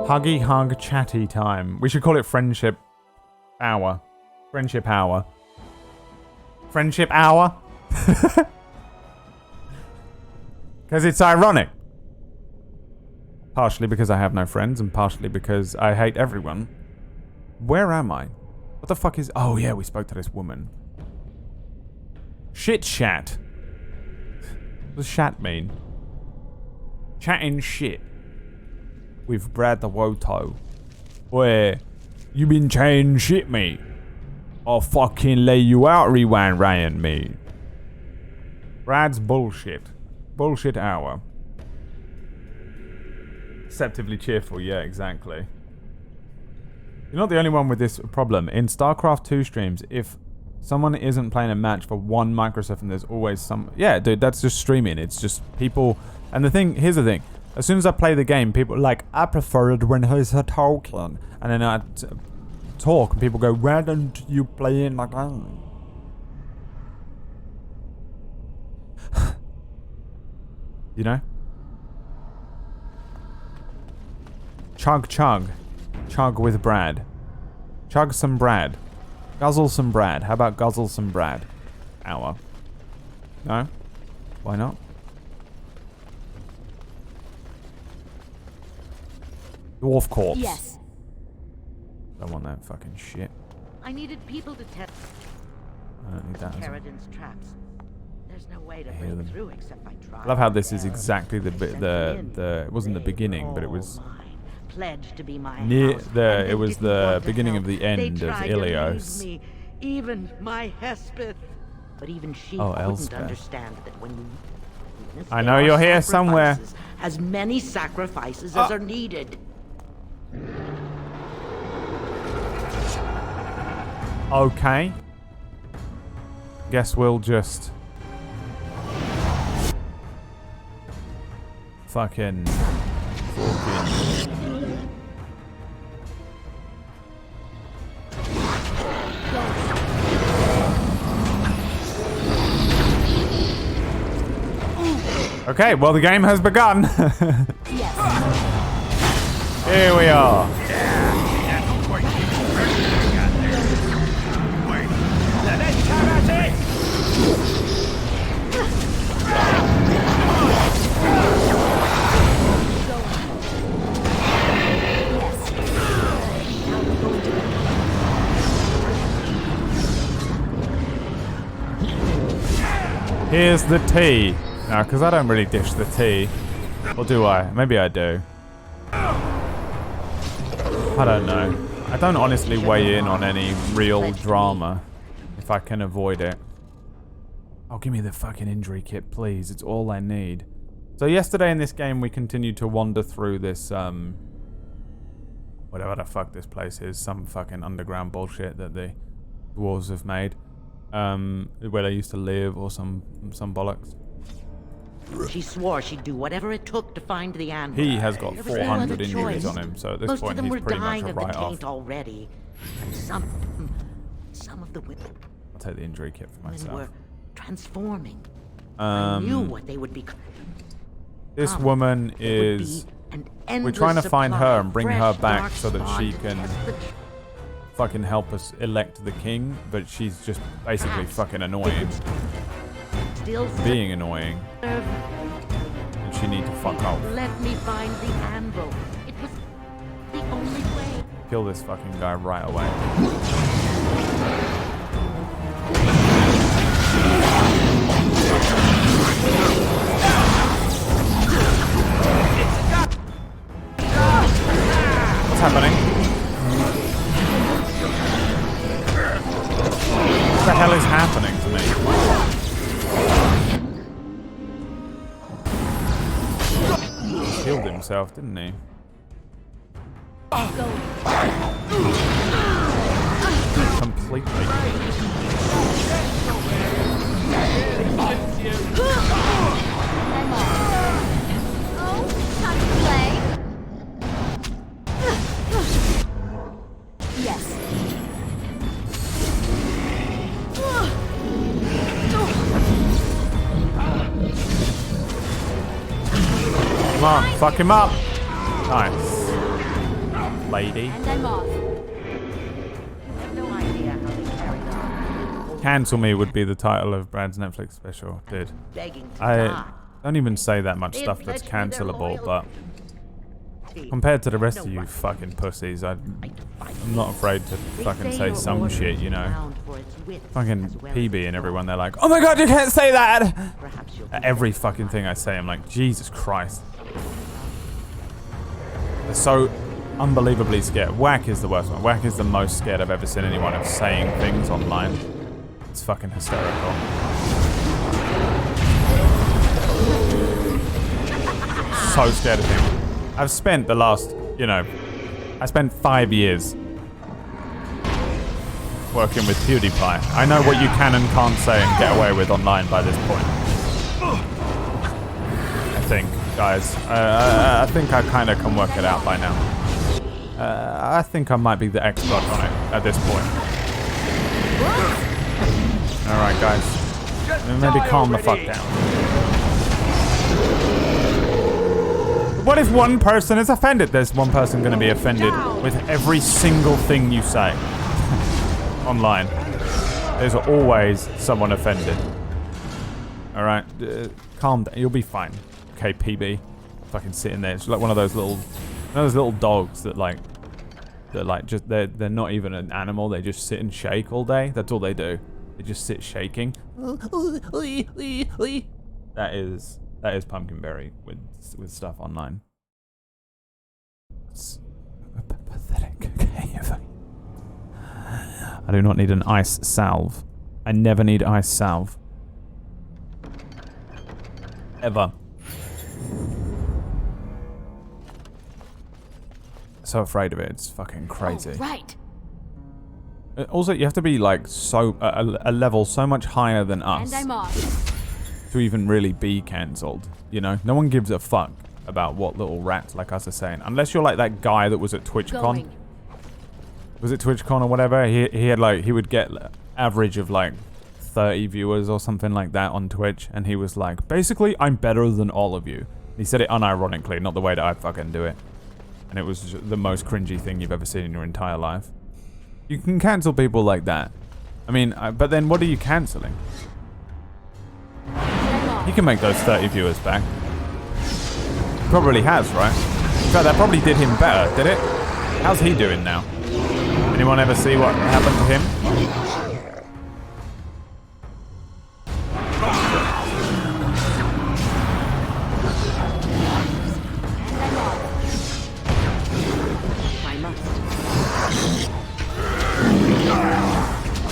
Huggy hug chatty time. We should call it friendship hour. Friendship hour. Friendship hour? Because it's ironic. Partially because I have no friends and partially because I hate everyone. Where am I? What the fuck is... Oh yeah, we spoke to this woman. Shit chat. What does chat mean? Chatting shit. With Brad the Woto. Where you been chatting shit, mate. I'll fucking lay you out, rewind Ryan, mate. Brad's bullshit. Bullshit hour. Deceptively cheerful, yeah, exactly. You're not the only one with this problem. In StarCraft 2 streams, if someone isn't playing a match for 1 microsecond, there's always some... Yeah, dude, that's just streaming. It's just people... And the thing... Here's the thing. As soon as I play the game, people are like, I prefer it when he's talking. And then I talk, and people go, why don't you play it like that? You know? Chug chug. Chug with Brad. Chug some Brad. Guzzle some Brad. How about guzzle some Brad? Hour. No? Why not? Dwarf corpse. Yes. Don't want that fucking shit. I needed people to test I don't need that. Carradine's traps. There's no way to hear break them. through except by trying. I love how this is exactly the it wasn't the beginning, but it was pledged to be my near house, the and it they was didn't the want to beginning help. of the They end of tried to Ilios. lose me, even my Hespeth. But even she Oh, couldn't Elspeth. understand that when you witness, I there know are you're here somewhere. sacrifices, as many sacrifices as are needed. Okay. Guess we'll just fucking Okay, well the game has begun. Here we are. Here's the tea. No, because I don't really dish the tea. Or do I? Maybe I do. I don't know. I don't honestly weigh in on any real drama. If I can avoid it. Oh, give me the fucking injury kit, please. It's all I need. So yesterday in this game, we continued to wander through this, whatever the fuck this place is. Some fucking underground bullshit that the dwarves have made. Where they used to live or some bollocks. She swore she'd do whatever it took to find the anvil. He has got There was no 400 other injuries choice. on him, so at this Most point of them he's were pretty much dying a of the write-off. taint already. And some of the women I'll take the injury kit for myself. were transforming. I knew what they would be. This woman It would is... be an We're trying to endless find supply her of and bring her fresh, back dark so that she spawn can to test the fucking help us elect the king, but she's just basically Perhaps fucking they annoying. could Still Being annoying. serve. And she need to fuck off. Let me find the anvil. It was the only way. Kill this fucking guy right away. What's happening? What the hell is happening to me? He killed himself, didn't he? Completely. Oh, time to play. Yes. Come on, fuck him up. Nice. lady. And I'm off. I have no idea how they carried on. Cancel Me would be the title of Brad's Netflix special, dude. Begging to I die. don't even say that much They stuff had that's pledged me their cancelable, but loyalty. compared to the rest of No you right. fucking pussies, I'm I fight not afraid to They fucking say your some order shit, is you know. bound for its width Fucking as well as PB its and everyone, length. they're like, oh my god, you can't say that! Perhaps you'll Every fucking thing I say, I'm like, Jesus Christ. They're so unbelievably scared. Whack is the worst one. Whack is the most scared I've ever seen anyone of saying things online. It's fucking hysterical. So scared of him. I've spent the last, you know, I spent 5 years working with PewDiePie. I know what you can and can't say and get away with online by this point. I think, guys. I think I kind of can work it out by now. I think I might be the expert on it at this point. Alright, guys. Maybe calm the fuck down. What if one person is offended? There's one person going to be offended with every single thing you say online. There's always someone offended. Alright, calm down. You'll be fine. Okay, PB. Fucking sitting there. It's like one of those little dogs that just they're not even an animal. They just sit and shake all day. That's all they do. They just sit shaking. That is Pumpkinberry with stuff online. It's pathetic. Okay. I do not need an ice salve. I never need ice salve. Ever. So afraid of it. It's fucking crazy. Oh, right. Also, you have to be like a level so much higher than us And I'm off. to even really be cancelled. You know, no one gives a fuck about what little rats like us are saying, unless you're like that guy that was at TwitchCon. Going. Was it TwitchCon or whatever? He had like, he would get average of like 30 viewers or something like that on Twitch, and he was like, basically, I'm better than all of you. He said it unironically, not the way that I fucking do it. And it was just the most cringy thing you've ever seen in your entire life. You can cancel people like that. I mean, but then what are you cancelling? He can make those 30 viewers back. Probably has, right? In fact, that probably did him better, did it? How's he doing now? Anyone ever see what happened to him? I must.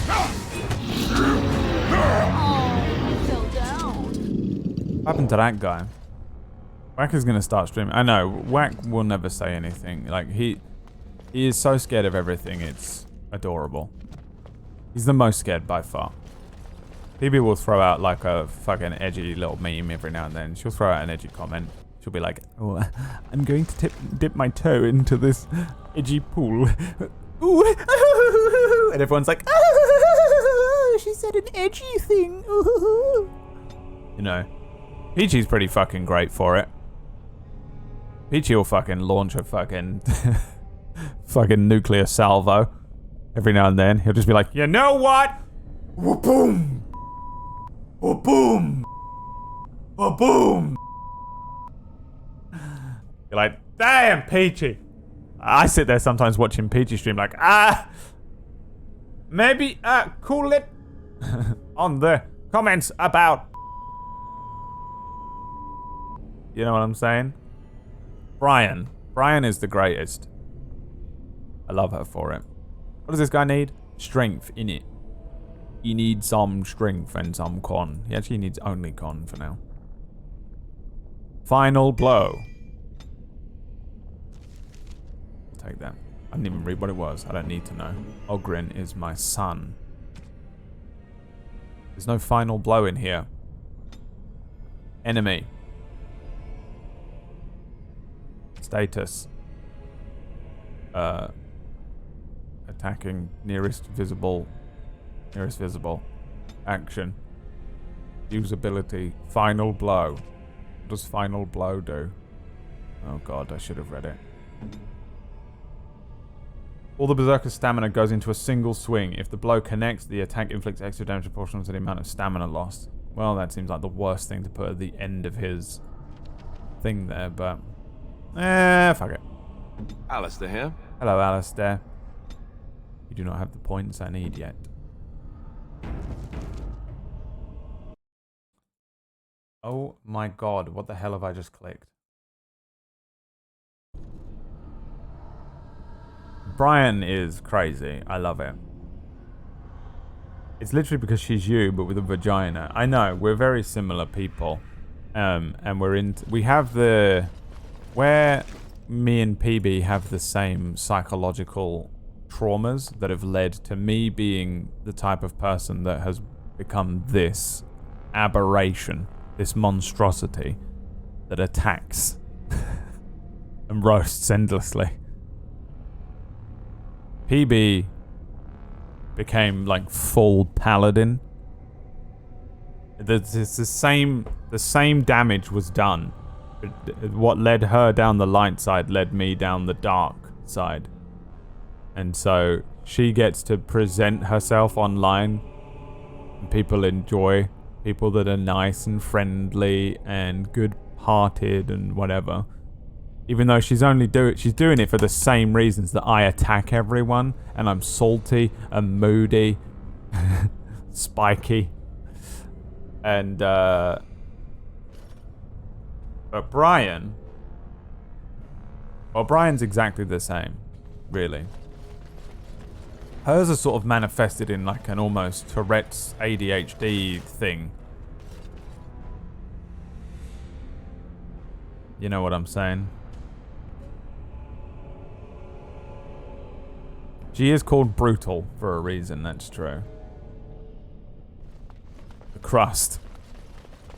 Oh, so down. What happened to that guy? Whack is gonna start streaming. I know, Whack will never say anything. Like, he is so scared of everything, it's adorable. He's the most scared by far. PB will throw out like a fucking edgy little meme every now and then. She'll throw out an edgy comment. She'll be like, oh, I'm going to dip my toe into this edgy pool. Ooh. And everyone's like, oh, she said an edgy thing. Ooh. You know, Peachy's pretty fucking great for it. Peachy will fucking launch a fucking fucking nuclear salvo every now and then. He'll just be like, you know what? Boom. Boom. Boom. You're like, damn, Peachy. I sit there sometimes watching Peachy stream like, maybe cool it on the comments about. You know what I'm saying? Brian is the greatest. I love her for it. What does this guy need? Strength in it. He needs some strength and some con. He actually needs only con for now. Final blow. Take that. I didn't even read what it was. I don't need to know. Oghren is my son. There's no final blow in here. Enemy. Status. Attacking nearest visible. Action. Usability. Final blow. What does final blow do? Oh god, I should have read it. All the Berserker's stamina goes into a single swing. If the blow connects, the attack inflicts extra damage proportional to the amount of stamina lost. Well, that seems like the worst thing to put at the end of his thing there, but... fuck it. Alistair here. Hello, Alistair. You do not have the points I need yet. Oh my god, what the hell have I just clicked? Brian is crazy. I love it. It's literally because she's you, but with a vagina. I know, we're very similar people. And we have the... Where me and PB have the same psychological traumas that have led to me being the type of person that has become this aberration, this monstrosity that attacks and roasts endlessly. PB became like full paladin. It's the same damage was done. What led her down the light side led me down the dark side. And so she gets to present herself online. And people enjoy people that are nice and friendly and good-hearted and whatever. Even though she's doing it for the same reasons that I attack everyone, and I'm salty and moody, spiky, and but Brian's exactly the same, really. Hers are sort of manifested in like an almost Tourette's ADHD thing. You know what I'm saying? She is called brutal for a reason, that's true. The crust.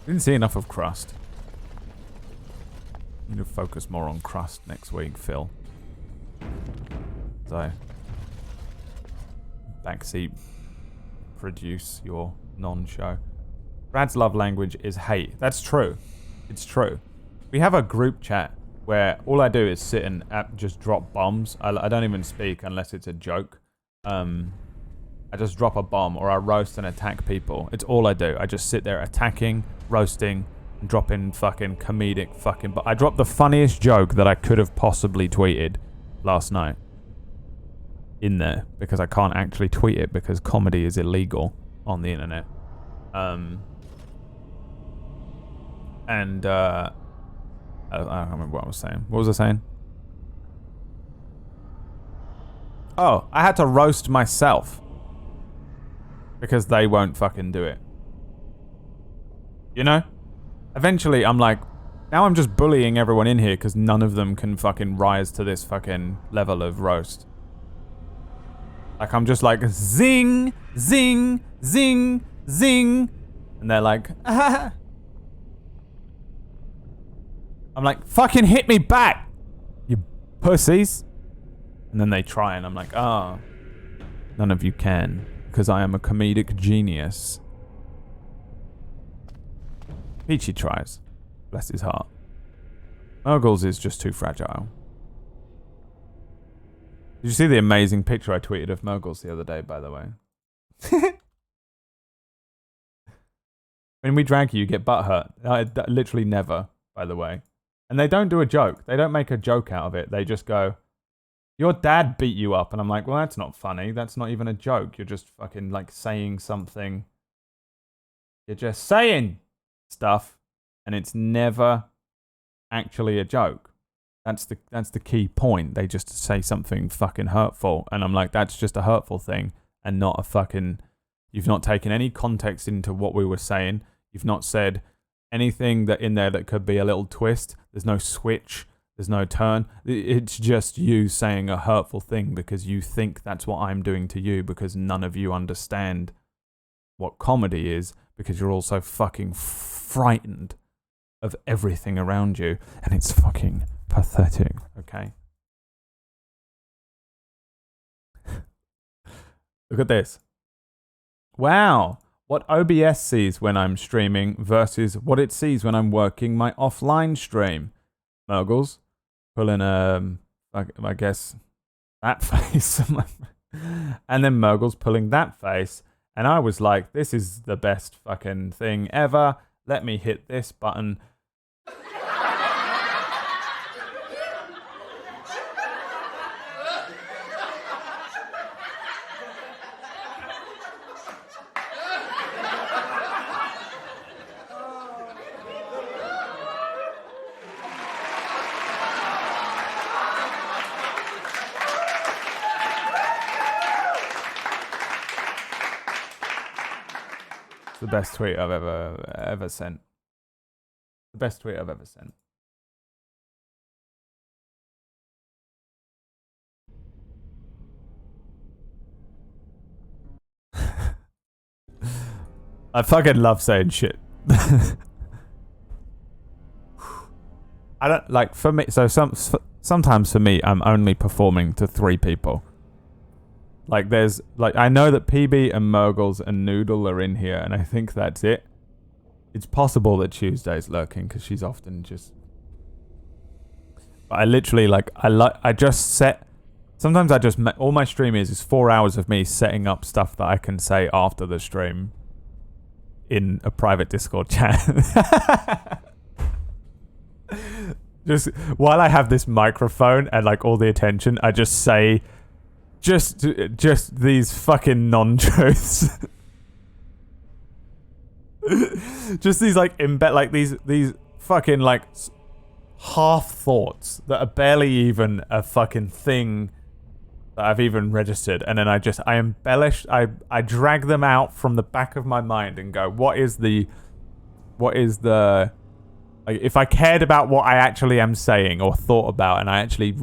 Didn't see enough of crust. Need to focus more on crust next week, Phil. So, backseat produce your non-show. Brad's love language is hate. That's true. It's true. We have a group chat where all I do is sit and just drop bombs. I don't even speak unless it's a joke. I just drop a bomb or I roast and attack people. It's all I do. I just sit there attacking, roasting, and dropping fucking comedic fucking... But I dropped the funniest joke that I could have possibly tweeted last night in there because I can't actually tweet it because comedy is illegal on the internet. I don't remember what I was saying. What was I saying? Oh, I had to roast myself. Because they won't fucking do it. You know? Eventually, I'm like, now I'm just bullying everyone in here because none of them can fucking rise to this fucking level of roast. Like, I'm just like, zing, zing, zing, zing. And they're like, ah. I'm like, fucking hit me back, you pussies. And then they try and I'm like, oh, none of you can, because I am a comedic genius. Peachy tries. Bless his heart. Murgles is just too fragile. Did you see the amazing picture I tweeted of Murgles the other day, by the way? When we drag you, you get butthurt. Literally never, by the way. And they don't do a joke. They don't make a joke out of it. They just go, your dad beat you up. And I'm like, well, that's not funny. That's not even a joke. You're just fucking like saying something. You're just saying stuff. And it's never actually a joke. That's the key point. They just say something fucking hurtful. And I'm like, that's just a hurtful thing. And not a fucking... You've not taken any context into what we were saying. You've not said... anything that in there that could be a little twist. There's no switch. There's no turn. It's just you saying a hurtful thing because you think that's what I'm doing to you because none of you understand what comedy is because you're all so fucking frightened of everything around you. And it's fucking pathetic, okay? Look at this. Wow. What OBS sees when I'm streaming versus what it sees when I'm working my offline stream. Murgles, pulling I guess that face. And then Murgle's pulling that face. And I was like, this is the best fucking thing ever. Let me hit this button. The best tweet I've ever sent. The best tweet I've ever sent. I fucking love saying shit. I don't like for me. So sometimes for me, I'm only performing to 3 people. Like there's like I know that PB and Murgles and Noodle are in here, and I think that's it. It's possible that Tuesday's lurking because she's often just. But I literally I just set. Sometimes I just all my stream is 4 hours of me setting up stuff that I can say after the stream. In a private Discord chat. Just while I have this microphone and like all the attention, I just say. Just these fucking non-truths. Just these like these fucking like half thoughts that are barely even a fucking thing that I've even registered, and then I embellish, I drag them out from the back of my mind and go, what is the like, if I cared about what I actually am saying or thought about, and I actually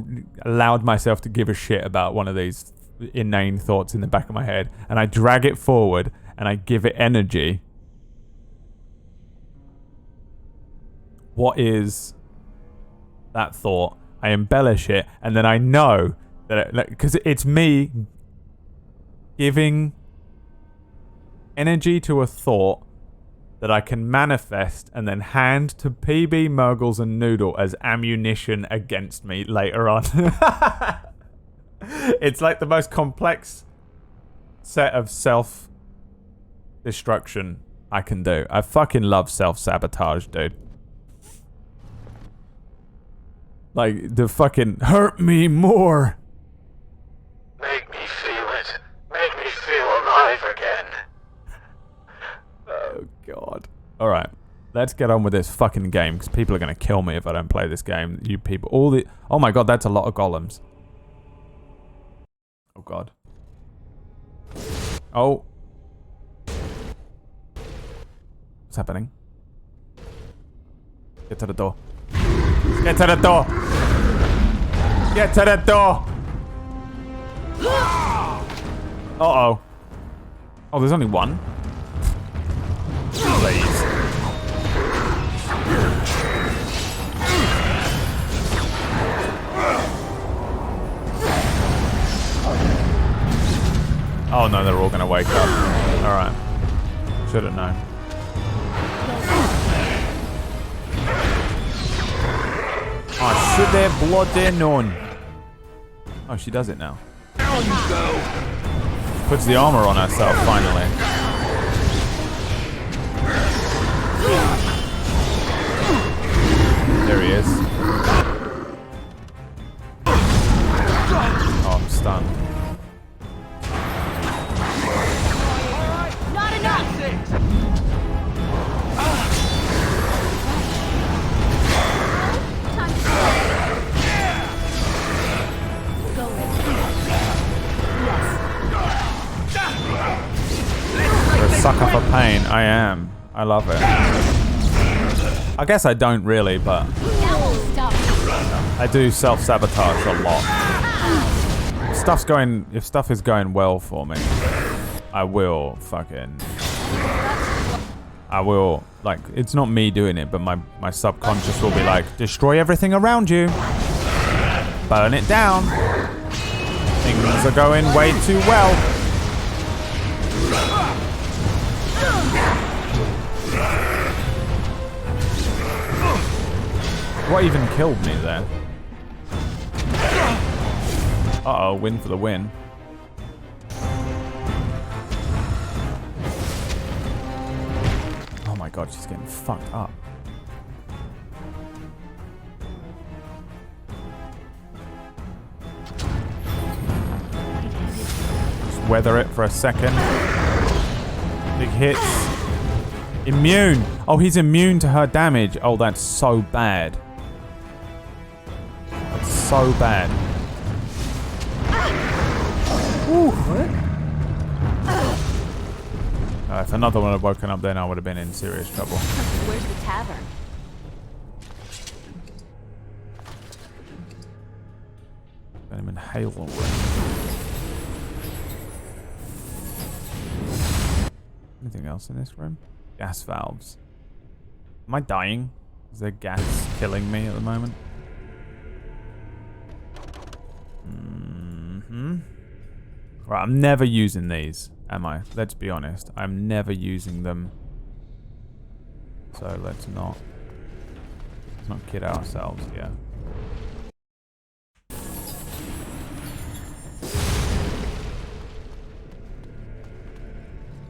allowed myself to give a shit about one of these inane thoughts in the back of my head, and I drag it forward and I give it energy, what is that thought? I embellish it, and then I know that because it's me giving energy to a thought that I can manifest and then hand to PB, Murgles, and Noodle as ammunition against me later on. It's like the most complex set of self-destruction I can do. I fucking love self-sabotage, dude. Like, the fucking hurt me more. Make me feel it. Make me feel alive again. Oh, God. Alright. Let's get on with this fucking game, because people are going to kill me if I don't play this game. You people. Oh my God, that's a lot of golems. Oh, God. Oh. What's happening? Get to the door. Get to the door! Get to the door! Uh-oh. Oh, there's only one? Please. Oh no, they're all gonna wake up. Alright. Should have known. Oh, should there bloody known? Oh, she does it now. Down you go. Puts the armor on herself, finally. There he is. Oh, I'm stunned. Not enough! Time to go. Yes. You're a sucker for pain. I am. I love it. I guess I don't really, but That won't stop me. I do self-sabotage a lot. If stuff is going well for me, I will like, it's not me doing it, but my subconscious will be like, destroy everything around you. Burn it down. Things are going way too well. What even killed me there? Uh-oh, win for the win. Oh my god, she's getting fucked up. Just weather it for a second. Big hits. Immune. Oh, he's immune to her damage. Oh, that's so bad. That's so bad. If another one had woken up then, I would have been in serious trouble. Where's the tavern? Let him inhale all Anything else in this room? Gas valves. Am I dying? Is there gas killing me at the moment? Right, I'm never using these, am I? Let's be honest. I'm never using them. So let's not kid ourselves here.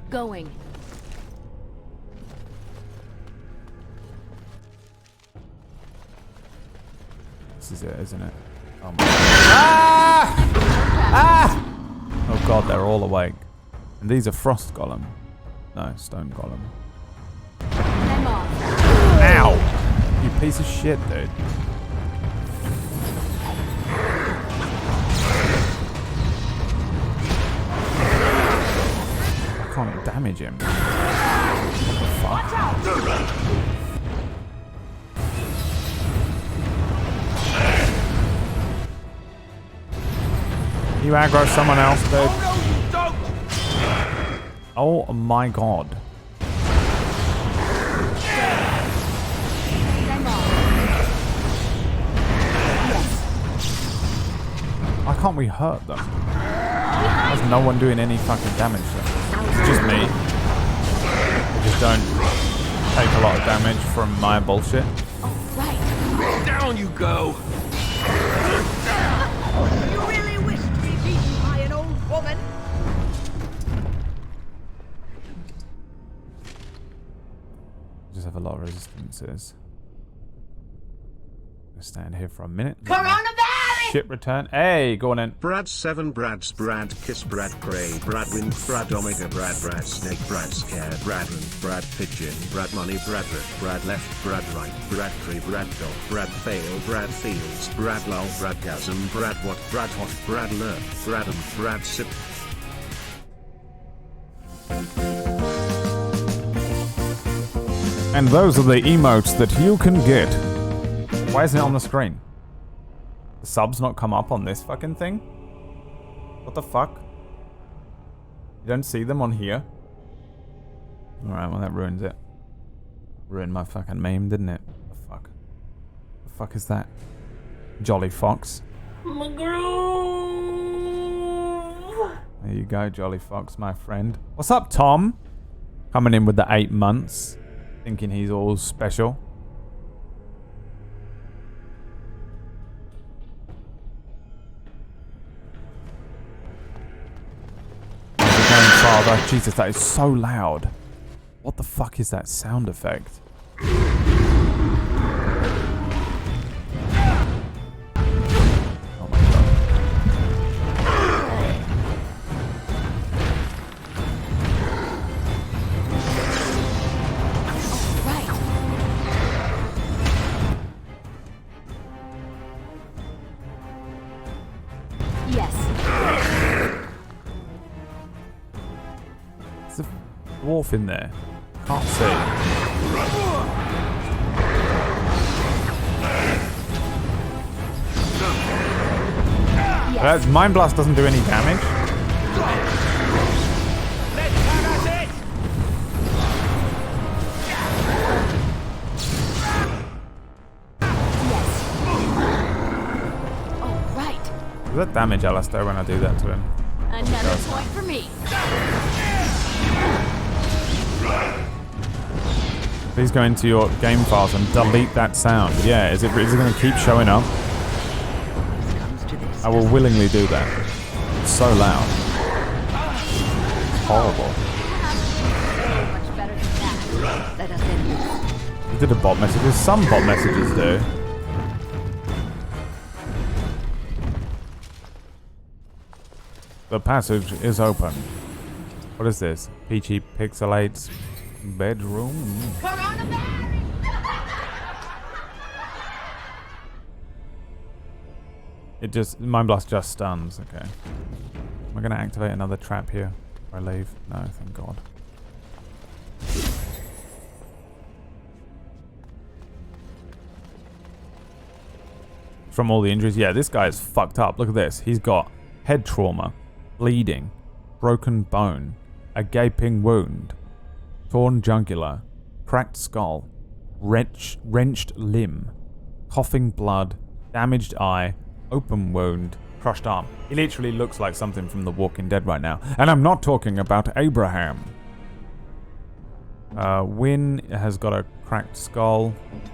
Going. This is it, isn't it? Oh my god. Ah! Ah! Oh god, they're all awake. And these are frost golem. No, stone golem. I'm off. Ow! You piece of shit, dude. I can't damage him. What the fuck? You aggro someone else, dude. Oh, no, don't! Oh my god. I'm off. Yes. Why can't we hurt them? There's no one doing any fucking damage to them. It's just me. I just don't take a lot of damage from my bullshit. All right. Down you go! You really wish to be beaten by an old woman? Just have a lot of resistances. Gonna stand here for a minute. Coronavirus! Shit return. Hey, go on in. Brad 7 Brad's Brad Kiss Brad Gray Brad Wind Brad Omega Brad Snake Brad Scare Brad Wind Brad Pigeon Brad Money Brad Rick Brad Left Brad Right Brad Tree Brad Dog Brad Fail Brad Fields Brad Lull Brad Gasm Brad What Brad Hot Brad Lurk Brad and Brad Sip. And those are the emotes that you can get. Why isn't it on the screen? The subs not come up on this fucking thing? What the fuck? You don't see them on here? Alright, well that ruins it. Ruined my fucking meme, didn't it? What the fuck? The fuck is that? Jolly Fox. My groove. There you go, Jolly Fox, my friend. What's up, Tom? Coming in with the 8 months. Thinking he's all special. Father. Jesus, that is so loud. What the fuck is that sound effect? Oh my god. Right. Yes. There's a dwarf in there. Can't see. Yes. Mind Blast doesn't do any damage. Yes. All right. Does that damage Alistair when I do that to him? Another point for me. Please go into your game files and delete that sound. Yeah, is it going to keep showing up? This comes to this. I will willingly do that. It's so loud. Horrible. Much better than that. Let us end this. You did a bot messages. Some bot messages do. The passage is open. What is this? Peachy Pixelate's bedroom? It just... Mind Blast just stuns. Okay. Am I going to activate another trap here before I leave? No, thank God. From all the injuries. Yeah, this guy is fucked up. Look at this. He's got head trauma, bleeding, broken bone, a gaping wound, torn jugular, cracked skull, wrenched limb, coughing blood, damaged eye, open wound, crushed arm. He literally looks like something from The Walking Dead right now. And I'm not talking about Abraham. Wynn has got a cracked skull.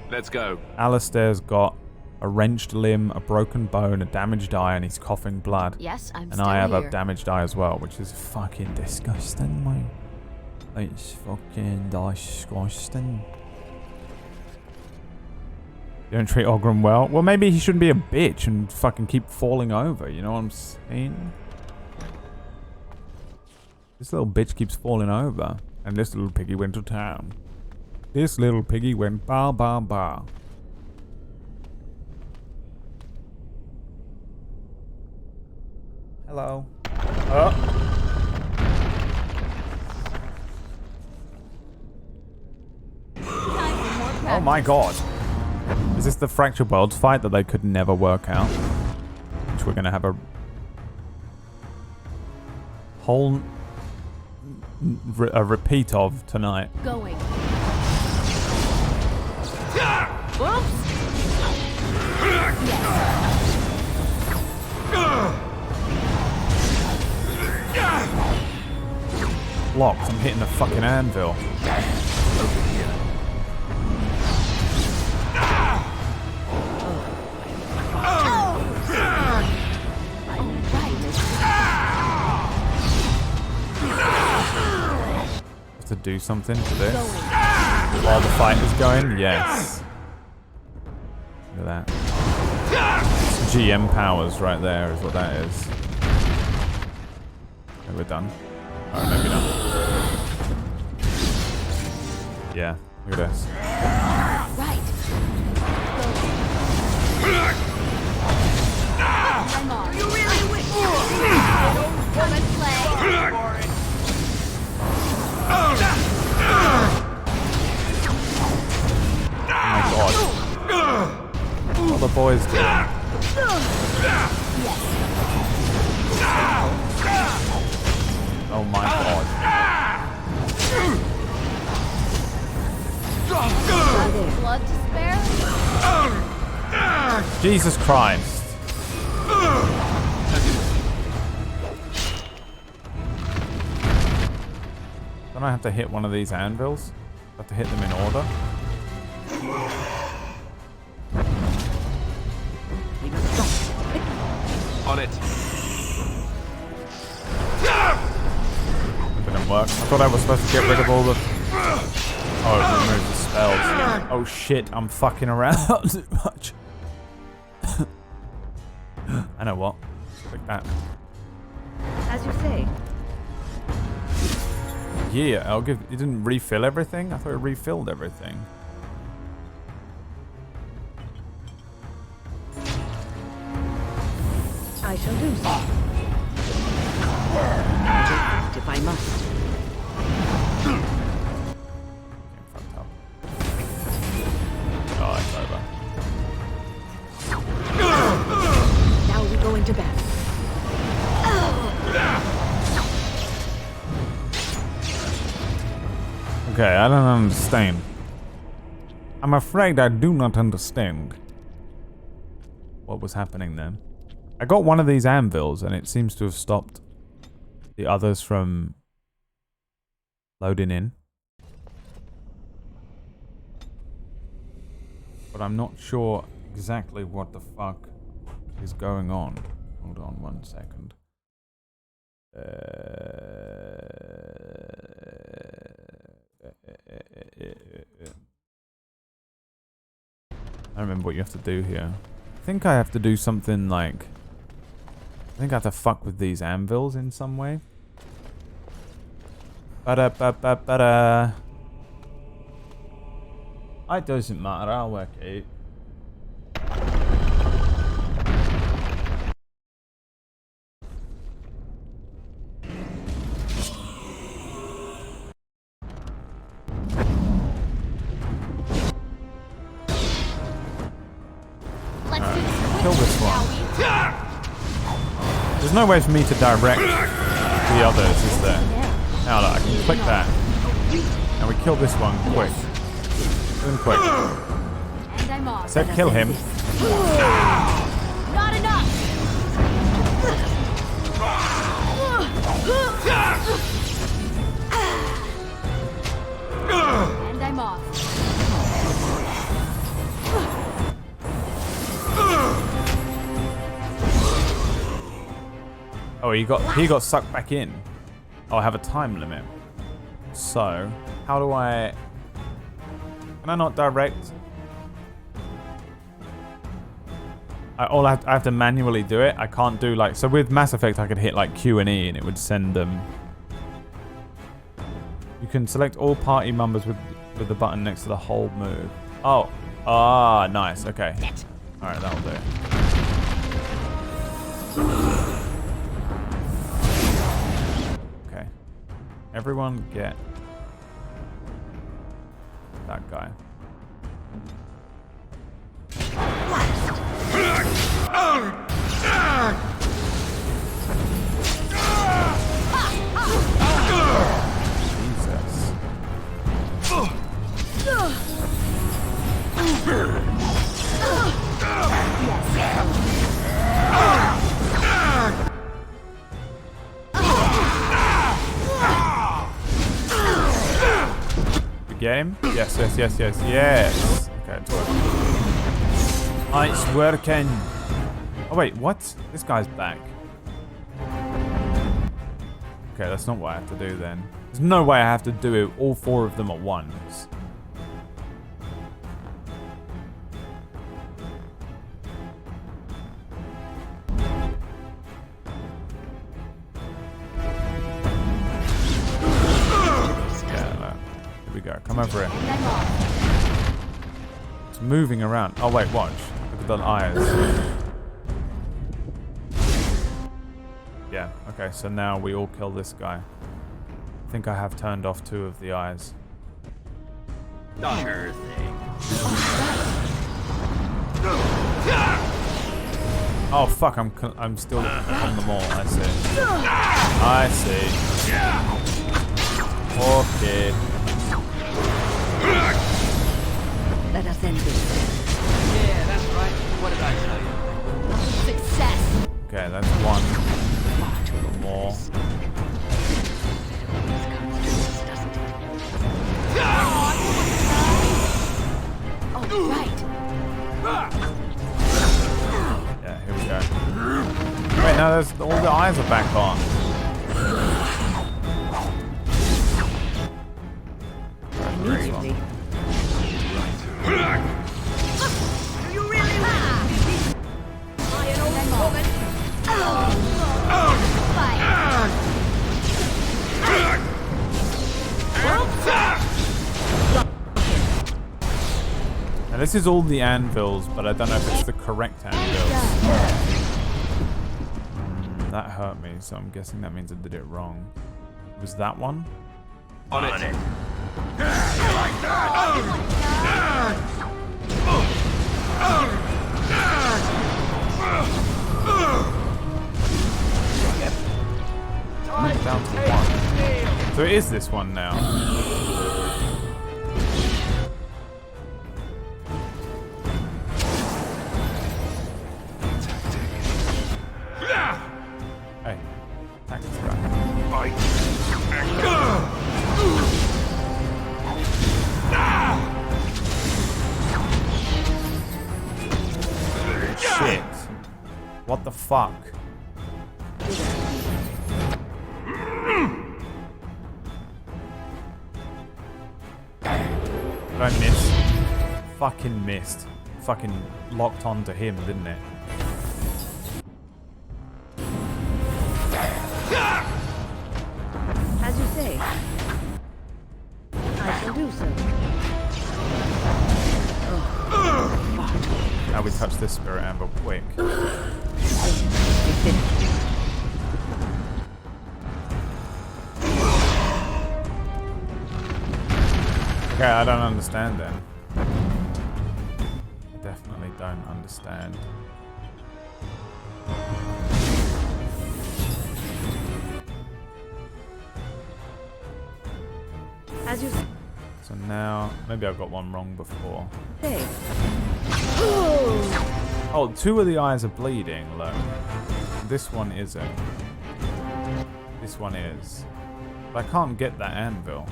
Let's go. Alistair's got a wrenched limb, a broken bone, a damaged eye, and he's coughing blood. Yes, I'm And still I have here. a damaged eye as well, which is fucking disgusting, mate. It's fucking disgusting. You don't treat Ogren well? Well, maybe he shouldn't be a bitch and fucking keep falling over, you know what I'm saying? This little bitch keeps falling over, and this little piggy went to town. This little piggy went ba ba ba. Hello. Oh my god. Is this the Fractured Worlds fight that they could never work out? Which we're gonna have a whole a repeat of tonight. Going. Whoops. Blocked. I'm hitting the fucking anvil. To do something to this while the fight is going. Yes. Look at that. It's GM powers right there is what that is. Okay, we're done. Oh, maybe not. Yeah, look at this. Right. Hang on. You really wish to be an old woman? Play. Oh my god. What are the boys doing? Oh my god. Blood to spare? Jesus Christ. Don't I have to hit one of these anvils? I have to hit them in order? On it. It didn't work. I thought I was supposed to get rid of all the... Oh, it removes the spells. Oh shit, I'm fucking around too much. I know what. Like that. As you say. Yeah, I'll give... It didn't refill everything? I thought it refilled everything. I shall do so. If I must. Getting fucked up. Oh, it's over. Now we go into battle. Okay, I don't understand. I'm afraid I do not understand what was happening then. I got one of these anvils and it seems to have stopped the others from loading in. But I'm not sure exactly what the fuck is going on. Hold on 1 second. I don't remember what you have to do here. I think I have to do something like... I think I have to fuck with these anvils in some way. Ba-da-ba-ba-ba-da. It doesn't matter, I'll work it out. Kill this one. There's no way for me to direct the others, is there? Now look, I can click that. And we kill this one quick. Quick. And I'm off. Said kill him. Not enough. And I'm off. Oh, he got sucked back in. Oh, I have a time limit. So, how do I... Can I not direct? I have to manually do it. I can't do like... So with Mass Effect, I could hit like Q and E and it would send them... You can select all party members with the button next to the hold move. Oh. Ah, nice. Okay. Alright, that'll do. Okay. Everyone get... that guy. Game? Yes. Okay, it's working. It's working. Oh wait, what? This guy's back. Okay, that's not what I have to do then. There's no way I have to do it, all 4 of them at once. Come over here. It's moving around. Oh wait, watch. Look at the eyes. Yeah, okay, so now we all kill this guy. I think I have turned off 2 of the eyes. Sure thing. Oh fuck, I'm still on them all. I see. Okay. Let us end this. Yeah, that's right. What did I tell you? Success. Okay, that's 1. More. Oh, right. Yeah, here we go. Wait, no, there's all the eyes are back on. Immediately. Do you really laugh? By an old woman? Now this is all the anvils, but I don't know if it's the correct anvils. That hurt me, so I'm guessing that means I did it wrong. Was that one? On it. Down to 1. So it is this one now. Hey, attack this guy. Shit. What the fuck? Did I miss? Fucking missed. Fucking locked onto him, didn't it? As you say. I shall do so. Now we touch this spirit anvil quick. Okay, I don't understand then. I definitely don't understand. As you So now, maybe I got one wrong before. say. Oh, 2 of the eyes are bleeding, look. This one isn't. This one is. But I can't get that anvil.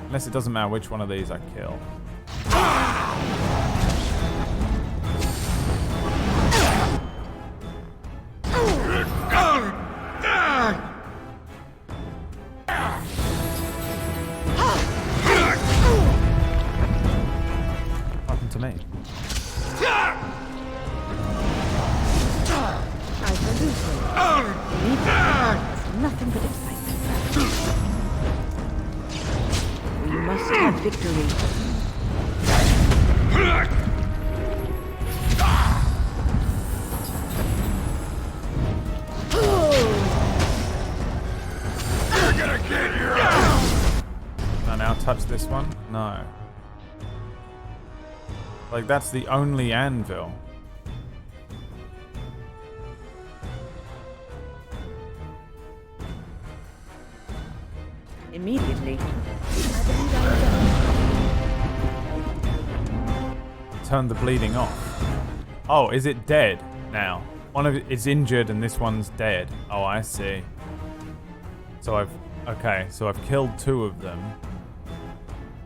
Unless it doesn't matter which one of these I kill. What happened to me? I shall do so. It's nothing but excitement. We must have victory. Can I now touch this one? No. Like, that's the only anvil. Immediately. I believe I am done. Turn the bleeding off. Oh, is it dead now? One of it is injured and this one's dead. Oh, I see. So okay, so I've killed 2 of them.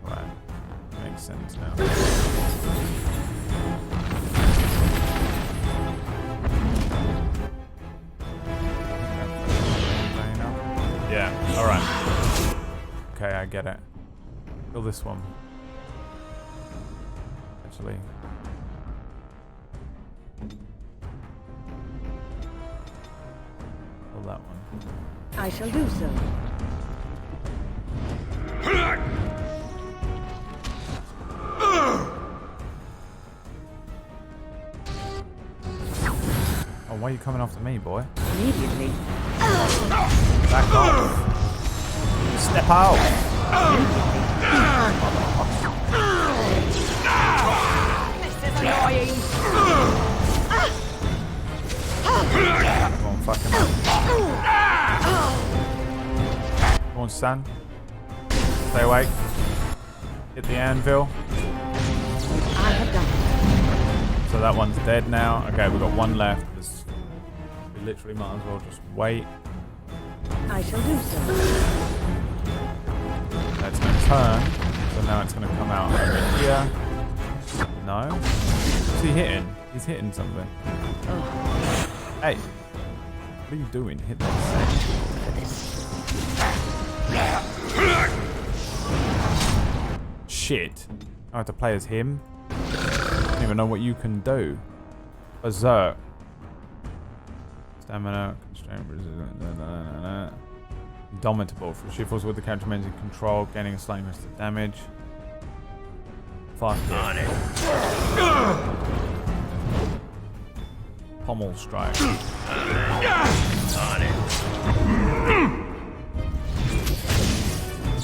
Right. Makes sense now. Yeah, alright. Okay, I get it. Kill this one. Actually. Kill that one. I shall do so. Oh, why are you coming after me, boy? Immediately. Back off. Step out. This is annoying. Come on, fucking Come on, son. Stay awake. Hit the anvil. I have done it. So that one's dead now. Okay, we've got one left. We literally might as well just wait. I shall do so. It's going to turn. So now it's going to come out over here. No? What's he hitting? He's hitting something. Hey. What are you doing? Hit that. Shit. I have to play as him. I don't even know what you can do. Berserk. Stamina, constraint, resistance, Indomitable. For she falls with the character remains in control, gaining a slight increase to damage. Fuck it. Pommel strike. On it.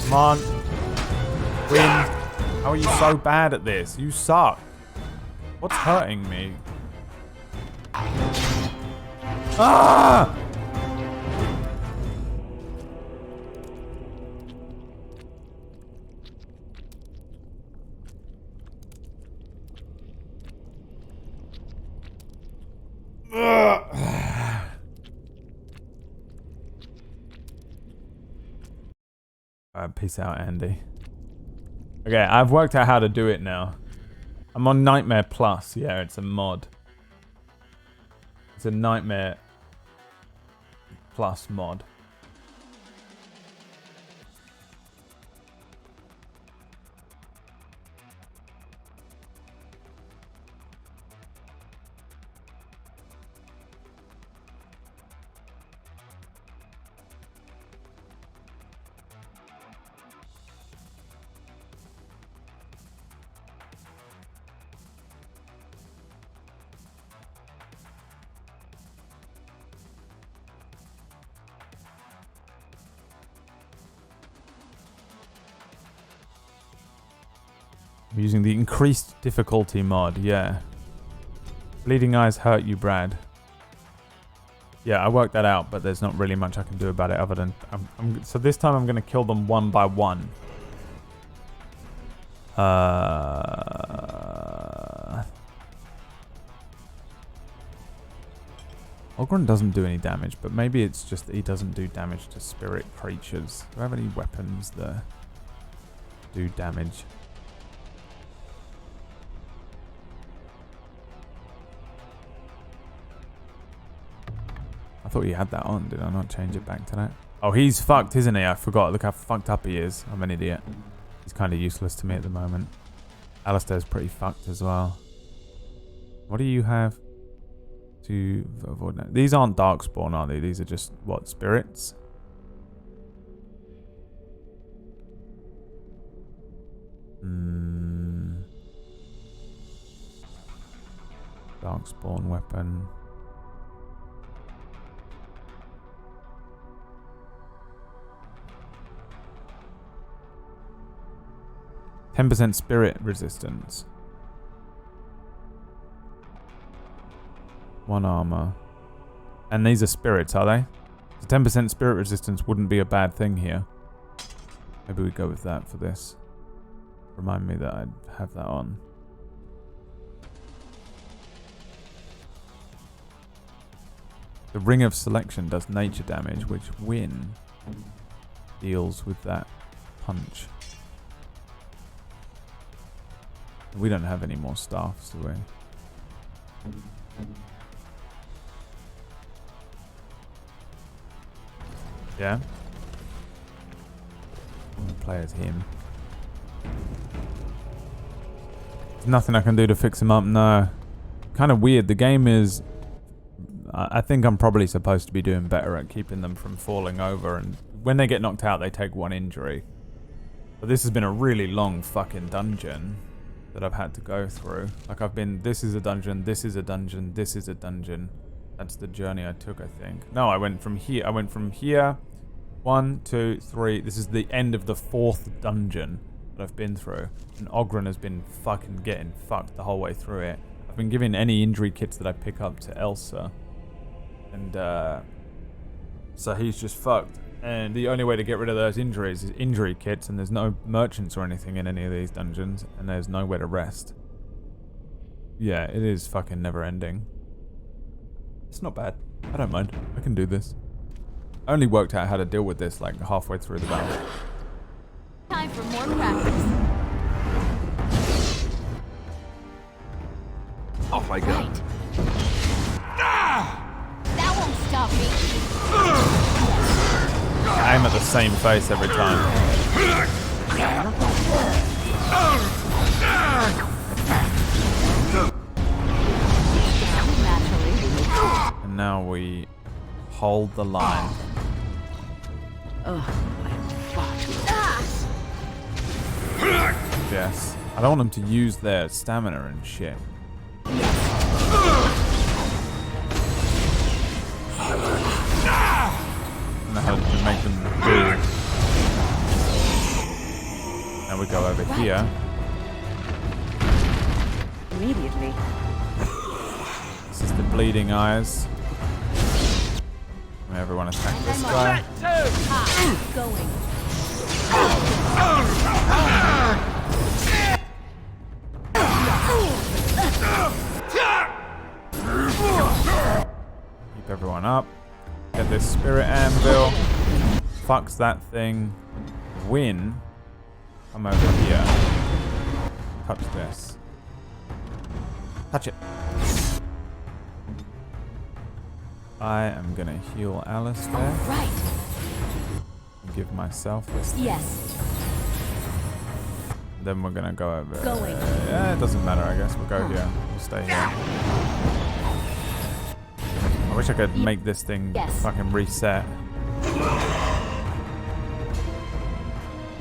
Come on. Win. How are you so bad at this? You suck. What's hurting me? Ah! Alright, peace out, Andy. Okay, I've worked out how to do it now. I'm on Nightmare Plus. Yeah, it's a mod. It's a Nightmare Plus mod. I'm using the increased difficulty mod, yeah. Bleeding eyes hurt you, Brad. Yeah, I worked that out, but there's not really much I can do about it other than... so this time I'm going to kill them one by one. Ogren doesn't do any damage, but maybe it's just that he doesn't do damage to spirit creatures. Do I have any weapons that do damage? I thought he had that on. Did I not change it back to that? Oh, he's fucked, isn't he? I forgot. Look how fucked up he is. I'm an idiot. He's kind of useless to me at the moment. Alistair's pretty fucked as well. What do you have to avoid that? These aren't Darkspawn, are they? These are just, what, spirits? Darkspawn weapon. 10% spirit resistance. 1 armor. And these are spirits, are they? So 10% spirit resistance wouldn't be a bad thing here. Maybe we go with that for this. Remind me that I'd have that on. The Ring of Selection does nature damage, which Win deals with that punch. We don't have any more staffs, do we? Yeah? I'm gonna play as him. There's nothing I can do to fix him up, no. Kind of weird. The game is... I think I'm probably supposed to be doing better at keeping them from falling over, and when they get knocked out, they take 1 injury. But this has been a really long fucking dungeon that I've had to go through. Like I've been, this is a dungeon, this is a dungeon, this is a dungeon. That's the journey I took, I think. No, I went from here. 1, 2, 3. This is the end of the 4th dungeon that I've been through. And Ogren has been fucking getting fucked the whole way through it. I've been giving any injury kits that I pick up to Elsa. And so he's just fucked. And the only way to get rid of those injuries is injury kits, and there's no merchants or anything in any of these dungeons, and there's nowhere to rest. Yeah, it is fucking never ending. It's not bad. I don't mind. I can do this. I only worked out how to deal with this like halfway through the battle. Time for more practice. Off I go. Right. That won't stop me. I aim at the same face every time. And now we hold the line. Yes. I don't want them to use their stamina and shit. I don't know how to make them do. Now we go over here. Immediately. This is the bleeding eyes. Everyone attack this guy. Going. Keep everyone up. Get this spirit anvil. Fucks that thing. Win. Come over here. Touch this. Touch it. I am gonna heal Alistair. Right. And give myself this thing. Yes. Then we're gonna go over. Going. Yeah, it doesn't matter. I guess we'll go here. We'll stay here. I wish I could make this thing fucking reset.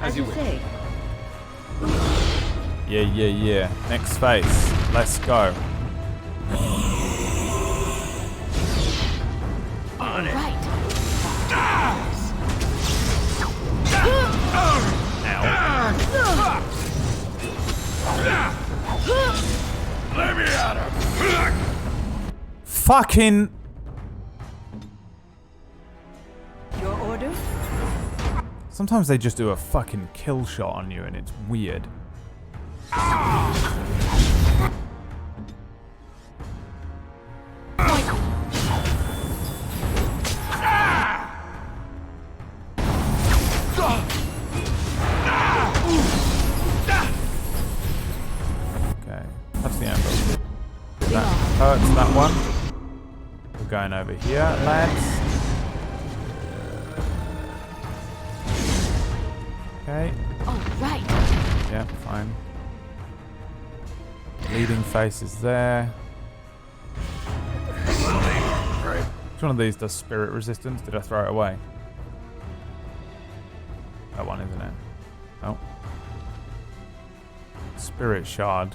As you wish. say. Yeah. Next phase. Let's go. Right. Ow. fucking... Your order? Sometimes they just do a fucking kill shot on you and it's weird. Okay, touch the anvil. That hurts that one. We're going over here, lads. Okay. Oh, right. Yeah, fine. Leading face is there. Which one of these does spirit resistance? Did I throw it away? That one, isn't it? Oh. Spirit shard.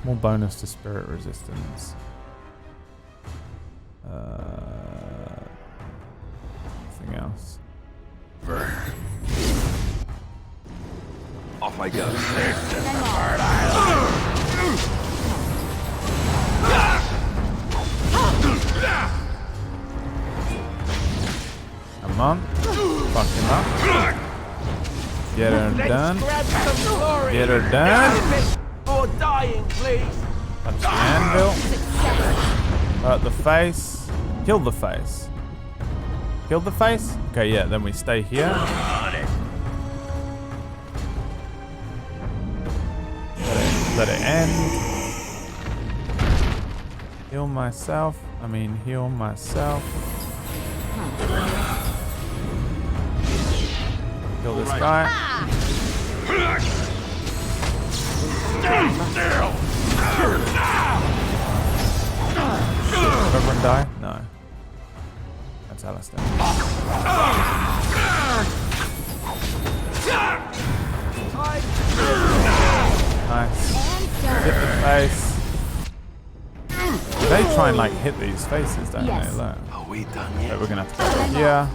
Small bonus to spirit resistance. Anything else? Off I go. Come on. Fuck him up. Get her done. Get her done. Or dying, please. Touch the anvil. Hurt the face. Kill the face. Kill the face? Okay, yeah, then we stay here. Let it end. Heal myself. Heal myself. Kill this guy. Reverend die? No. That's Alistair. Nice. Hit the face. They try and like hit these faces, don't Yes. they? Look. Are we done yet? So we're gonna have to go here.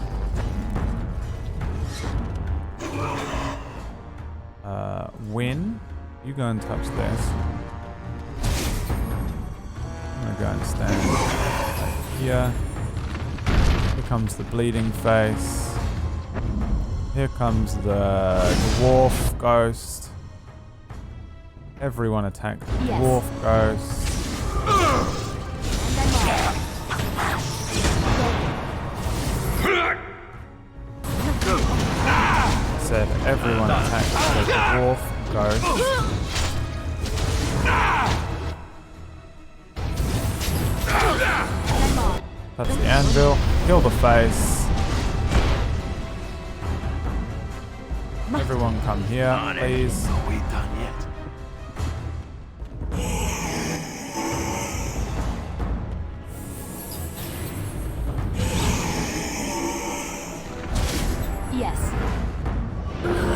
Win. You go and touch this. I'm gonna go and stand right here. Here comes the bleeding face. Here comes the dwarf ghost. Everyone attack the Yes. dwarf ghost. Said everyone attack the dwarf ghost. Touch the anvil. Kill the face. Everyone come here, please. Are we done yet? Yes.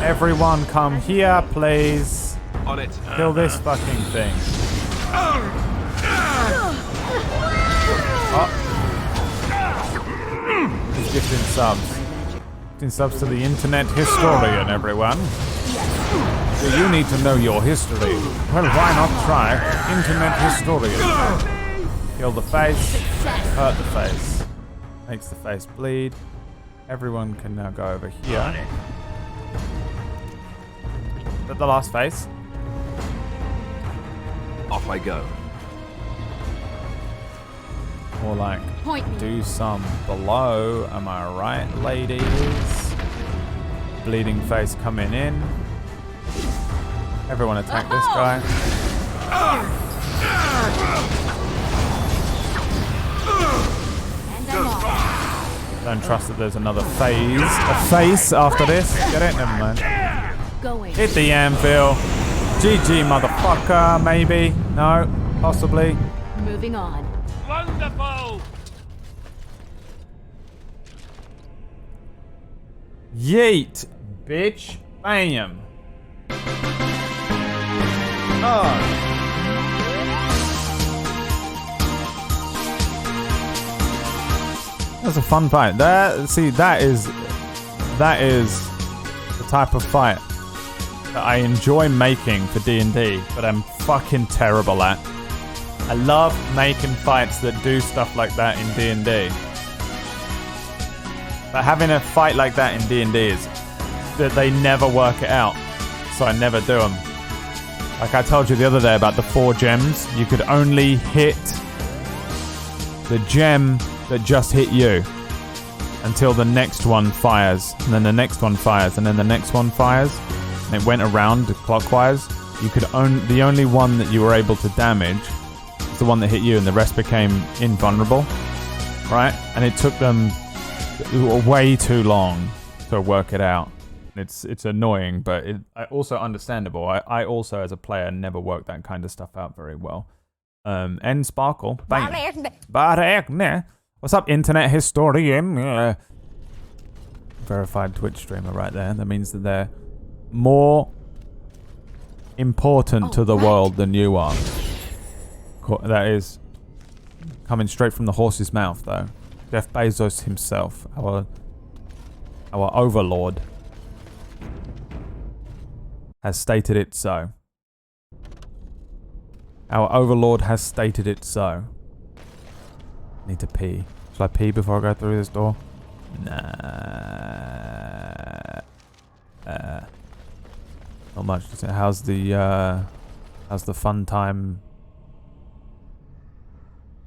Everyone come here, please. On it. Kill this fucking thing. Oh. He's gifting subs. Gifting subs to the internet historian, everyone. Do you need to know your history? Well, why not try internet historian? Kill the face. Hurt the face. Makes the face bleed. Everyone can now go over here. Is that the last face? Off I go. Or like, Point me. do some below. Am I right, ladies? Bleeding face coming in. Everyone attack this guy. And I'm off. Don't trust that there's another phase. A face after this. Get it? Never mind. Going. Hit the anvil. GG, motherfucker. Maybe. No. Possibly. Moving on. Wonderful! Yeet, bitch. Bam. Oh. That's a fun fight. That is the type of fight that I enjoy making for D&D, but I'm fucking terrible at. I love making fights that do stuff like that in D&D. But having a fight like that in D&D is that they never work it out. So I never do them. Like I told you the other day about the 4 gems. You could only hit the gem that just hit you until the next one fires. And then the next one fires. And then the next one fires. And it went around clockwise. You could the only one that you were able to damage was the one that hit you, and the rest became invulnerable. Right? And it took them way too long to work it out. It's annoying, but also understandable. I also, as a player, never worked that kind of stuff out very well. And Sparkle. Bang. What's up, internet historian? Verified Twitch streamer right there. That means that they're more important to the world than you are. That is coming straight from the horse's mouth, though. Jeff Bezos himself, our overlord, has stated it so. Our overlord has stated it so. Need to pee. Shall I pee before I go through this door? Nah. Not much. How's the fun time,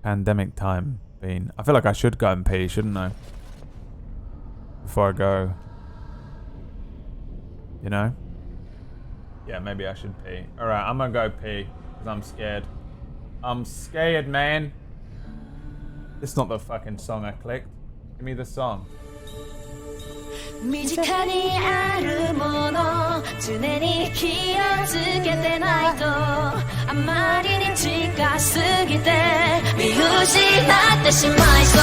pandemic time been? I feel like I should go and pee, shouldn't I? Before I go. You know? Yeah, maybe I should pee. Alright, I'm gonna go pee. Because I'm scared. I'm scared, man. It's not the fucking song I clicked. Give me the song. 身近にあるもの常に気をつけてないとあまりに近すぎて見失ってしまいそう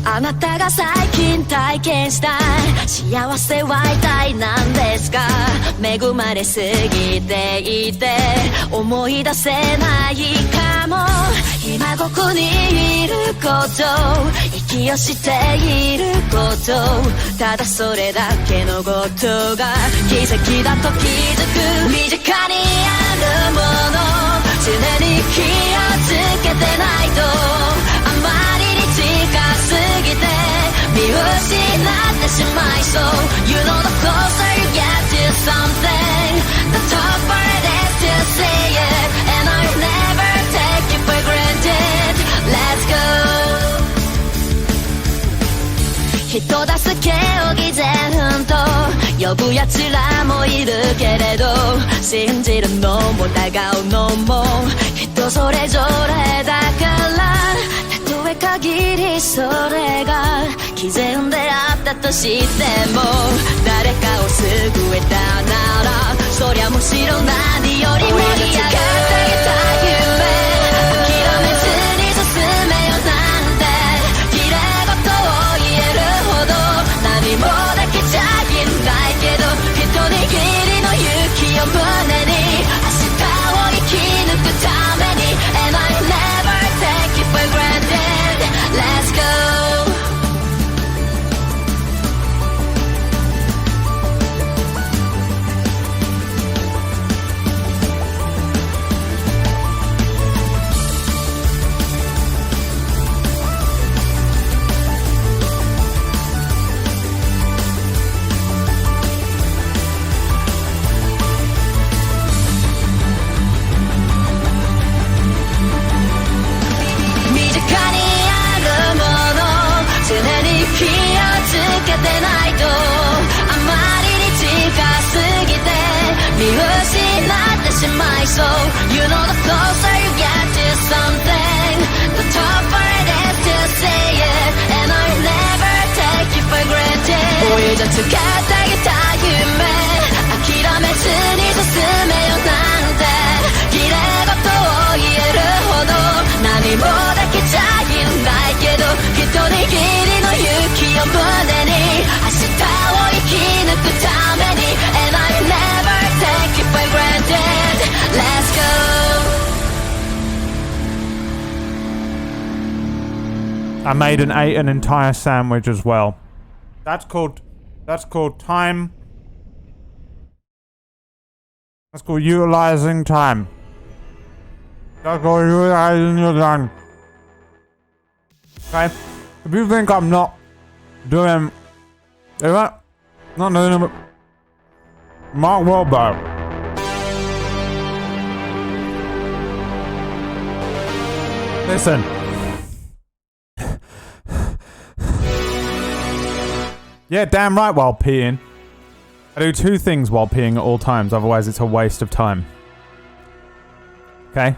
あなたが最近体験した幸せは一体何ですか恵まれすぎていて思い出せないかも今ここにいること息をしていることただそれだけのことが奇跡だと気づく身近にあるもの常に気をつけてないとあまりに近すぎて見失ってしまいそう You know the closer you get to something The tougher it is to say it And I'll never take it for granted Let's go 人助けを偽善と呼ぶ奴らもいるけれど信じるのも疑うのも人それぞれだから限りそれが毅然であったとしても誰かを救えたならそりゃむしろ何よりも盛り上がっていた夢諦めずに進めよなんて綺麗事を言えるほど何もできちゃいないけど一握りの勇気を胸に明日を生き抜くために And I never take it for granted Let's go 気をつけてないとあまりに近すぎて見失ってしまいそう You know the closer you get to something The tougher it is to say it And I'll never take it for granted 追いじゃつけていた夢諦めずに進めよなんて綺麗事を言えるほど何もできちゃいないけど一握りの勇気を胸に明 I ate an entire sandwich as well. That's called time. That's called utilizing time. That's called utilizing your time. Okay? If you think I'm not doing... If I'm not doing it... Mark Wahlberg. Listen. Yeah, damn right while peeing. I do two things while peeing at all times, otherwise it's a waste of time. Okay?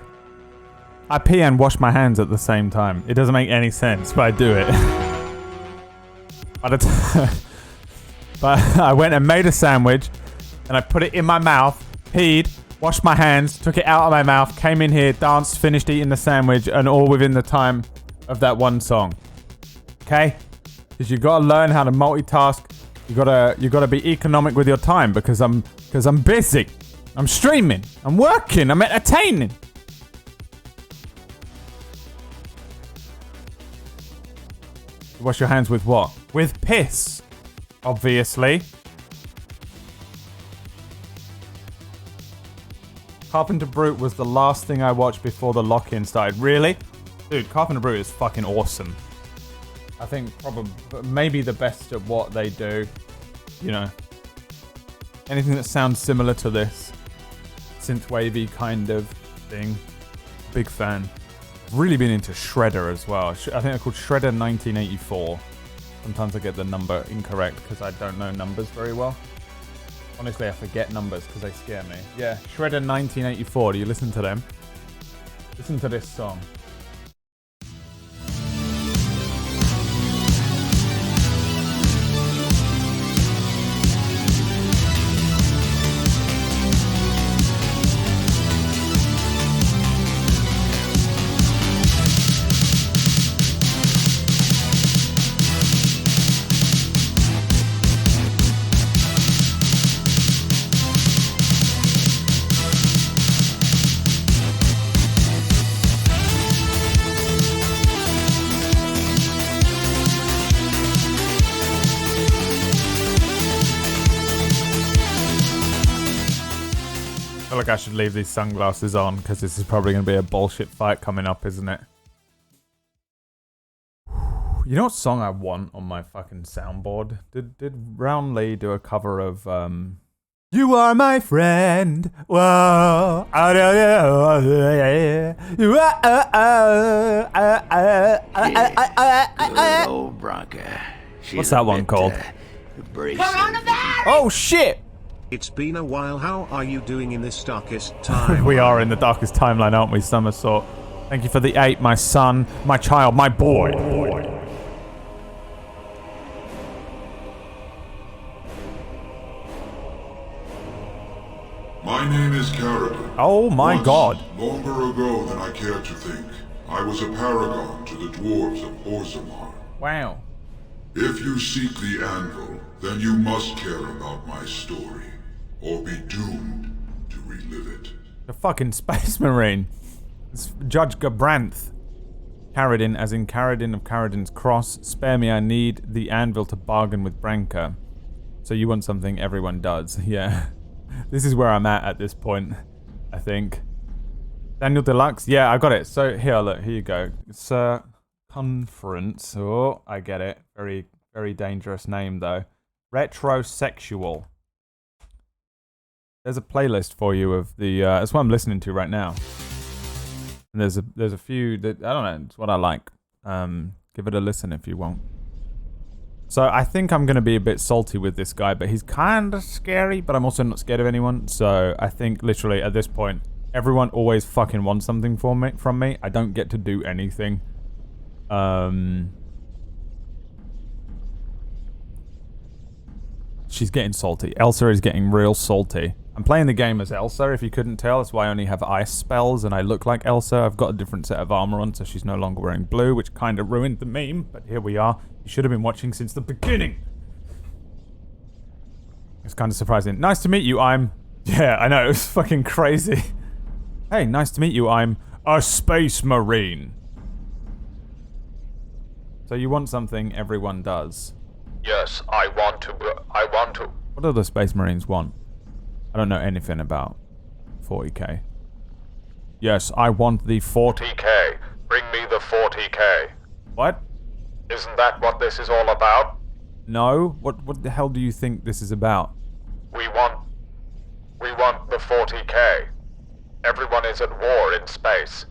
I pee and wash my hands at the same time. It doesn't make any sense, but I do it. But I went and made a sandwich, and I put it in my mouth, peed, washed my hands, took it out of my mouth, came in here, danced, finished eating the sandwich, and all within the time of that one song. Okay? Because you gotta learn how to multitask. You gotta be economic with your time because I'm busy. I'm streaming. I'm working. I'm entertaining. Wash your hands with what? With piss. Obviously. Carpenter Brute was the last thing I watched before the lock-in started. Really? Dude, Carpenter Brute is fucking awesome. I think probably maybe the best at what they do. You know, anything that sounds similar to this synthwavy kind of thing. Big fan. Really been into Shredder as well. I think they're called Shredder 1984. Sometimes I get the number incorrect because I don't know numbers very well. Honestly, I forget numbers because they scare me. Yeah, Shredder 1984. Do you listen to them? Listen to this song. I feel like I should leave these sunglasses on because this is probably going to be a bullshit fight coming up, isn't it? You know what song I want on my fucking soundboard? Did Roundly do a cover of You Are My Friend? Whoa. You are Old Bronca. What's that one called? Oh shit! It's been a while. How are you doing in this darkest time? We are in the darkest timeline, aren't we, Somersault? Thank you for the 8, my son, my child, my boy. My name is Carradine. Oh my god. Longer ago than I care to think, I was a paragon to the dwarves of Orzammar. Wow. If you seek the anvil, then you must care about my story, or be doomed to relive it. The fucking Space Marine. It's Judge Gabranth. Carradine, as in Carradine of Carradine's Cross. Spare me, I need the anvil to bargain with Branka. So you want something everyone does. Yeah. This is where I'm at this point, I think. Daniel Deluxe. Yeah, I got it. So here, look, here you go. Circumference. Oh, I get it. Very, very dangerous name, though. Retrosexual. There's a playlist for you of the. That's what I'm listening to right now. And there's a few that I don't know. It's what I like. Give it a listen if you want. So I think I'm gonna be a bit salty with this guy, but he's kind of scary. But I'm also not scared of anyone. So I think literally at this point, everyone always fucking wants something from me. I don't get to do anything. She's getting salty. Elsa is getting real salty. I'm playing the game as Elsa, if you couldn't tell. That's why I only have ice spells and I look like Elsa. I've got a different set of armor on, so she's no longer wearing blue, which kind of ruined the meme, but here we are. You should have been watching since the beginning. It's kind of surprising. Nice to meet you, I'm... Yeah, I know, it was fucking crazy. Hey, nice to meet you, I'm a Space Marine. So you want something everyone does. Yes, I want to. What do the Space Marines want? I don't know anything about 40k. Yes, I want the 40k. Bring me the 40k. What? Isn't that what this is all about? No? What the hell do you think this is about? We want the 40k. Everyone is at war in space.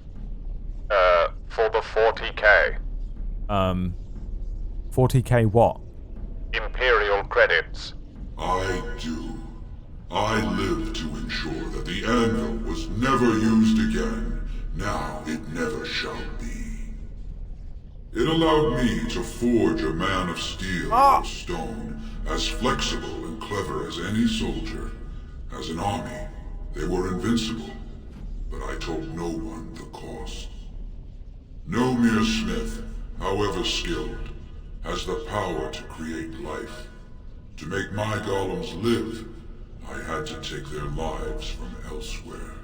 For the 40k. 40k what? Imperial credits. I do. I live to ensure that the anvil was never used again. Now it never shall be. It allowed me to forge a man of steel out of stone, as flexible and clever as any soldier. As an army, they were invincible, but I told no one the cost. No mere smith, however skilled, has the power to create life. To make my golems live, I had to take their lives from elsewhere.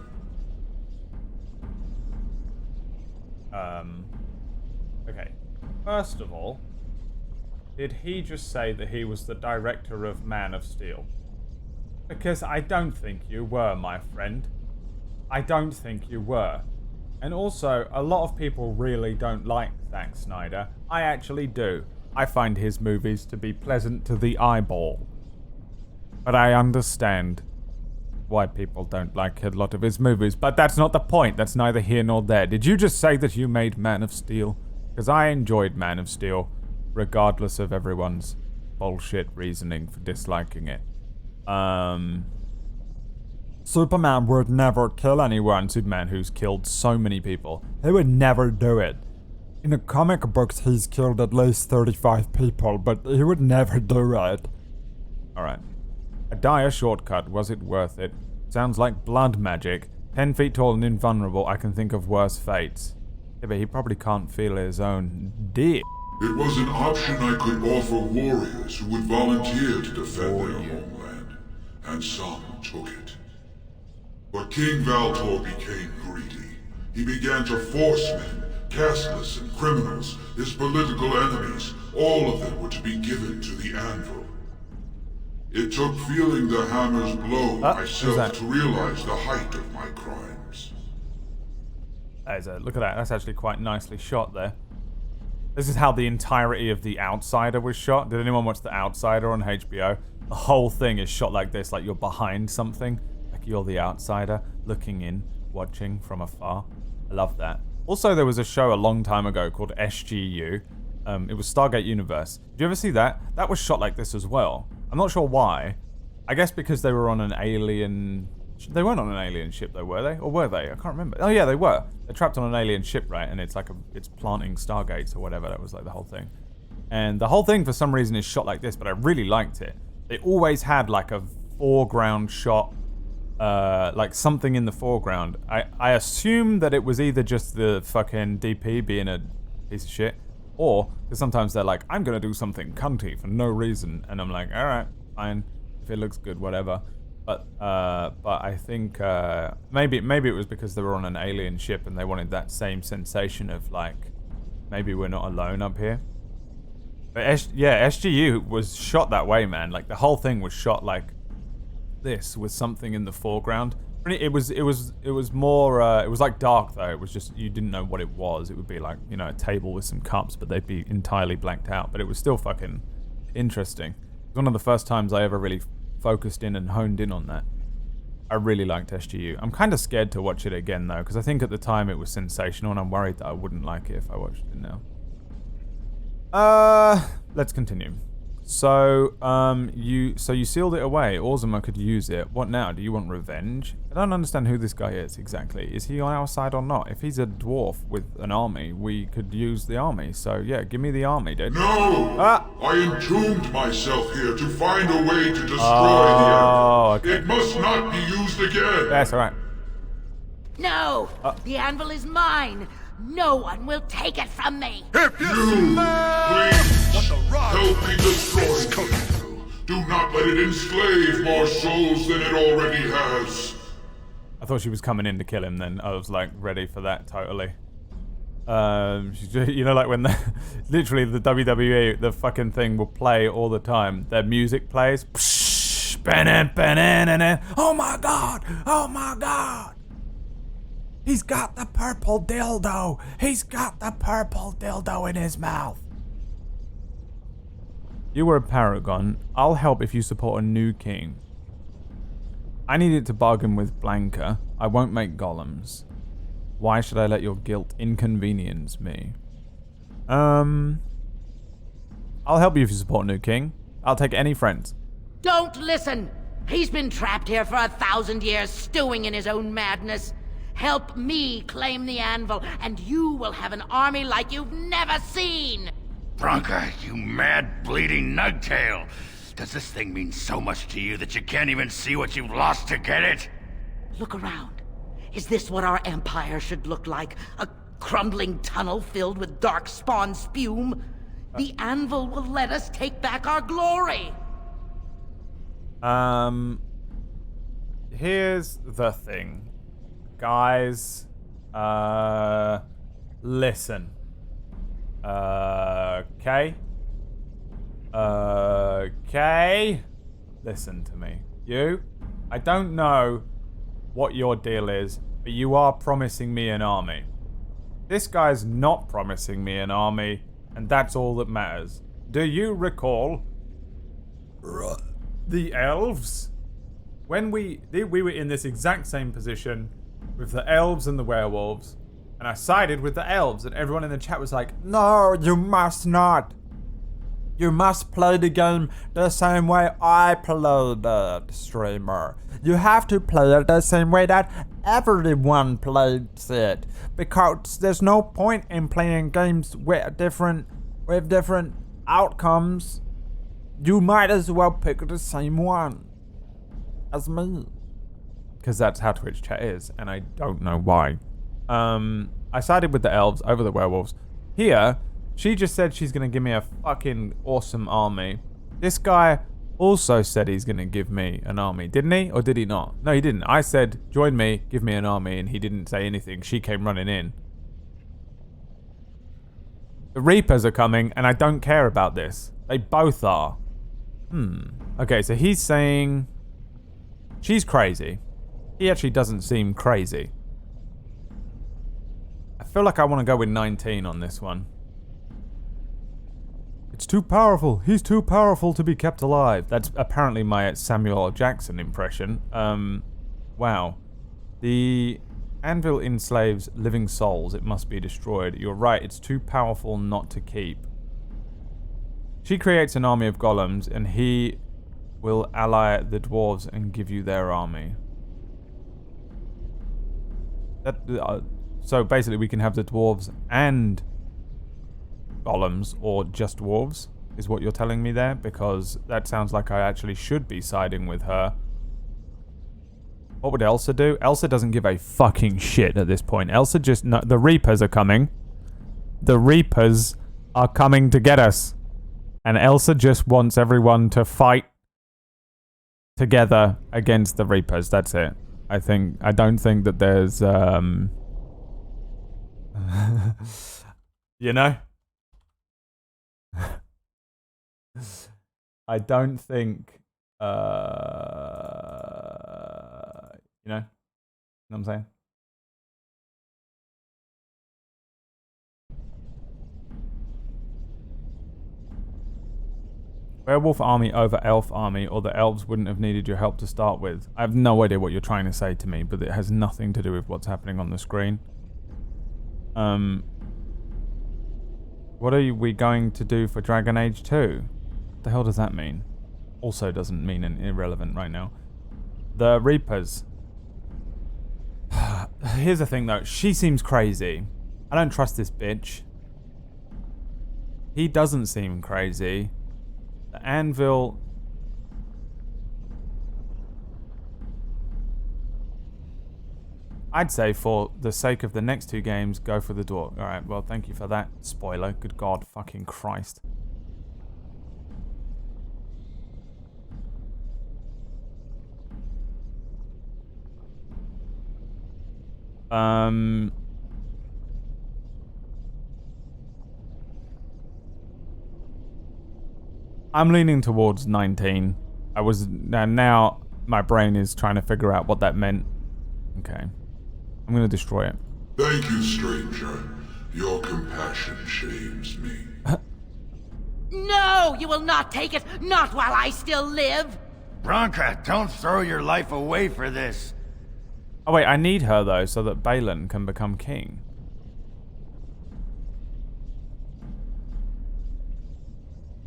Okay. First of all, did he just say that he was the director of Man of Steel? Because I don't think you were, my friend. I don't think you were. And also, a lot of people really don't like Zack Snyder. I actually do. I find his movies to be pleasant to the eyeball. But I understand why people don't like a lot of his movies. But that's not the point. That's neither here nor there. Did you just say that you made Man of Steel? Because I enjoyed Man of Steel, regardless of everyone's bullshit reasoning for disliking it. Superman would never kill anyone. Superman, who's killed so many people. He would never do it. In the comic books, he's killed at least 35 people, but he would never do it. Alright. A dire shortcut. Was it worth it? Sounds like blood magic. 10 feet tall and invulnerable. I can think of worse fates. Yeah, but he probably can't feel his own dick. It was an option I could offer warriors who would volunteer to defend their homeland, and some took it. But King Valtor became greedy. He began to force men, casteless and criminals, his political enemies, all of them were to be given to the anvil. It took feeling the hammer's blow myself to realize the height of my crimes. Look at that, that's actually quite nicely shot there. This is how the entirety of The Outsider was shot. Did anyone watch The Outsider on HBO? The whole thing is shot like this, like you're behind something. Like you're the outsider, looking in, watching from afar. I love that. Also, there was a show a long time ago called SGU. It was Stargate Universe. Did you ever see that? That was shot like this as well. I'm not sure why. I guess because they were on an alien... They weren't on an alien ship though, were they? Or were they? I can't remember. Oh yeah, they were. They're trapped on an alien ship, right? And it's like it's planting Stargates or whatever. That was like the whole thing. And the whole thing for some reason is shot like this, but I really liked it. They always had like a foreground shot, like something in the foreground. I assume that it was either just the fucking DP being a piece of shit, or because sometimes they're like, I'm gonna do something cunty for no reason, and I'm like, all right, fine, if it looks good, whatever. But I think maybe it was because they were on an alien ship and they wanted that same sensation of like, maybe we're not alone up here. But SGU was shot that way, man. Like the whole thing was shot like this with something in the foreground. It was more it was like dark though. It was just you didn't know what it was. It would be like, you know, a table with some cups, but they'd be entirely blanked out. But it was still fucking interesting. It was one of the first times I ever really focused in and honed in on that. I really liked SGU. I'm kind of scared to watch it again though, because I think at the time it was sensational, and I'm worried that I wouldn't like it if I watched it now. Let's continue. So, you sealed it away. Orzuma could use it. What now? Do you want revenge? I don't understand who this guy is exactly. Is he on our side or not? If he's a dwarf with an army, we could use the army. So, yeah, give me the army, dude. No! I entombed myself here to find a way to destroy the anvil. Okay. It must not be used again! That's alright. No! The anvil is mine! No one will take it from me! If you please help me destroy the anvil. Do not let it enslave more souls than it already has. I thought she was coming in to kill him then. I was like ready for that totally. You know, like when literally the WWE, the fucking thing will play all the time. Their music plays. Oh my god! Oh my god! He's got the purple dildo! He's got the purple dildo in his mouth! You were a paragon. I'll help if you support a new king. I needed to bargain with Blanca. I won't make golems. Why should I let your guilt inconvenience me? I'll help you if you support a new king. I'll take any friends. Don't listen! He's been trapped here for 1,000 years, stewing in his own madness. Help me claim the anvil, and you will have an army like you've never seen! Bronca, you mad, bleeding nugtail! Does this thing mean so much to you that you can't even see what you've lost to get it? Look around. Is this what our empire should look like? A crumbling tunnel filled with dark spawn spume? The anvil will let us take back our glory! Here's the thing. Guys, listen. Okay? Okay? Listen to me. You? I don't know what your deal is, but you are promising me an army. This guy's not promising me an army, and that's all that matters. Do you recall the elves? When we were in this exact same position with the elves and the werewolves, and I sided with the elves, and everyone in the chat was like, no, you must not. You must play the game the same way I played it, streamer. You have to play it the same way that everyone plays it. Because there's no point in playing games with different outcomes. You might as well pick the same one as me. Because that's how Twitch chat is, and I don't know why. I sided with the elves over the werewolves. Here, she just said she's going to give me a fucking awesome army. This guy also said he's going to give me an army. Didn't he? Or did he not? No, he didn't. I said, join me, give me an army, and he didn't say anything. She came running in. The Reapers are coming, and I don't care about this. They both are. Okay, so he's saying she's crazy. He actually doesn't seem crazy. I feel like I want to go with 19 on this one. It's too powerful. He's too powerful to be kept alive. That's apparently my Samuel L. Jackson impression. Wow. The anvil enslaves living souls. It must be destroyed. You're right. It's too powerful not to keep. She creates an army of golems, and he will ally the dwarves and give you their army. So basically we can have the dwarves and golems, or just dwarves, is what you're telling me there, because that sounds like I actually should be siding with her. What would Elsa do? Elsa doesn't give a fucking shit at this point. Elsa just... No, the Reapers are coming. The Reapers are coming to get us. And Elsa just wants everyone to fight together against the Reapers. That's it. I don't think that there's... you know? I don't think, you know what I'm saying? Werewolf army over elf army, or the elves wouldn't have needed your help to start with. I have no idea what you're trying to say to me, but it has nothing to do with what's happening on the screen. What are we going to do for Dragon Age 2? What the hell does that mean? Also doesn't mean irrelevant right now. The Reapers. Here's the thing though, she seems crazy. I don't trust this bitch. He doesn't seem crazy. The anvil... I'd say for the sake of the next two games, go for the dwarf. Alright, well, thank you for that. Spoiler. Good God, fucking Christ. I'm leaning towards 19. Now my brain is trying to figure out what that meant. Okay. I'm gonna destroy it. Thank you, stranger. Your compassion shames me. No, you will not take it. Not while I still live. Branka, don't throw your life away for this. Oh wait, I need her though, so that Balin can become king.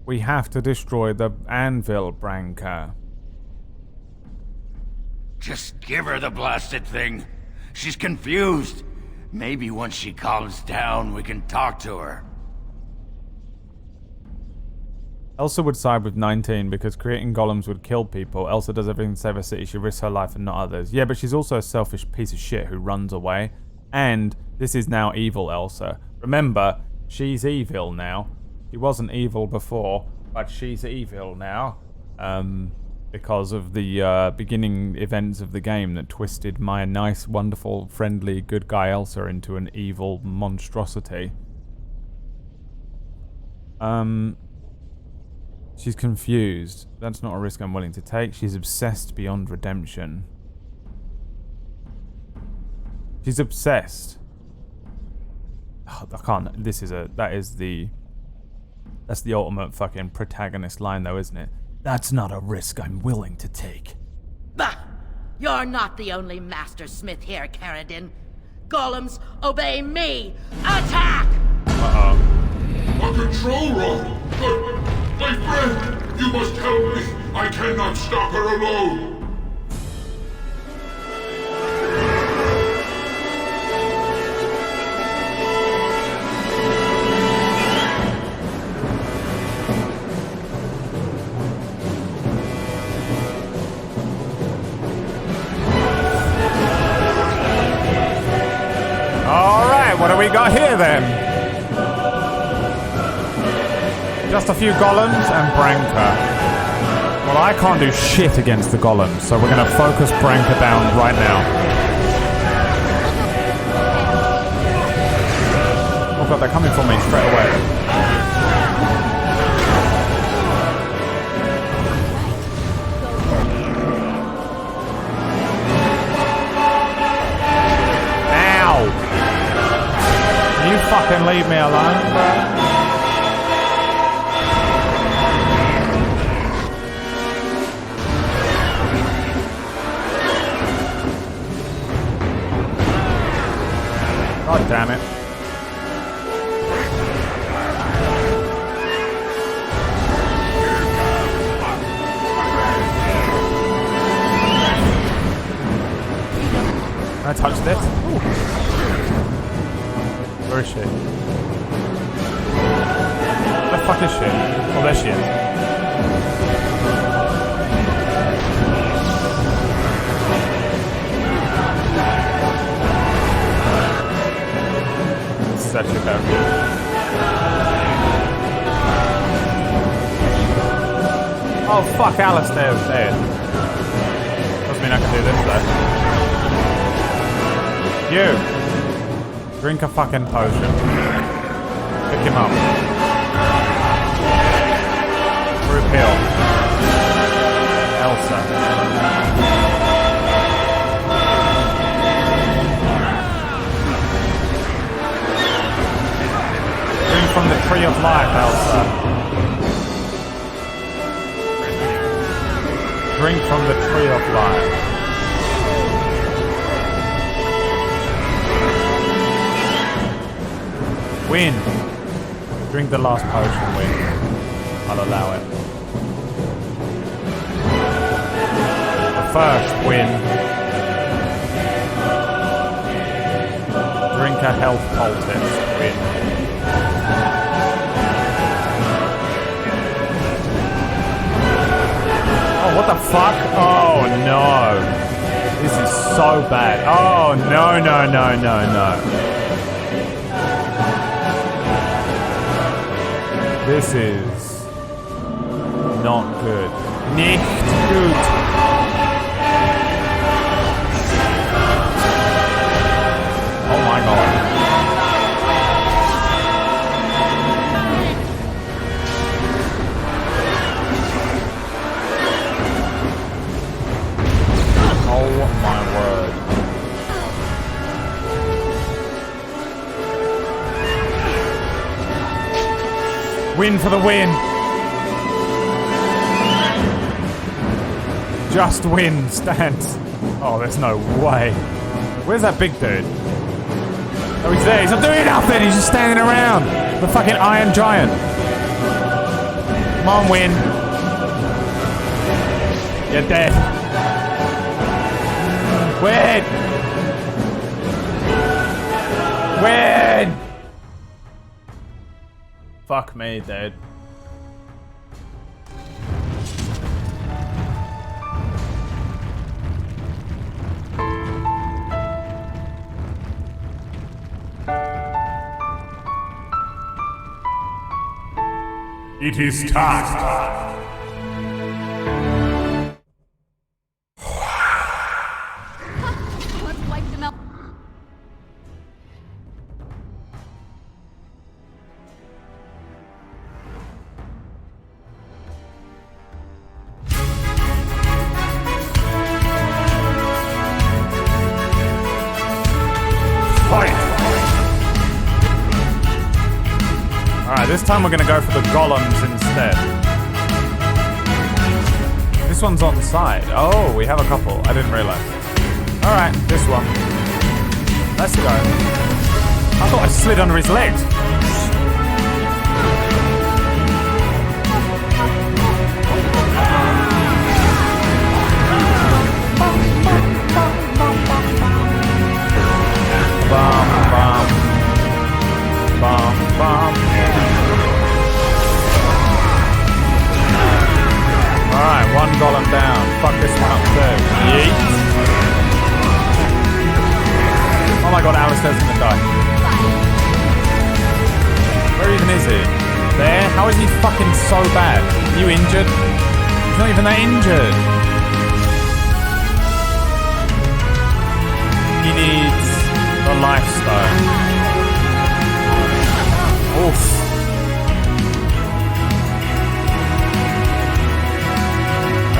We have to destroy the anvil, Branka. Just give her the blasted thing. She's confused. Maybe once she calms down, we can talk to her. Elsa would side with 19 because creating golems would kill people. Elsa does everything to save her city. She risks her life and not others. Yeah, but she's also a selfish piece of shit who runs away. And this is now evil Elsa. Remember, she's evil now. She wasn't evil before, but she's evil now. Because of the beginning events of the game that twisted my nice, wonderful, friendly, good guy Elsa into an evil monstrosity. She's confused. That's not a risk I'm willing to take. She's obsessed beyond redemption. She's obsessed. Oh, I can't. That's the ultimate fucking protagonist line though, isn't it? That's not a risk I'm willing to take. Bah! You're not the only master smith here, Caradin. Golems, obey me! Attack! A control rod! But, my friend, you must help me. I cannot stop her alone. What do we got here then? Just a few golems and Branka. Well, I can't do shit against the golems, so we're gonna focus Branka down right now. Oh god, they're coming for me straight away. You fucking leave me alone, bro. God damn it. I touched it. Ooh. Where is she? Where the fuck is she? Oh, there she is. This is actually better. Oh fuck, Alistair's dead. Doesn't mean I can do this though. You! Drink a fucking potion. Pick him up. Group heal. Elsa. Drink from the tree of life, Elsa. Drink from the tree of life. Win. Drink the last potion, Win. I'll allow it. The first win. Drink a health poultice, Win. Oh, what the fuck? Oh no. This is so bad. Oh no, no, no, no, no. This is not good. Nicht gut. Oh my god. Win for the win. Just win, stance. Oh, there's no way. Where's that big dude? Oh, he's there. He's not doing nothing. He's just standing around. The fucking Iron Giant. Come on, win. You're dead. Win! Win! Fuck me, dude. It is time. Let's wipe them out. Alright, this time we're gonna go for the golems instead. This one's on side. Oh, we have a couple. I didn't realize. Alright, this one. Let's go. I thought I slid under his legs. Bum, bum. Bum, bum. Alright, one golem down. Fuck this one up too. Yeet. Oh my god, Alistair's gonna die. Where even is he? There? How is he fucking so bad? Are you injured? He's not even that injured. He needs the lifestone. Oof.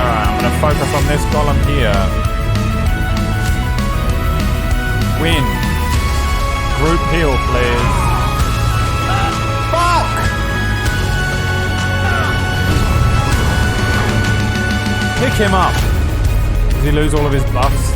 Alright, I'm gonna focus on this golem here. Win. Group heal, please. Fuck! Pick him up. Does he lose all of his buffs?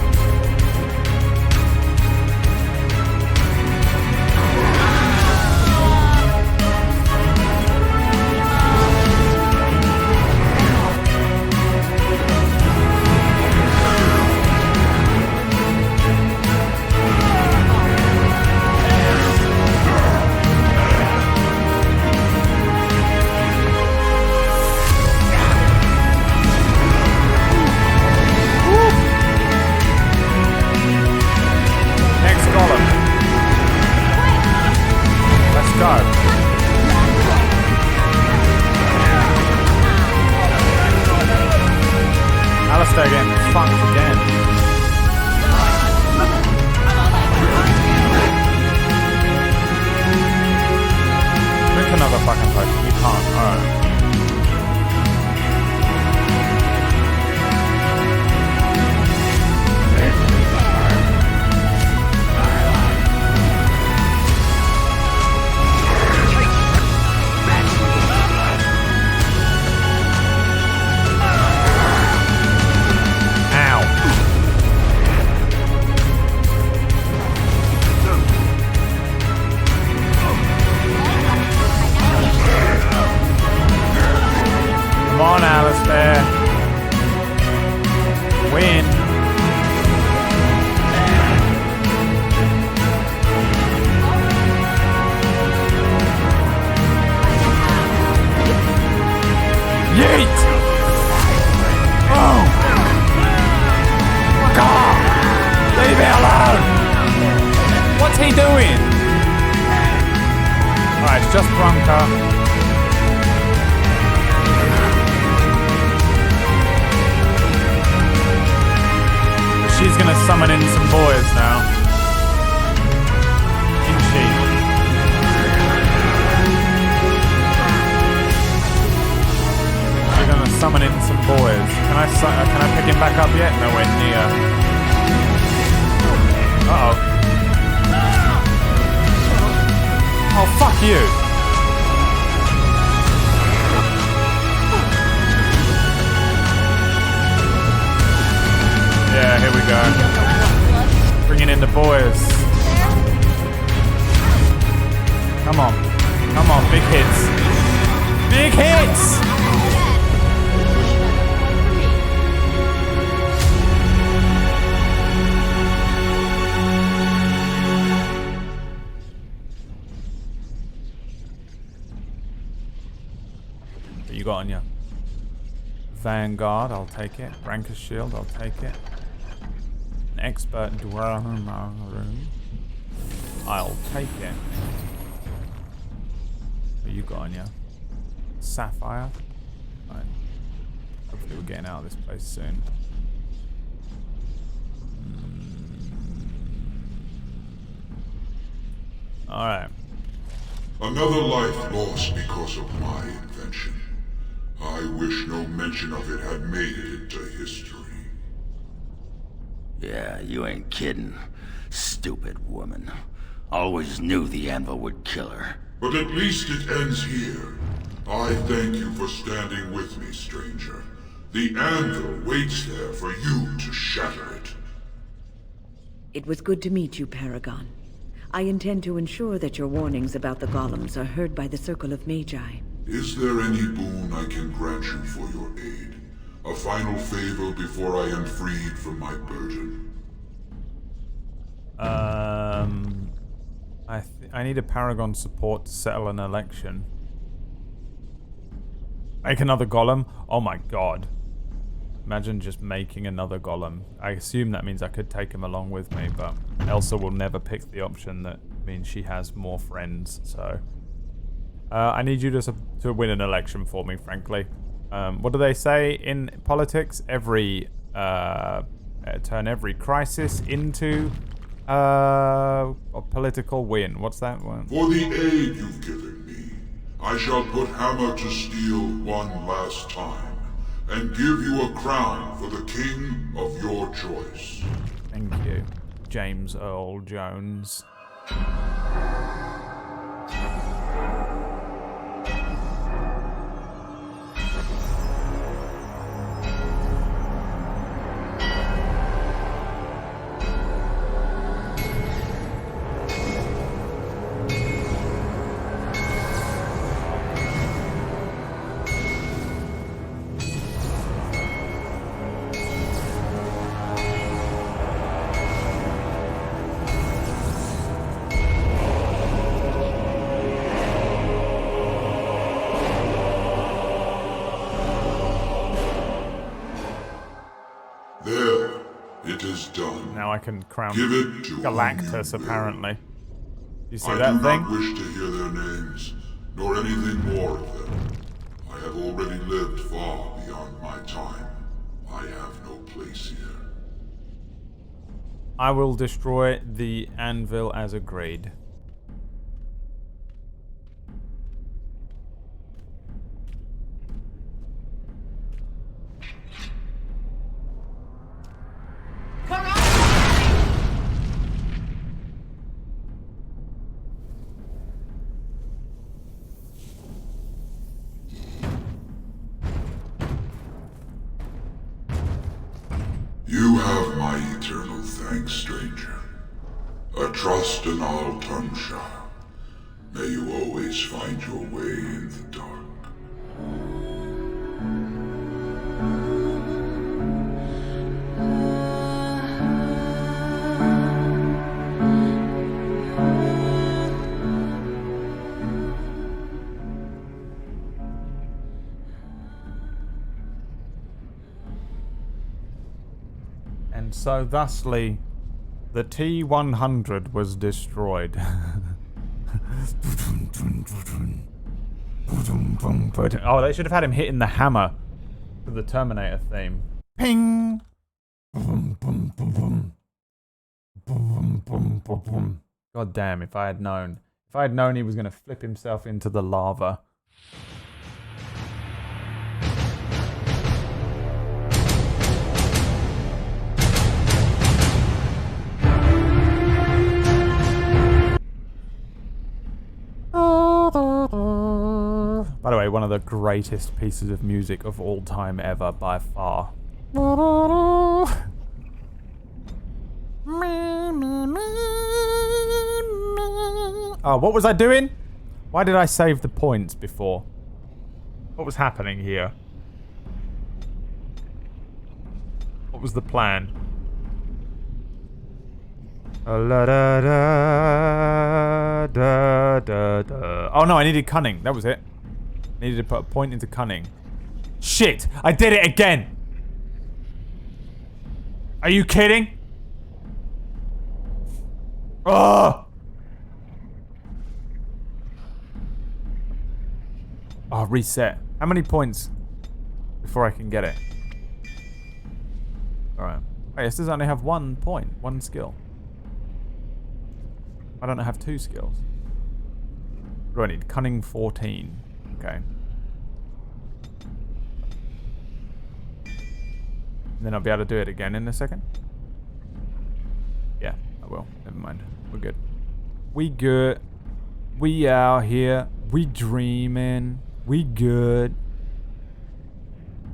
Alistair getting fucked again. Drink another fucking potion. You can't. Alright. Come on, Alistair. Win. Yeet! Oh! God! Leave me alone! What's he doing? Alright, it's just Bronca. She's gonna summon in some boys now. Isn't she? We're gonna summon in some boys. Can I pick him back up yet? Nowhere near. Uh-oh. Oh, fuck you. bringing in the boys. Come on. Come on, big hits. Big hits! What you got on you? Vanguard, I'll take it. Ranker's Shield, I'll take it. An expert Dwarven, I'll take it. What you got on you? Sapphire. Right. Hopefully we're getting out of this place soon. Alright. Another life lost because of my invention. I wish no mention of it had made it into history. Yeah, you ain't kidding. Stupid woman. Always knew the anvil would kill her. But at least it ends here. I thank you for standing with me, stranger. The anvil waits there for you to shatter it. It was good to meet you, Paragon. I intend to ensure that your warnings about the golems are heard by the Circle of Magi. Is there any boon I can grant you for your aid? A final favor before I am freed from my burden? I need a Paragon support to settle an election. Make another golem? Oh my god. Imagine just making another golem. I assume that means I could take him along with me, but Elsa will never pick the option that means she has more friends, so... I need you to win an election for me, frankly. What do they say in politics? Turn every crisis into a political win. What's that one? For the aid you've given me, I shall put hammer to steel one last time, and give you a crown for the king of your choice. Thank you, James Earl Jones. There, it is done. Now I can crown Give it to Galactus, whom you apparently. You see I that do thing? not wish to hear their names, nor anything more of them. I have already lived far beyond my time. I have no place here. I will destroy the anvil as agreed. You have my eternal thanks, stranger. A trust and I'll turn sharp. May you always find your way in the dark. And so thusly, the T-100 was destroyed. Oh, they should have had him hitting the hammer for the Terminator theme. Ping! God damn, if I had known. If I had known he was going to flip himself into the lava. By the way, one of the greatest pieces of music of all time ever, by far. Oh, what was I doing? Why did I save the points before? What was happening here? What was the plan? Oh no, I needed cunning. That was it. I needed to put a point into cunning. Shit! I did it again! Are you kidding? Oh! Oh, reset. How many points before I can get it? Alright. Oh, yes, does only have 1 point, 1 skill. I don't have 2 skills. What do I need? Cunning 14. Okay. And then I'll be able to do it again in a second. Yeah, I will. Never mind. We're good. We good. We out here. We dreaming. We good.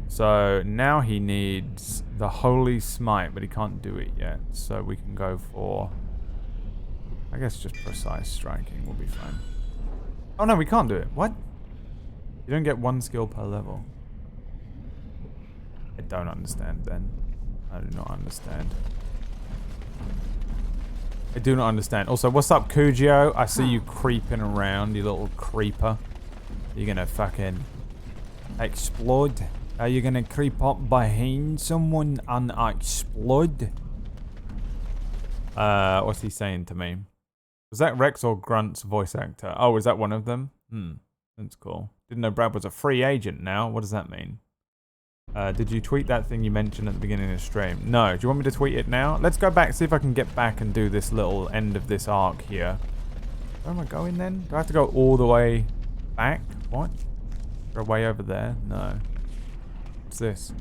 So now he needs the Holy Smite, but he can't do it yet. So we can go for, I guess, just precise striking will be fine. Oh no, we can't do it. What? You don't get 1 skill per level. I don't understand then. I do not understand. I do not understand. Also, what's up, Kujio? I see you creeping around, you little creeper. You're gonna fucking explode? Are you gonna creep up behind someone and explode? What's he saying to me? Was that Rex or Grunt's voice actor? Oh, is that one of them? That's cool. Didn't know Brad was a free agent now. What does that mean? Did you tweet that thing you mentioned at the beginning of the stream? No. Do you want me to tweet it now? Let's go back, see if I can get back and do this little end of this arc here. Where am I going then? Do I have to go all the way back? What? Go way over there? No. What's this?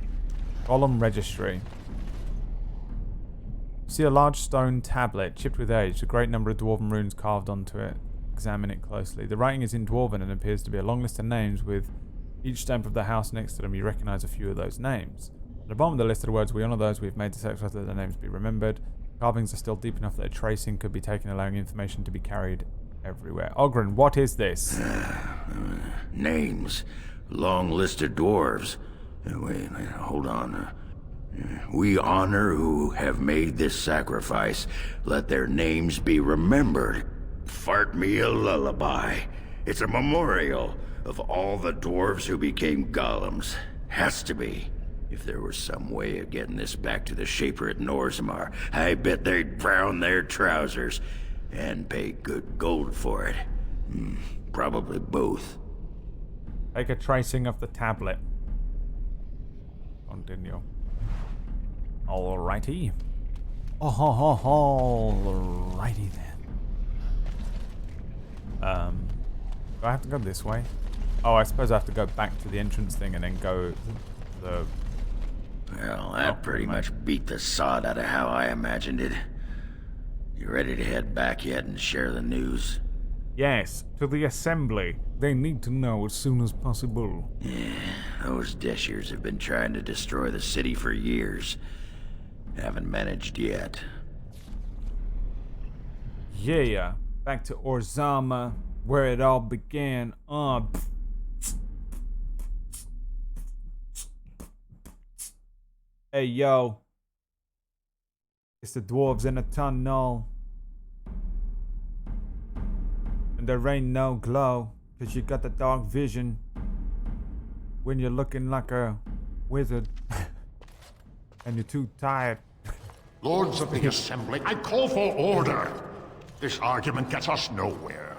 Golem Registry. See a large stone tablet chipped with age. A great number of dwarven runes carved onto it. Examine it closely. The writing is in dwarven and appears to be a long list of names with each stamp of the house next to them. You recognize a few of those names. At the bottom of the list of the words, we honor those we've made to sacrifice that their names be remembered. Carvings are still deep enough that a tracing could be taken, allowing information to be carried everywhere. Ogren, what is this? Names. Long list of dwarves. Wait, hold on. We honor who have made this sacrifice. Let their names be remembered. Fart me a lullaby. It's a memorial of all the dwarves who became golems. Has to be. If there was some way of getting this back to the Shaper at Norzimar, I bet they'd brown their trousers and pay good gold for it. Probably both. Take a tracing of the tablet. Continue. Alrighty. Alrighty then. Do I have to go this way? Oh, I suppose I have to go back to the entrance thing and then go the... Well, that pretty much beat the sod out of how I imagined it. You ready to head back yet and share the news? Yes, to the assembly. They need to know as soon as possible. Yeah, those Deshirs have been trying to destroy the city for years. Haven't managed yet. Yeah, back to Orzama, where it all began. Hey, yo. It's the dwarves in a tunnel. And there ain't no glow, 'cause you got the dark vision. When you're looking like a wizard. And you're too tired. Lords of the Assembly, I call for order. This argument gets us nowhere.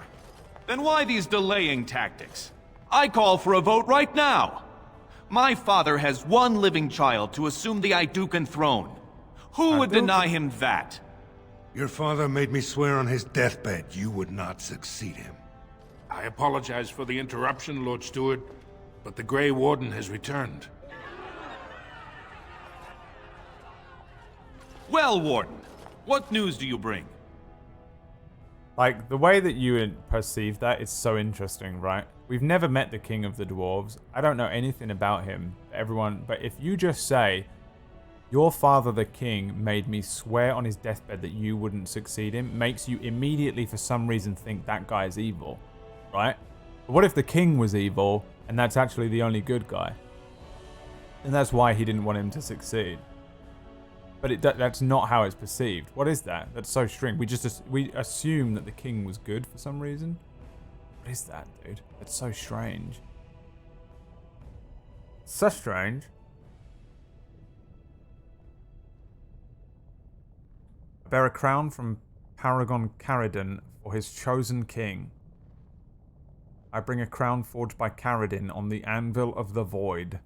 Then why these delaying tactics? I call for a vote right now. My father has one living child to assume the Idukan throne. Who would deny him that? Your father made me swear on his deathbed you would not succeed him. I apologize for the interruption, Lord Steward, but the Grey Warden has returned. Well, Warden, what news do you bring? Like, the way that you perceive that is so interesting, right? We've never met the King of the Dwarves. I don't know anything about him. But if you just say, Your father, the king, made me swear on his deathbed that you wouldn't succeed him, makes you immediately, for some reason, think that guy is evil, right? But what if the king was evil, and that's actually the only good guy? And that's why he didn't want him to succeed. But that's not how it's perceived. What is that? That's so strange. We assume that the king was good for some reason. What is that, dude? That's so strange. So strange. I bear a crown from Paragon Caridin for his chosen king. I bring a crown forged by Caridin on the anvil of the void.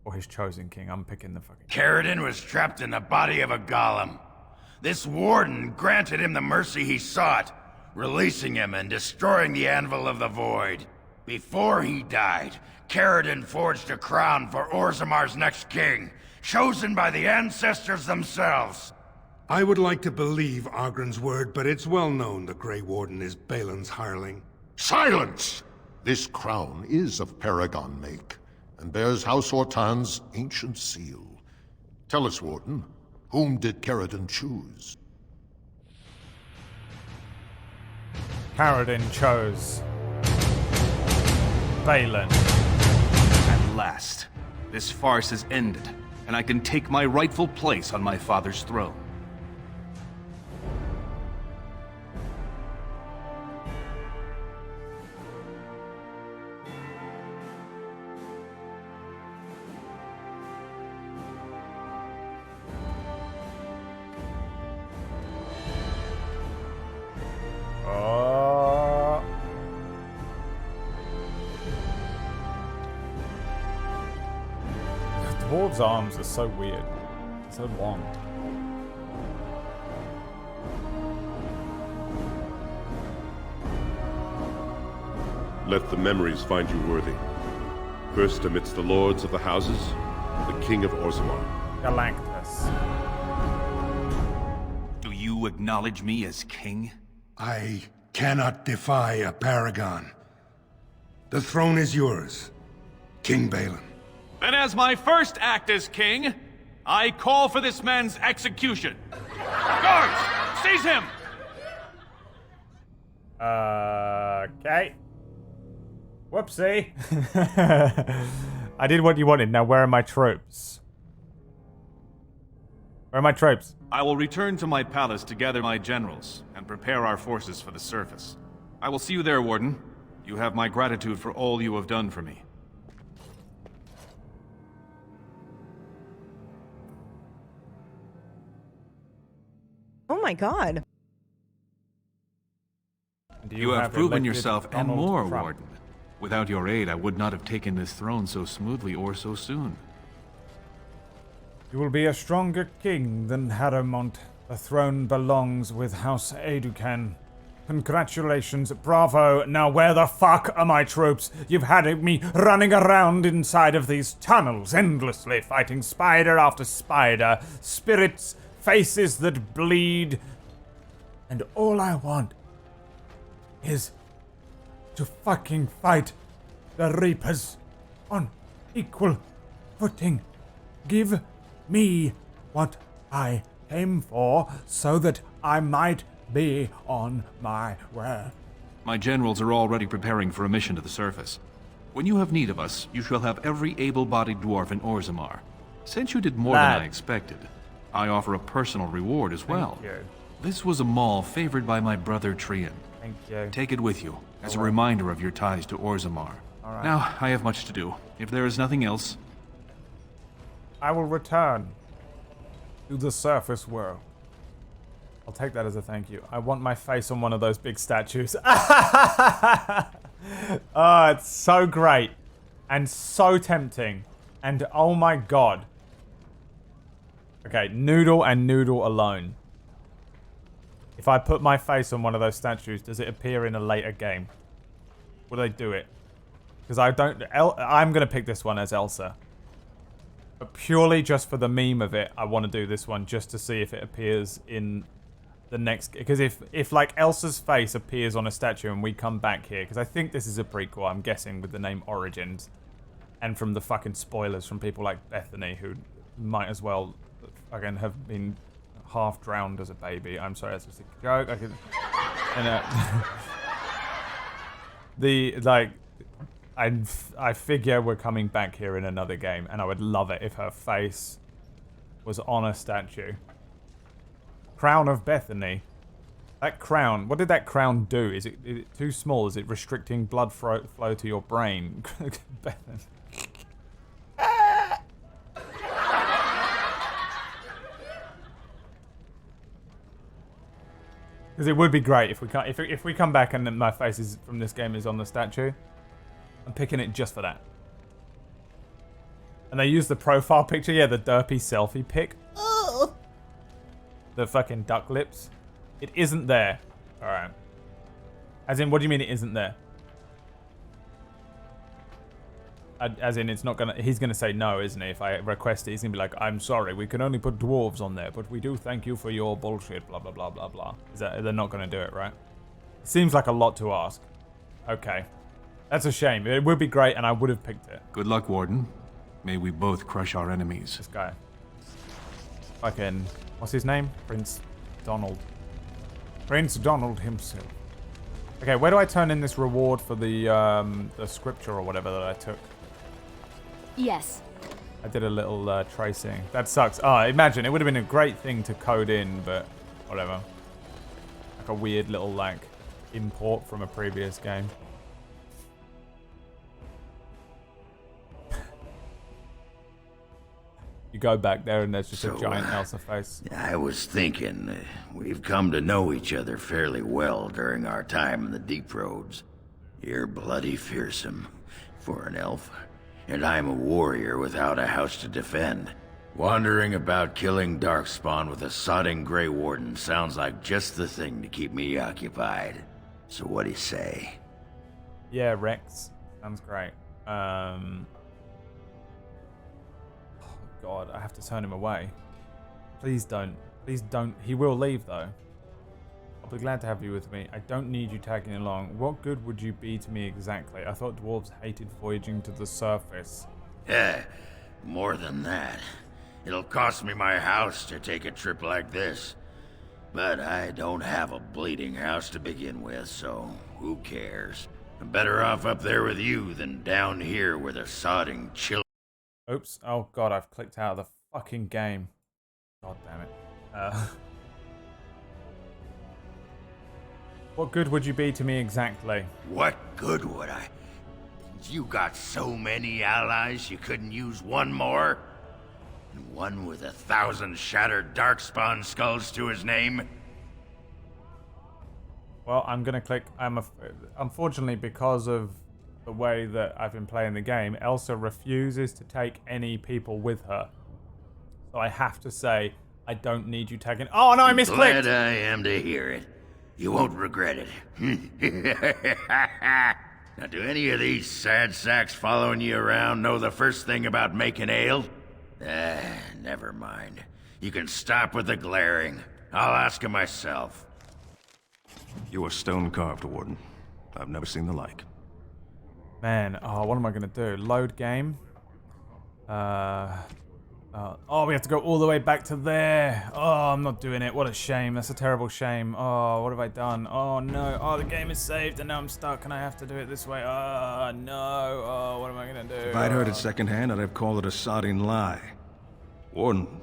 Or his chosen king. I'm picking the fucking... Caridin was trapped in the body of a golem. This warden granted him the mercy he sought, releasing him and destroying the Anvil of the Void. Before he died, Caridin forged a crown for Orzammar's next king, chosen by the ancestors themselves. I would like to believe Ogren's word, but it's well known the Grey Warden is Balin's hireling. Silence! This crown is of Paragon make, and bears House Ortan's ancient seal. Tell us, Warden, whom did Caridin choose? Caridin chose Balin. At last, this farce is ended, and I can take my rightful place on my father's throne. Dwarves' arms are so weird. So long. Let the memories find you worthy. First amidst the lords of the houses, the king of Orzammar. Galactus. Do you acknowledge me as king? I cannot defy a paragon. The throne is yours, King Balin. Then as my first act as king, I call for this man's execution. Guards, seize him! Okay. Whoopsie. I did what you wanted. Now where are my troops? Where are my troops? I will return to my palace to gather my generals and prepare our forces for the surface. I will see you there, Warden. You have my gratitude for all you have done for me. Oh my god. You have proven yourself and Donald more, Trump. Warden. Without your aid, I would not have taken this throne so smoothly or so soon. You will be a stronger king than Haramont. The throne belongs with House Aeducan. Congratulations, bravo. Now where the fuck are my troops? You've had me running around inside of these tunnels endlessly, fighting spider after spider, spirits, faces that bleed. And all I want is to fucking fight the Reapers on equal footing. Give me what I came for so that I might be on my way. My generals are already preparing for a mission to the surface. When you have need of us, you shall have every able-bodied dwarf in Orzammar. Since you did more than I expected, I offer a personal reward as well. Thank you. This was a mall favored by my brother Trian. Thank you. Take it with you, as a reminder of your ties to Orzammar. Alright. Now, I have much to do. If there is nothing else... I will return to the surface world. I'll take that as a thank you. I want my face on one of those big statues. Oh, it's so great. And so tempting. And oh my god. Okay, Noodle and Noodle alone. If I put my face on one of those statues, does it appear in a later game? Will they do it? Because I don't... I'm going to pick this one as Elsa. But purely just for the meme of it, I want to do this one just to see if it appears in the next... Because if like Elsa's face appears on a statue and we come back here, because I think this is a prequel, I'm guessing, with the name Origins. And from the fucking spoilers from people like Bethany, who might as well fucking have been half drowned as a baby. I'm sorry, that's just a joke. I could. I figure we're coming back here in another game, and I would love it if her face was on a statue. Crown of Bethany. That crown, what did that crown do? Is it too small? Is it restricting blood flow to your brain? Bethany. Because it would be great if we come back and then my face is from this game is on the statue. I'm picking it just for that. And they use the profile picture, yeah, the derpy selfie pic. Oh. The fucking duck lips. It isn't there. All right. As in, what do you mean it isn't there? As in, it's not gonna. He's gonna say no, isn't he? If I request it, he's gonna be like, "I'm sorry, we can only put dwarves on there, but we do thank you for your bullshit." Blah blah blah blah blah. They're not gonna do it, right? Seems like a lot to ask. Okay, that's a shame. It would be great, and I would have picked it. Good luck, Warden. May we both crush our enemies. This guy. Fucking, what's his name? Prince Donald. Prince Donald himself. Okay, where do I turn in this reward for the scripture or whatever that I took? Yes. I did a little tracing. That sucks. Oh, imagine. It would have been a great thing to code in, but whatever. Like a weird little, like, import from a previous game. You go back there and there's just a giant Elsa face. I was thinking, we've come to know each other fairly well during our time in the Deep Roads. You're bloody fearsome for an elf. And I'm a warrior without a house to defend. Wandering about killing Darkspawn with a sodding Grey Warden sounds like just the thing to keep me occupied. So what do you say? Yeah, Rex. Sounds great. Oh God, I have to turn him away. Please don't. Please don't. He will leave though. I'll be glad to have you with me. I don't need you tagging along. What good would you be to me exactly? I thought dwarves hated voyaging to the surface. Yeah, more than that. It'll cost me my house to take a trip like this. But I don't have a bleeding house to begin with, so who cares? I'm better off up there with you than down here with a sodding chill. Oops. Oh God, I've clicked out of the fucking game. God damn it. What good would you be to me exactly? What good would I? You got so many allies you couldn't use one more? And one with 1,000 shattered Darkspawn skulls to his name? Well, I'm gonna click. Unfortunately, because of the way that I've been playing the game, Elsa refuses to take any people with her. So I have to say, I don't need you tagging. Oh no, I misclicked! Glad I am to hear it. You won't regret it. Now, do any of these sad sacks following you around know the first thing about making ale? Never mind. You can stop with the glaring. I'll ask him myself. You are stone-carved, Warden. I've never seen the like. Man, what am I gonna do? Load game? Oh, we have to go all the way back to there. Oh, I'm not doing it. What a shame. That's a terrible shame. Oh, what have I done? Oh, no. Oh, the game is saved and now I'm stuck and I have to do it this way. Oh, no. Oh, what am I going to do? If I'd heard it secondhand, I'd have called it a sodding lie. Warden,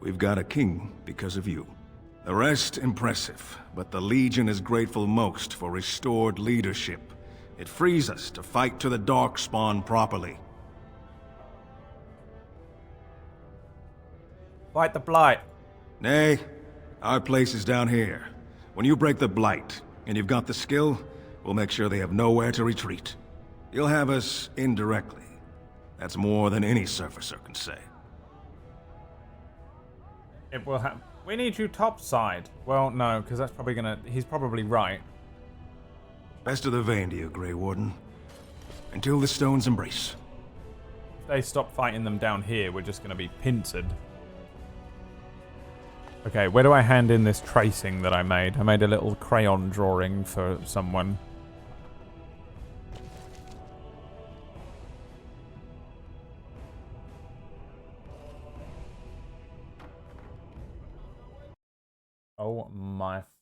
we've got a king because of you. The rest, impressive, but the Legion is grateful most for restored leadership. It frees us to fight to the Darkspawn properly. Fight the Blight. Nay, our place is down here. When you break the Blight, and you've got the skill, we'll make sure they have nowhere to retreat. You'll have us indirectly. That's more than any surfacer can say. It will have. We need you topside. Well, no, because that's probably gonna. He's probably right. Best of the vein to you, Grey Warden. Until the stones embrace. If they stop fighting them down here, we're just gonna be pincered. Okay, where do I hand in this tracing that I made? I made a little crayon drawing for someone.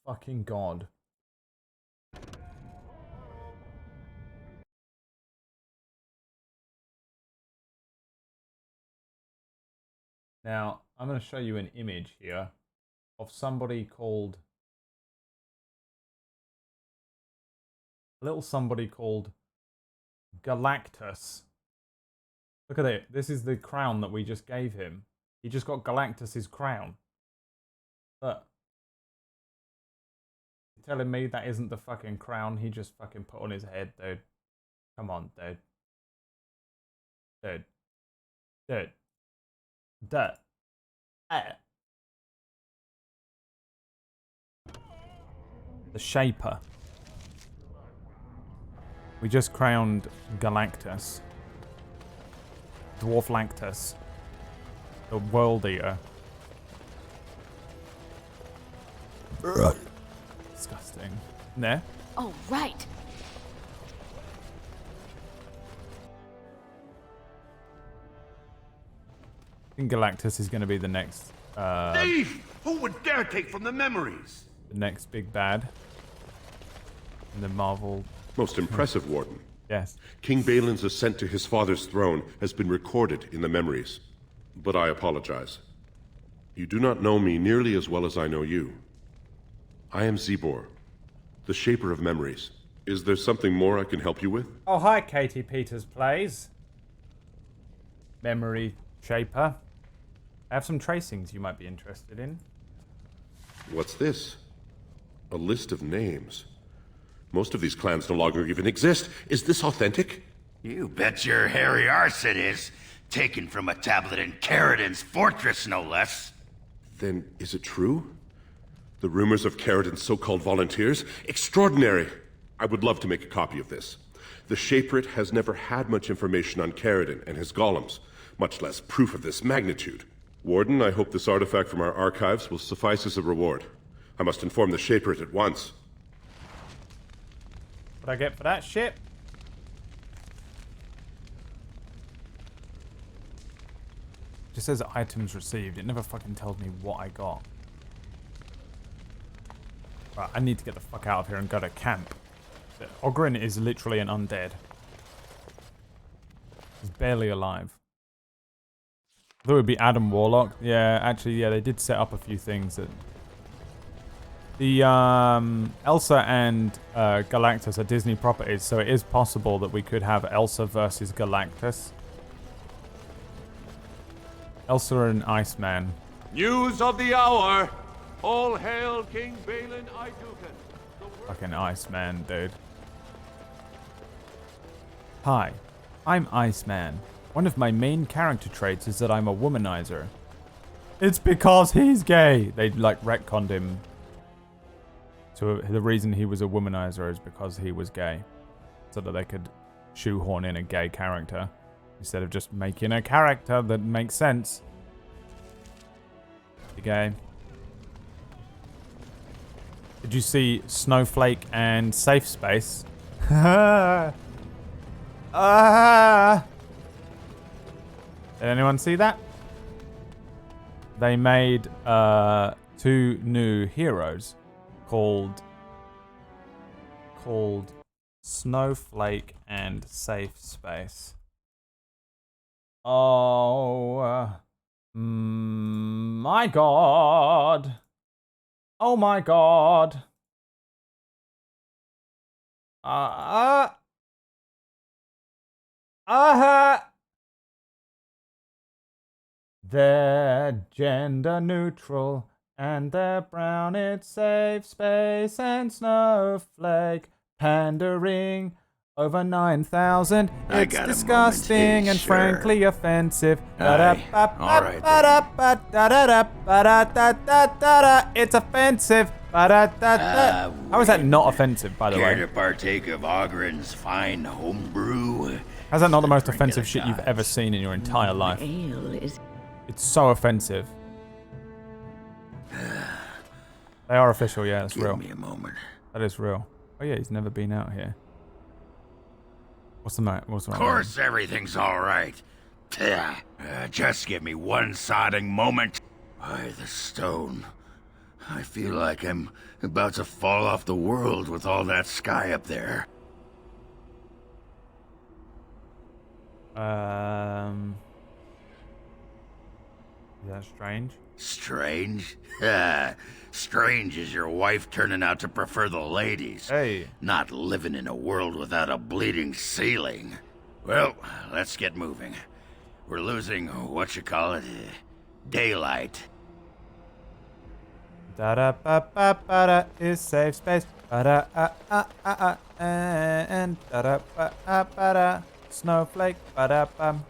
fucking god. Now, I'm going to show you an image here of somebody called... a little somebody called Galactus. Look at it. This is the crown that we just gave him. He just got Galactus's crown. Look. You're telling me that isn't the fucking crown he just fucking put on his head, dude? Come on, dude. Dude. Dude. Dude. The Shaper. We just crowned Galactus. Dwarf Lactus. The World Eater. Disgusting. There. Oh, right. I think Galactus is going to be the next... Thief! Who would dare take from the memories? The next big bad. In the Marvel... Most impressive, Warden. Yes. King Balin's ascent to his father's throne has been recorded in the memories. But I apologize. You do not know me nearly as well as I know you. I am Zebor, the Shaper of Memories. Is there something more I can help you with? Oh, hi, Katie Peters Plays. Memory Shaper. I have some tracings you might be interested in. What's this? A list of names. Most of these clans no longer even exist. Is this authentic? You bet your hairy arse it is. Taken from a tablet in Caridin's fortress, no less. Then is it true? The rumors of Caridin's so-called volunteers? Extraordinary! I would love to make a copy of this. The Shaperate has never had much information on Caridin and his golems, much less proof of this magnitude. Warden, I hope this artifact from our archives will suffice as a reward. I must inform the Shaperate at once. What I get for that shit? It just says items received. It never fucking tells me what I got. Right, I need to get the fuck out of here and go to camp. Ogryn is literally an undead. He's barely alive. I thought it would be Adam Warlock. Yeah, actually, yeah, they did set up a few things that... The Elsa and Galactus are Disney properties, so it is possible that we could have Elsa versus Galactus. Elsa and Iceman. News of the hour! All hail King Balin Iduken! Fucking Iceman, dude. Hi, I'm Iceman. One of my main character traits is that I'm a womanizer. It's because he's gay! They, like, retconned him. So the reason he was a womanizer is because he was gay. So that they could shoehorn in a gay character. Instead of just making a character that makes sense. The gay. Did you see Snowflake and Safe Space? Did anyone see that? They made 2 new heroes called Snowflake and Safe Space. Oh my god. Oh my god. They're gender neutral and they're brown. It's Safe Space and Snowflake pandering over 9,000. It's disgusting and frankly offensive. It's offensive. How is that not offensive, by the way? Care to partake of Ogryn's fine homebrew? How's that not the most offensive shit you've ever seen in your entire life? It's so offensive. They are official, yeah, that's real. Give me a moment. That is real. Oh yeah, he's never been out here. What's the matter? What's the matter? Of course everything's alright. Just give me one sodding moment. By the stone. I feel like I'm about to fall off the world with all that sky up there. Is that strange? Strange? Strange is your wife turning out to prefer the ladies. Hey. Not living in a world without a bleeding ceiling. Well, let's get moving. We're losing, daylight. Da-da-ba-ba-ba-da is safe space. Ba-da-a-a-a-a and da-da-ba-a-ba-da snowflake. Ba-da-bam.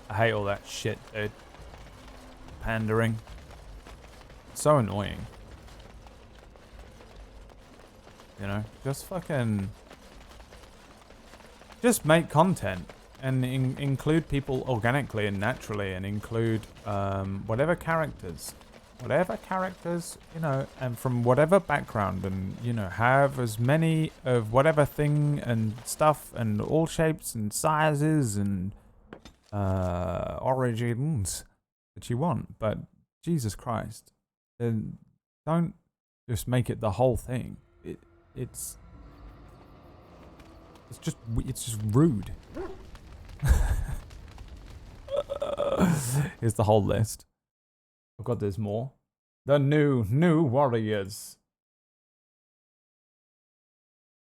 I hate all that shit, dude. Pandering. So annoying. You know, just fucking... Just make content and include people organically and naturally and include whatever characters, you know, and from whatever background, and, you know, have as many of whatever thing and stuff and all shapes and sizes and origins that you want. But Jesus Christ, then don't just make it the whole thing. It's just rude. Here's the whole list. Oh god, there's more. The new warriors.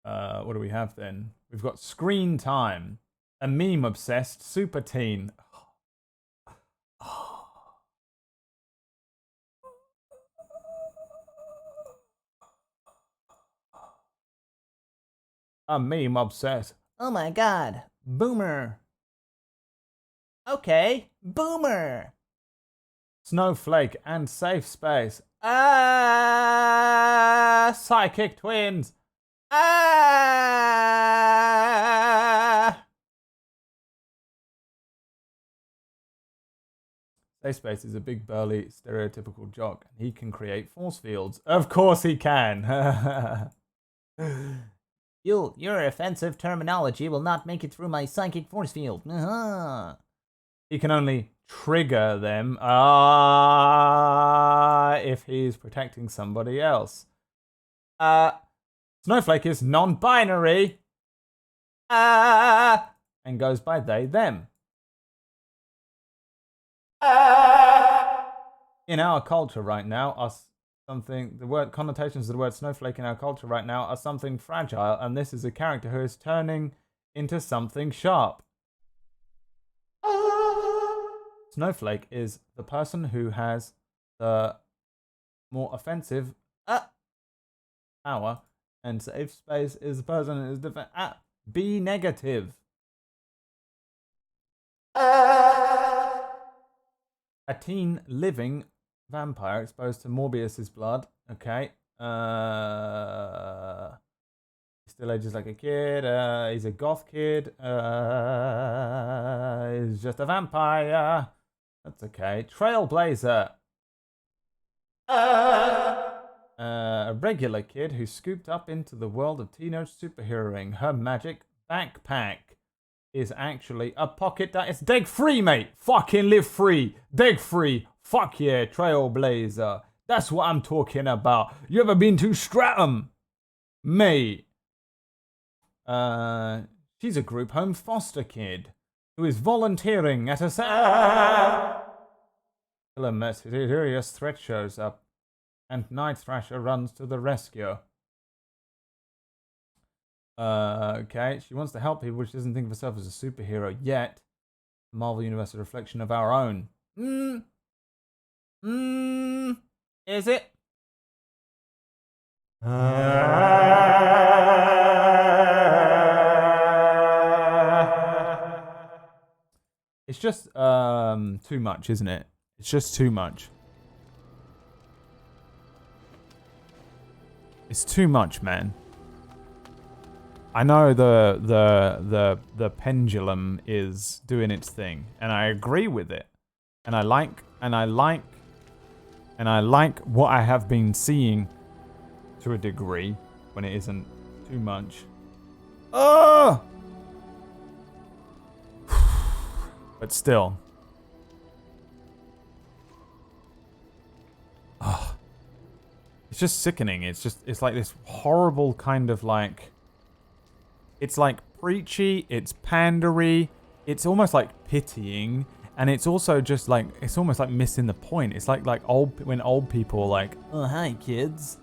What do we have then? We've got screen time. A meme obsessed super teen. A meme obsessed. Oh my god. Boomer. Okay, boomer. Snowflake and safe space. Psychic twins. Safe space is a big burly stereotypical jock. He can create force fields. Of course he can. Your offensive terminology will not make it through my psychic force field. He can only trigger them if he's protecting somebody else. Snowflake is non-binary and goes by they, them. In our culture right now, the connotations of the word snowflake in our culture right now are something fragile, and this is a character who is turning into something sharp. Snowflake is the person who has the more offensive power, and safe space is the person who is be negative. A teen living vampire exposed to Morbius's blood. Okay. He still ages like a kid. He's a goth kid. He's just a vampire. That's okay. Trailblazer. A regular kid who scooped up into the world of teenage superheroing. Her magic backpack is actually a pocket that it's deg free, mate. Fucking live free. Deg free. Fuck yeah, Trailblazer. That's what I'm talking about. You ever been to Stratham? Mate. She's a group home foster kid who is volunteering at a till a mysterious threat shows up and Night Thrasher runs to the rescue. Okay, she wants to help people, but she doesn't think of herself as a superhero yet. Marvel Universe is a reflection of our own. Is it? It's just too much, isn't it? It's just too much. It's too much, man. I know the pendulum is doing its thing, and I agree with it. And I like what I have been seeing to a degree when it isn't too much. Oh! But still. just sickening. It's like this horrible kind of like, it's like preachy, it's pandery, it's almost like pitying, and it's also just like, it's almost like missing the point. It's like when old people are like, oh, hi kids.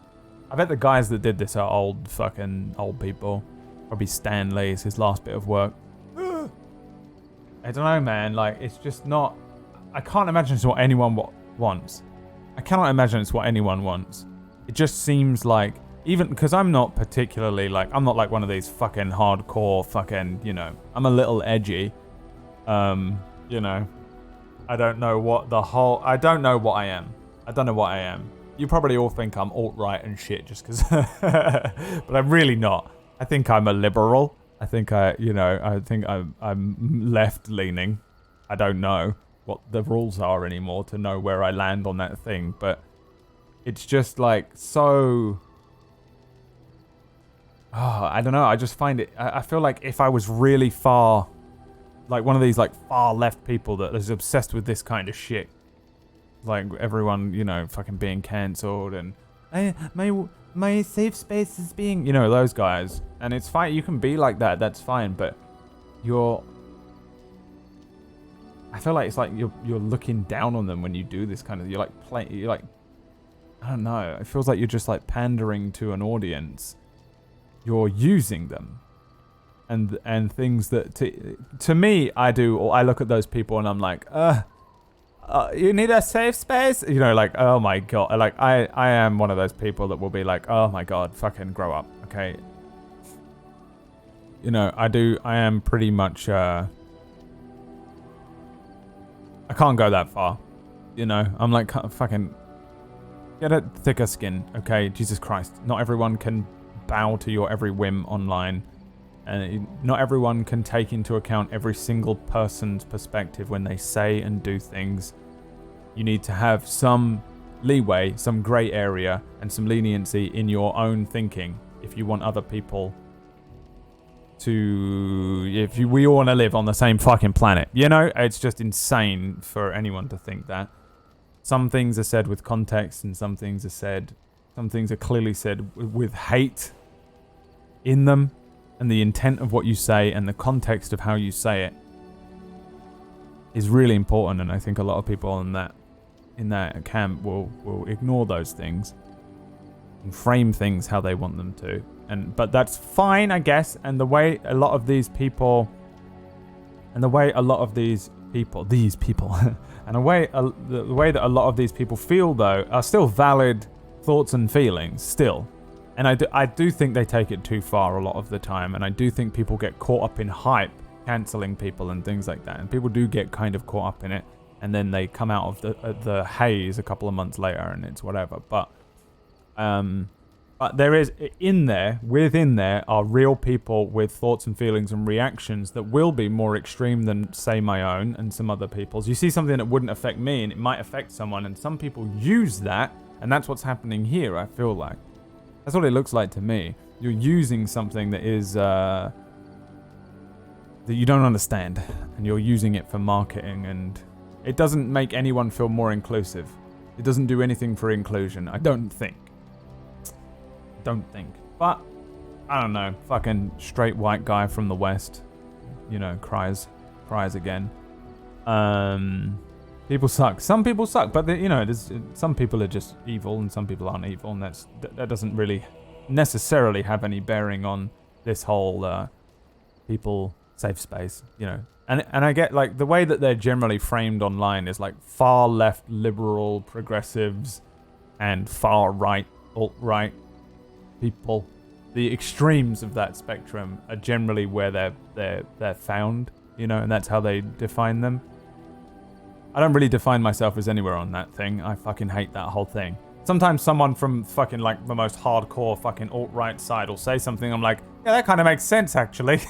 I bet the guys that did this are old people. Probably Stan Lee is his last bit of work. I don't know, man. Like, it's just not... I can't imagine it's what anyone wants. I cannot imagine it's what anyone wants. It just seems like... Even... Because I'm not particularly, like... I'm not like one of these fucking hardcore fucking, you know... I'm a little edgy. You know... I don't know what the whole... I don't know what I am. I don't know what I am. You probably all think I'm alt-right and shit just because... but I'm really not. I think I'm a liberal. I think I'm left-leaning. I don't know what the rules are anymore to know where I land on that thing, but it's just like so... Oh, I don't know. I just find it... I feel like if I was really far... Like one of these like far left people that is obsessed with this kind of shit. Like everyone, you know, fucking being cancelled and... My safe space is being... You know, those guys. And it's fine. You can be like that. That's fine. But you're... I feel like it's like you're looking down on them when you do this kind of... You're like... I don't know. It feels like you're just like pandering to an audience. You're using them. And things that... To me, I look at those people and I'm like... you need a safe space? You know, like, oh my god. Like, I am one of those people that will be like, oh my god, fucking grow up, okay? You know, I am pretty much, I can't go that far. You know, I'm like, fucking, get a thicker skin, okay? Jesus Christ. Not everyone can bow to your every whim online. And not everyone can take into account every single person's perspective when they say and do things. You need to have some leeway, some grey area, and some leniency in your own thinking if you want other people to... we all want to live on the same fucking planet. You know, it's just insane for anyone to think that. Some things are said with context, and some things are clearly said with hate in them. And the intent of what you say and the context of how you say it is really important. And I think a lot of people in that camp will ignore those things and frame things how they want them to. But that's fine, I guess. And the way a lot of these people, and the way that a lot of these people feel though are still valid thoughts and feelings still. And I do think they take it too far a lot of the time. And I do think people get caught up in hype, cancelling people and things like that. And people do get kind of caught up in it. And then they come out of the haze a couple of months later and it's whatever. But there is, within there are real people with thoughts and feelings and reactions that will be more extreme than, say, my own and some other people's. You see something that wouldn't affect me and it might affect someone. And some people use that. And that's what's happening here, I feel like. That's what it looks like to me. You're using something that is that you don't understand, and you're using it for marketing, and it doesn't make anyone feel more inclusive. It doesn't do anything for inclusion, I don't think. But I don't know. Fucking straight white guy from the West, you know, cries again. People suck. Some people suck, but you know, some people are just evil and some people aren't evil, and that doesn't really necessarily have any bearing on this whole people safe space, you know. And I get like the way that they're generally framed online is like far left liberal progressives and far right alt-right people. The extremes of that spectrum are generally where they're found, you know, and that's how they define them. I don't really define myself as anywhere on that thing. I fucking hate that whole thing. Sometimes someone from fucking like the most hardcore fucking alt-right side will say something. I'm like, yeah, that kind of makes sense actually.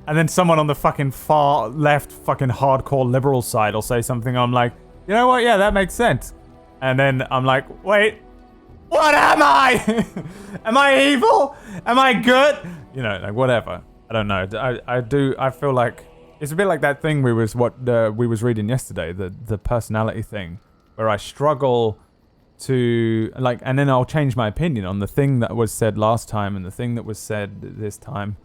And then someone on the fucking far left fucking hardcore liberal side will say something. I'm like, you know what? Yeah, that makes sense. And then I'm like, wait, what am I? Am I evil? Am I good? You know, like whatever. I don't know. I feel like it's a bit like that thing we was reading yesterday, the personality thing, where I struggle to like, and then I'll change my opinion on the thing that was said last time and the thing that was said this time.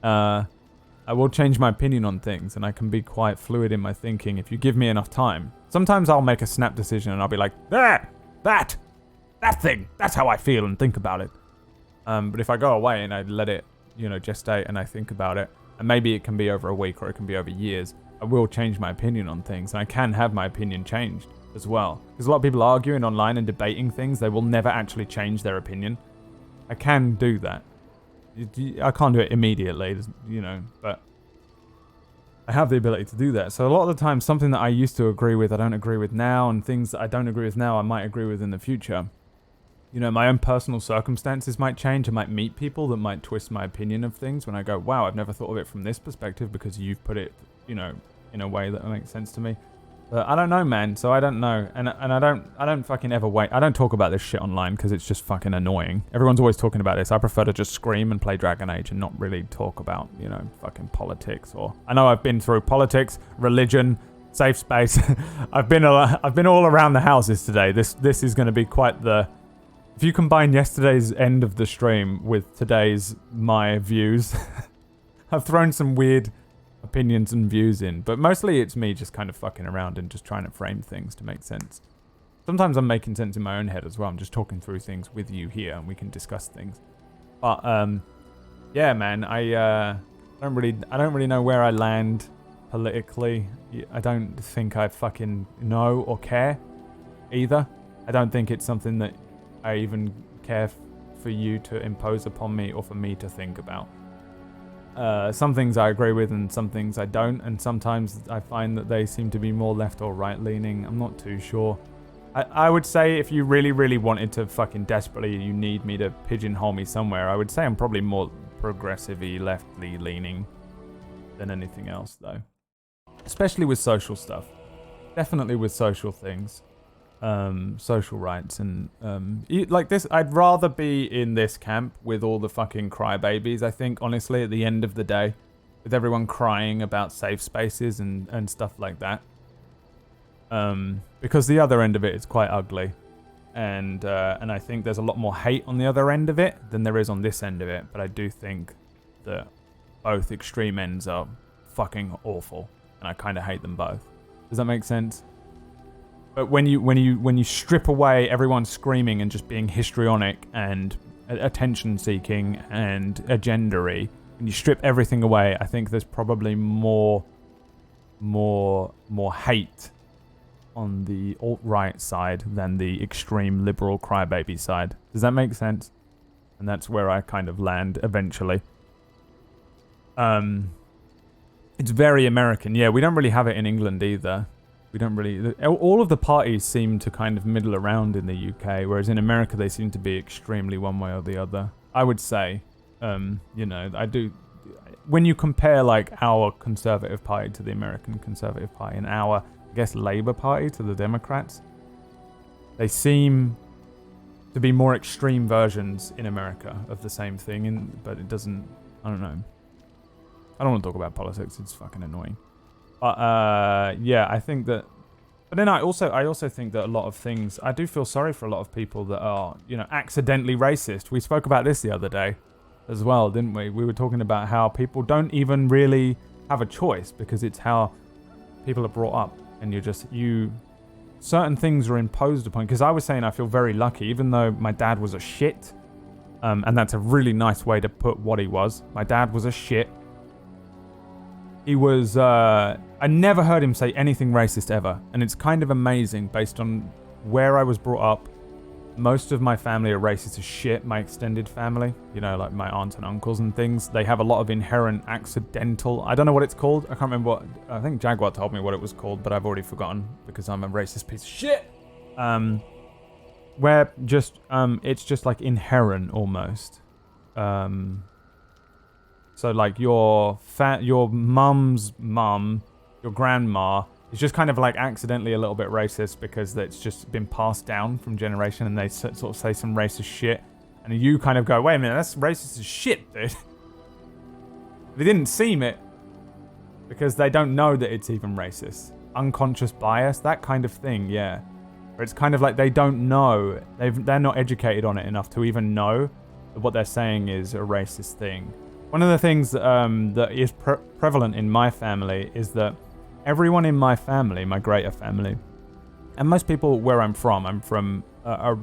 I will change my opinion on things, and I can be quite fluid in my thinking if you give me enough time. Sometimes I'll make a snap decision and I'll be like, that thing, that's how I feel and think about it. But if I go away and I let it, gestate and I think about it, and maybe it can be over a week or it can be over years, I will change my opinion on things, and I can have my opinion changed as well. Because a lot of people arguing online and debating things, they will never actually change their opinion. I can do that. I can't do it immediately, but I have the ability to do that. So a lot of the time, something that I used to agree with, I don't agree with now, and things that I don't agree with now, I might agree with in the future. My own personal circumstances might change. I might meet people that might twist my opinion of things when I go, wow, I've never thought of it from this perspective because you've put it, in a way that makes sense to me. But I don't know, man. So I don't know. And I don't fucking ever wait. I don't talk about this shit online because it's just fucking annoying. Everyone's always talking about this. I prefer to just scream and play Dragon Age and not really talk about, fucking politics. Or I know I've been through politics, religion, safe space. I've been all around the houses today. This is going to be quite the... If you combine yesterday's end of the stream with today's my views, I've thrown some weird opinions and views in, but mostly it's me just kind of fucking around and just trying to frame things to make sense. Sometimes I'm making sense in my own head as well. I'm just talking through things with you here and we can discuss things. But yeah, man, I don't really know where I land politically. I don't think I fucking know or care either. I don't think it's something that I even care for you to impose upon me or for me to think about. Some things I agree with and some things I don't, and sometimes I find that they seem to be more left or right leaning. I'm not too sure. I would say if you really, really wanted to fucking desperately, you need me to pigeonhole me somewhere, I would say I'm probably more progressive-y, left-y leaning than anything else, though. Especially with social stuff. Definitely with social things. Social rights and like this. I'd rather be in this camp with all the fucking crybabies, I think, honestly, at the end of the day, with everyone crying about safe spaces and stuff like that, because the other end of it is quite ugly, and I think there's a lot more hate on the other end of it than there is on this end of it. But I do think that both extreme ends are fucking awful, and I kind of hate them both. Does that make sense? But when you strip away everyone screaming and just being histrionic and attention-seeking and agendary, and you strip everything away, I think there's probably more hate on the alt-right side than the extreme liberal crybaby side. Does that make sense? And that's where I kind of land eventually. It's very American. Yeah, we don't really have it in England either. We don't really... All of the parties seem to kind of middle around in the UK, whereas in America they seem to be extremely one way or the other. I would say, I do... When you compare, like, our Conservative Party to the American Conservative Party and our, I guess, Labour Party to the Democrats, they seem to be more extreme versions in America of the same thing, but it doesn't... I don't know. I don't want to talk about politics. It's fucking annoying. Yeah, I think that... But then I also think that a lot of things... I do feel sorry for a lot of people that are, accidentally racist. We spoke about this the other day as well, didn't we? We were talking about how people don't even really have a choice because it's how people are brought up. And certain things are imposed upon... Because I was saying I feel very lucky, even though my dad was a shit. And that's a really nice way to put what he was. My dad was a shit. He was... I never heard him say anything racist ever. And it's kind of amazing based on where I was brought up. Most of my family are racist as shit. My extended family, like my aunts and uncles and things. They have a lot of inherent accidental... I don't know what it's called. I can't remember what... I think Jaguar told me what it was called, but I've already forgotten because I'm a racist piece of shit. Where just... it's just like inherent almost. So like your mum's mum, your grandma, is just kind of like accidentally a little bit racist because it's just been passed down from generation and they sort of say some racist shit. And you kind of go, wait a minute, that's racist as shit, dude. They didn't seem it because they don't know that it's even racist. Unconscious bias, that kind of thing, yeah. Where it's kind of like they don't know, they're not educated on it enough to even know that what they're saying is a racist thing. One of the things that is prevalent in my family is that everyone in my family, my greater family, and most people where I'm from a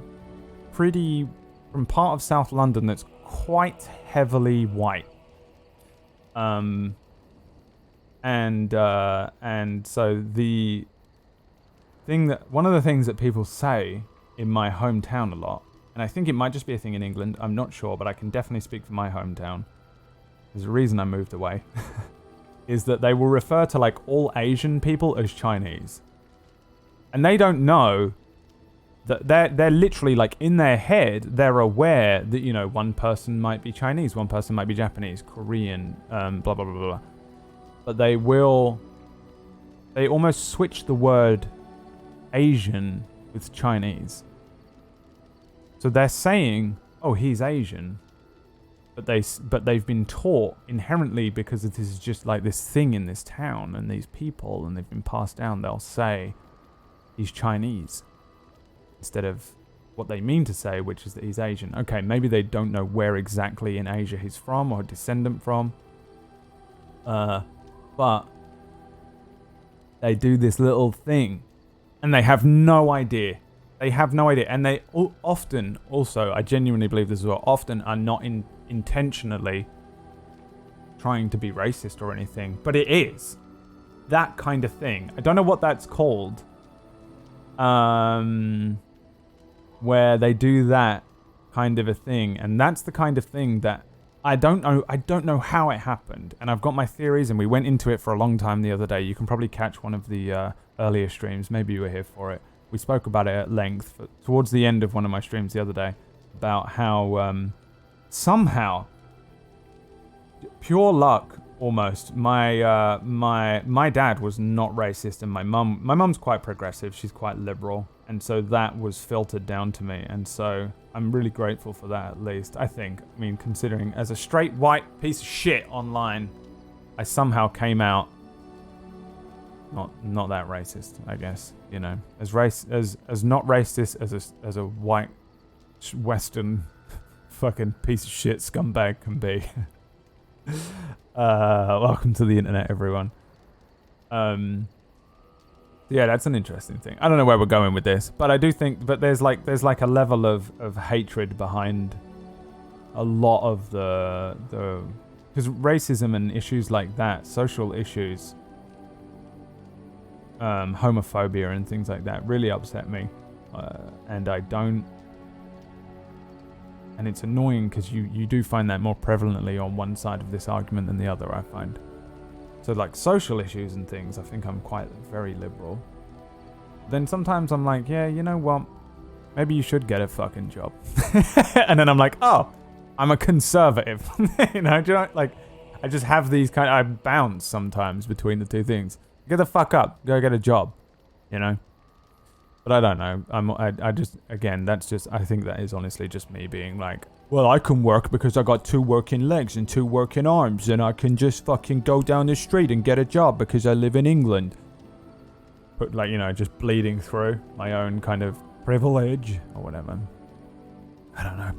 pretty, from part of South London that's quite heavily white. And so one of the things that people say in my hometown a lot, and I think it might just be a thing in England, I'm not sure, but I can definitely speak for my hometown. There's a reason I moved away. Is that they will refer to like all Asian people as Chinese. And they don't know that they're literally like in their head, they're aware that, you know, one person might be Chinese, one person might be Japanese, Korean, blah, blah, blah, blah. But they almost switch the word Asian with Chinese. So they're saying, oh, he's Asian. But they've been taught inherently, because this is just like this thing in this town and these people, and they've been passed down, they'll say he's Chinese instead of what they mean to say, which is that he's Asian. Okay, maybe they don't know where exactly in Asia he's from or descendant from. But they do this little thing and they have no idea. They have no idea. And they often, also, I genuinely believe this as well, often are not intentionally trying to be racist or anything, but it is that kind of thing. I don't know what that's called, where they do that kind of a thing, and that's the kind of thing that I don't know how it happened, and I've got my theories, and we went into it for a long time the other day. You can probably catch one of the earlier streams, maybe you were here for it. We spoke about it at length towards the end of one of my streams the other day, about how somehow, pure luck almost, my dad was not racist, and my mum's quite progressive, she's quite liberal, and so that was filtered down to me, and so I'm really grateful for that, at least, I think. I mean, considering as a straight white piece of shit online, I somehow came out not that racist, I guess, you know, as not racist as a white Western fucking piece of shit scumbag can be. Welcome to the internet, everyone. Yeah, that's an interesting thing. I don't know where we're going with this, but I do think, but there's like a level of hatred behind a lot of the because racism and issues like that, social issues, homophobia and things like that really upset me, and I don't. And it's annoying because you do find that more prevalently on one side of this argument than the other, I find. So like social issues and things, I think I'm quite very liberal. Then sometimes I'm like, yeah, you know what? Maybe you should get a fucking job. And then I'm like, oh, I'm a conservative. You know, do you know, like, I just have these I bounce sometimes between the two things. Get the fuck up, go get a job, you know? But I don't know. I just, again, that's just, I think that is honestly just me being like, well, I can work because I got 2 working legs and 2 working arms, and I can just fucking go down the street and get a job because I live in England. But like, you know, just bleeding through my own kind of privilege or whatever. I don't know.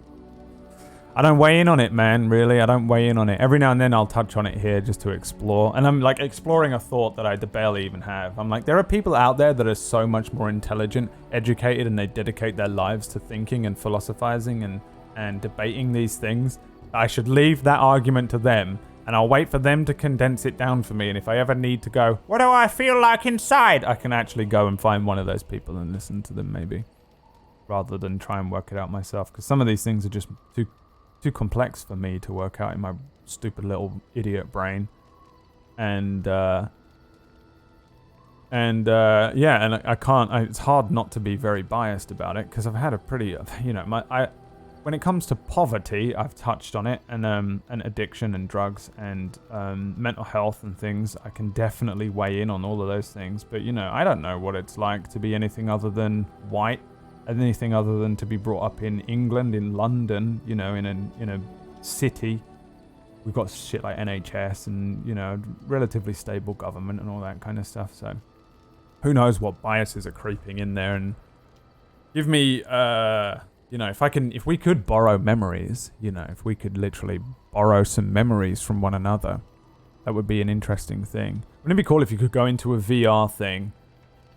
I don't weigh in on it, man, really. I don't weigh in on it. Every now and then I'll touch on it here just to explore. And I'm like exploring a thought that I barely even have. I'm like, there are people out there that are so much more intelligent, educated, and they dedicate their lives to thinking and philosophizing and debating these things. I should leave that argument to them, and I'll wait for them to condense it down for me. And if I ever need to go, what do I feel like inside? I can actually go and find one of those people and listen to them, maybe, rather than try and work it out myself. Because some of these things are just too complex for me to work out in my stupid little idiot brain. And I can't, it's hard not to be very biased about it, because I've had a pretty, you know, when it comes to poverty, I've touched on it, and addiction and drugs and mental health and things, I can definitely weigh in on all of those things. But, you know, I don't know what it's like to be anything other than white, anything other than to be brought up in England, in London, you know, in a city. We've got shit like NHS and, you know, relatively stable government and all that kind of stuff. So who knows what biases are creeping in there and Give me, if we could borrow memories, if we could literally borrow some memories from one another, that would be an interesting thing. Wouldn't it be cool if you could go into a VR thing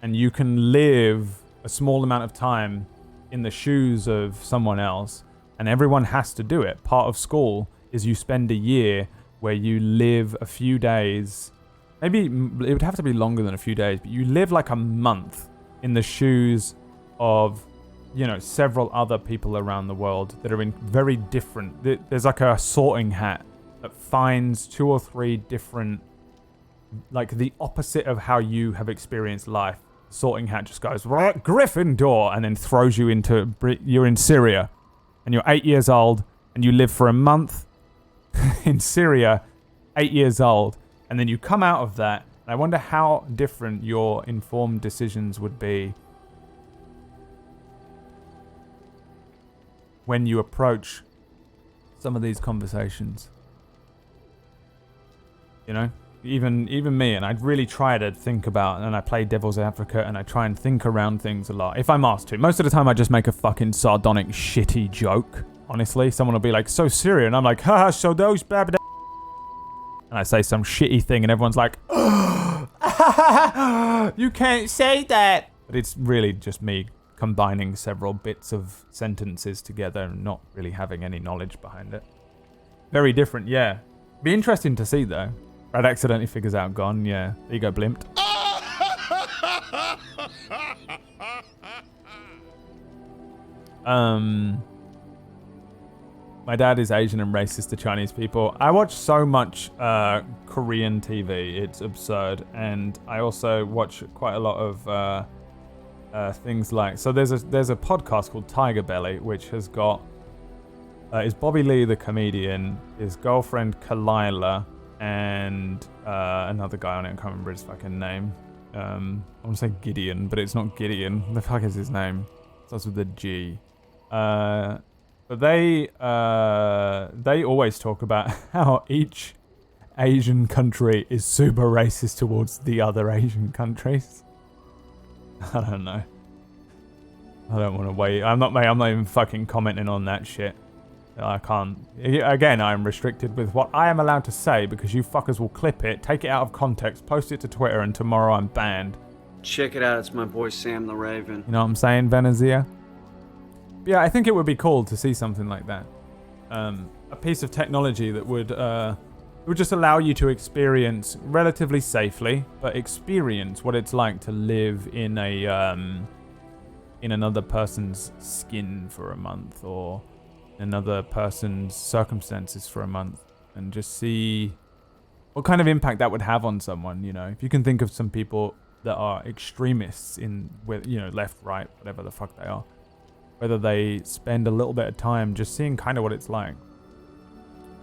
and you can live a small amount of time in the shoes of someone else, and everyone has to do it. Part of school is you spend a year where you live a few days, maybe it would have to be longer than a few days, but you live like a month in the shoes of, several other people around the world that are in very different, there's like a sorting hat that finds 2 or 3 different, like the opposite of how you have experienced life. Sorting hat just goes, Gryffindor, and then throws you into, you're in Syria, and you're 8 years old, and you live for a month in Syria, 8 years old, and then you come out of that, and I wonder how different your informed decisions would be when you approach some of these conversations. Even me, and I'd really try to think about, and I play devil's advocate, and I try and think around things a lot, if I'm asked to. Most of the time I just make a fucking sardonic, shitty joke, honestly. Someone will be like, so Syria, and I'm like, haha, so those blah, blah, blah. And I say some shitty thing, and everyone's like, you can't say that. But it's really just me combining several bits of sentences together and not really having any knowledge behind it. Very different, yeah. Be interesting to see, though. Brad accidentally figures out gone. Yeah, there you go, blimped. My dad is Asian and racist to Chinese people. I watch so much Korean TV. It's absurd. And I also watch quite a lot of things like... So there's a podcast called Tiger Belly, which has got... is Bobby Lee the comedian, his girlfriend Kalila, and another guy on it. I can't remember his fucking name. I want to say Gideon, but it's not Gideon. The fuck is his name? It starts with a G. But they always talk about how each Asian country is super racist towards the other Asian countries. I don't know. I don't want to wait. I'm not even fucking commenting on that shit. I can't. Again, I'm restricted with what I am allowed to say because you fuckers will clip it, take it out of context, post it to Twitter, and tomorrow I'm banned. Check it out. It's my boy Sam the Raven. You know what I'm saying, Venezia? Yeah, I think it would be cool to see something like that. A piece of technology that would just allow you to experience relatively safely, but experience what it's like to live in in another person's skin for a month, or another person's circumstances for a month, and just see what kind of impact that would have on someone. If you can think of some people that are extremists left, right, whatever the fuck they are, whether they spend a little bit of time just seeing kind of what it's like.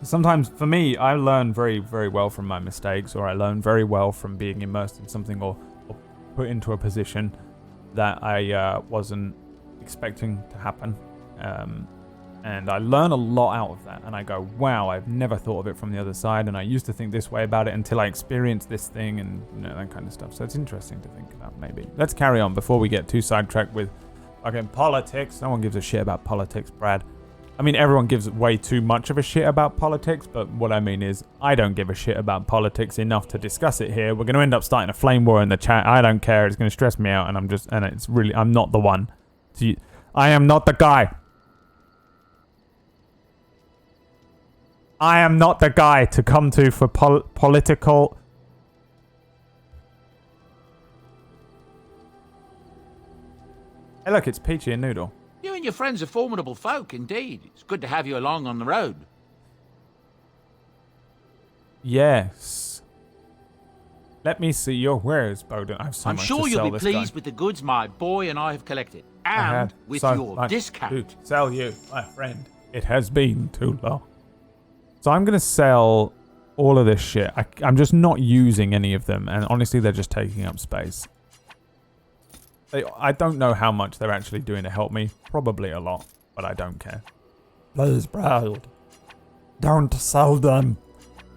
Sometimes, for me, I learn very, very well from my mistakes, or I learn very well from being immersed in something or put into a position that I wasn't expecting to happen. And I learn a lot out of that, and I go, wow, I've never thought of it from the other side, and I used to think this way about it until I experienced this thing, and that kind of stuff. So it's interesting to think about, maybe. Let's carry on before we get too sidetracked with fucking politics. No one gives a shit about politics, Brad. I mean, everyone gives way too much of a shit about politics, but what I mean is, I don't give a shit about politics enough to discuss it here. We're going to end up starting a flame war in the chat. I don't care. It's going to stress me out, and I'm not the one. I am not the guy. I am not the guy to come to for political... Hey, look, it's Peachy and Noodle. You and your friends are formidable folk, indeed. It's good to have you along on the road. Yes. Let me see your wares, Bowden. I have so I'm much sure to you'll sell be this pleased guy. with the goods my boy and I have collected. And with so your much discount. to sell you, my friend. It has been too long. So I'm going to sell all of this shit. I'm just not using any of them, and honestly, they're just taking up space. I don't know how much they're actually doing to help me. Probably a lot, but I don't care. Please, Brad. Don't sell them.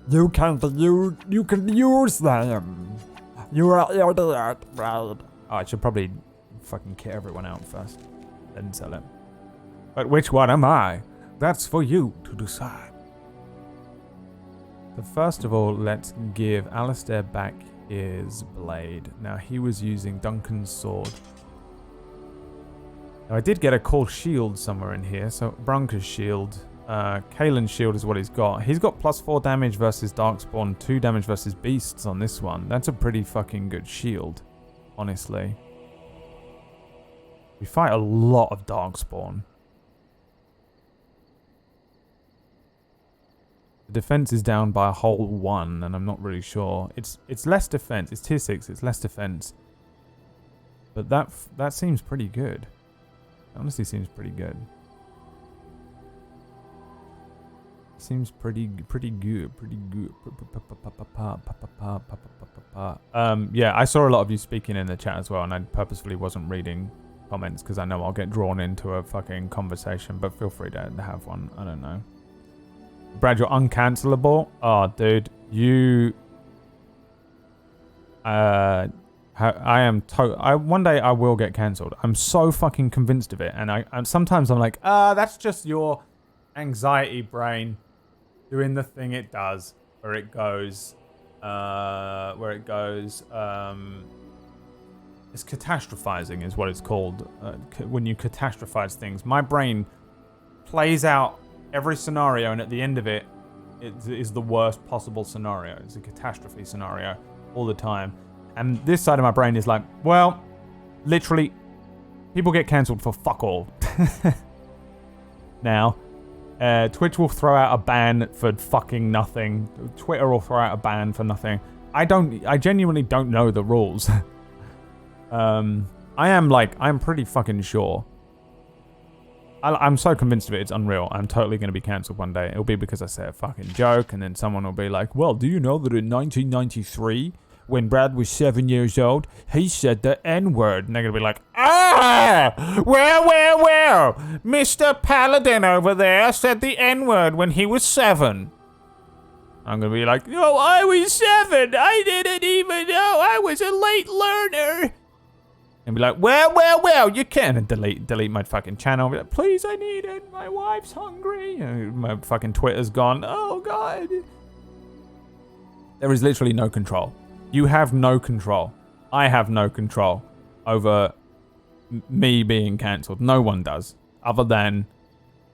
You can use them. You are idiot, Brad. Oh, I should probably fucking kit everyone out first. then sell it. But which one am I? That's for you to decide. So first of all, let's give Alistair back his blade. Now, he was using Duncan's sword. Now, I did get a cool shield somewhere in here. So, Branka's shield. Kaelin's shield is what he's got. He's got +4 damage versus Darkspawn, 2 damage versus beasts on this one. That's a pretty fucking good shield, honestly. We fight a lot of Darkspawn. The defense is down by a whole 1, and I'm not really sure. It's less defense. It's tier 6. It's less defense. But that seems pretty good. It honestly seems pretty good. Seems pretty good. Pretty good. Yeah, I saw a lot of you speaking in the chat as well, and I purposefully wasn't reading comments because I know I'll get drawn into a fucking conversation. But feel free to have one. I don't know. Brad, you're uncancelable. Oh, dude, you. I am. One day I will get cancelled. I'm so fucking convinced of it, and sometimes I'm like, that's just your anxiety brain doing the thing it does, where it goes, it's catastrophizing is what it's called. When you catastrophize things, my brain plays out every scenario, and at the end of it, it is the worst possible scenario. It's a catastrophe scenario all the time. And this side of my brain is like, well, literally, people get cancelled for fuck all. Now, Twitch will throw out a ban for fucking nothing. Twitter will throw out a ban for nothing. I genuinely don't know the rules. I'm pretty fucking sure. I'm so convinced of it, it's unreal. I'm totally going to be cancelled one day. It'll be because I say a fucking joke, and then someone will be like, well, do you know that in 1993, when Brad was 7 years old, he said the N-word? And they're going to be like, well, Mr. Paladin over there said the N-word when he was 7. I'm going to be like, no, I was 7. I didn't even know. I was a late learner. And be like, well, you can. And delete my fucking channel. Be like, please, I need it. My wife's hungry. My fucking Twitter's gone. Oh, God. There is literally no control. You have no control. I have no control over me being cancelled. No one does. Other than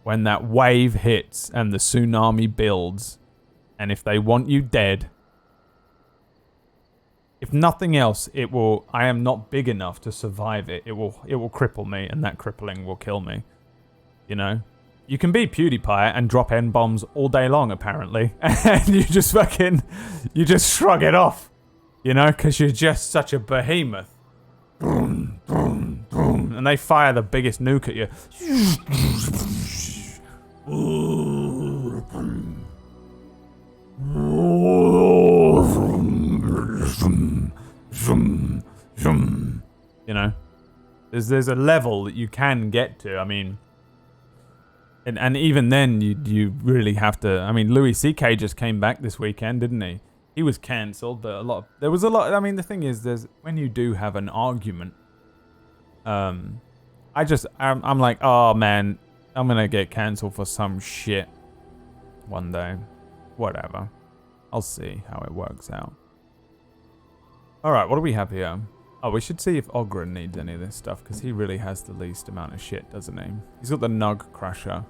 when that wave hits and the tsunami builds. And if they want you dead, if nothing else, I am not big enough to survive it. It will cripple me, and that crippling will kill me. You know? You can be PewDiePie and drop N-bombs all day long, apparently. And you just shrug it off. You know? Because you're just such a behemoth. Boom, boom, boom. And they fire the biggest nuke at you. You know, there's a level that you can get to. I mean, and even then you really have to. I mean, Louis C.K. just came back this weekend, didn't he? He was cancelled, but there was a lot. I mean, the thing is, when you do have an argument, I'm like, oh man, I'm gonna get cancelled for some shit one day. Whatever. I'll see how it works out. Alright, what do we have here? Oh, we should see if Oghren needs any of this stuff, because he really has the least amount of shit, doesn't he? He's got the Nug Crusher.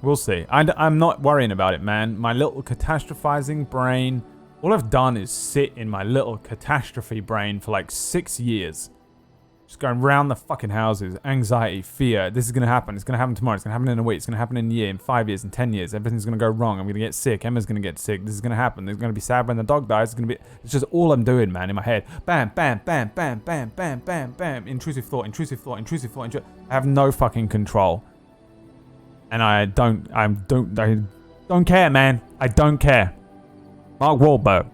We'll see. I'm not worrying about it, man. My little catastrophizing brain, all I've done is sit in my little catastrophe brain for like 6 years. Just going round the fucking houses. Anxiety, fear. This is going to happen. It's going to happen tomorrow. It's going to happen in a week. It's going to happen in a year, in 5 years, in 10 years. Everything's going to go wrong. I'm going to get sick. Emma's going to get sick. This is going to happen. There's going to be sad when the dog dies. It's just all I'm doing, man, in my head. Bam, bam, bam, bam, bam, bam, bam, bam. Intrusive thought, intrusive thought, intrusive thought. I have no fucking control. And I don't care, man. I don't care. Mark Wahlberg.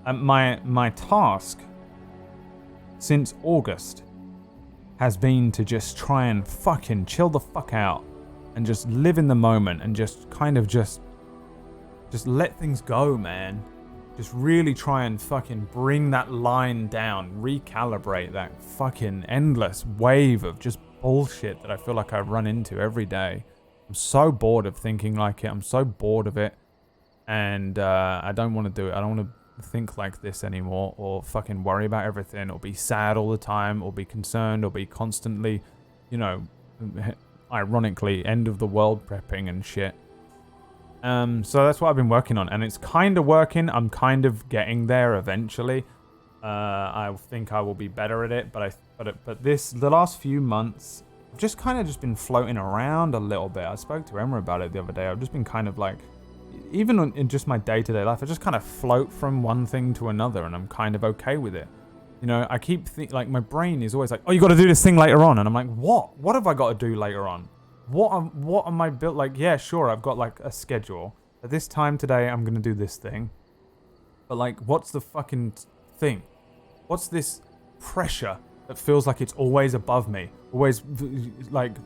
My task since August has been to just try and fucking chill the fuck out and just live in the moment and just kind of just let things go, man. just really try and fucking bring that line down, recalibrate that fucking endless wave of just bullshit that I feel like I run into every day. I'm so bored of thinking like it. I'm so bored of it. And I don't want to do it. I don't want to think like this anymore, or fucking worry about everything, or be sad all the time, or be concerned, or be constantly, you know, ironically, end of the world prepping and shit. So that's what I've been working on, and it's kind of working. I'm kind of getting there eventually. I think I will be better at it, but the last few months, I've just kind of just been floating around a little bit. I spoke to Emma about it the other day. I've just been kind of like, even in just my day-to-day life, I just kind of float from one thing to another, and I'm kind of okay with it. You know, I keep like my brain is always like, oh, you got to do this thing later on, and I'm like, what? What have I got to do later on? What am I built like? Yeah, sure, I've got like a schedule. At this time today, I'm gonna do this thing. But like, what's the fucking thing? What's this pressure that feels like it's always above me, always like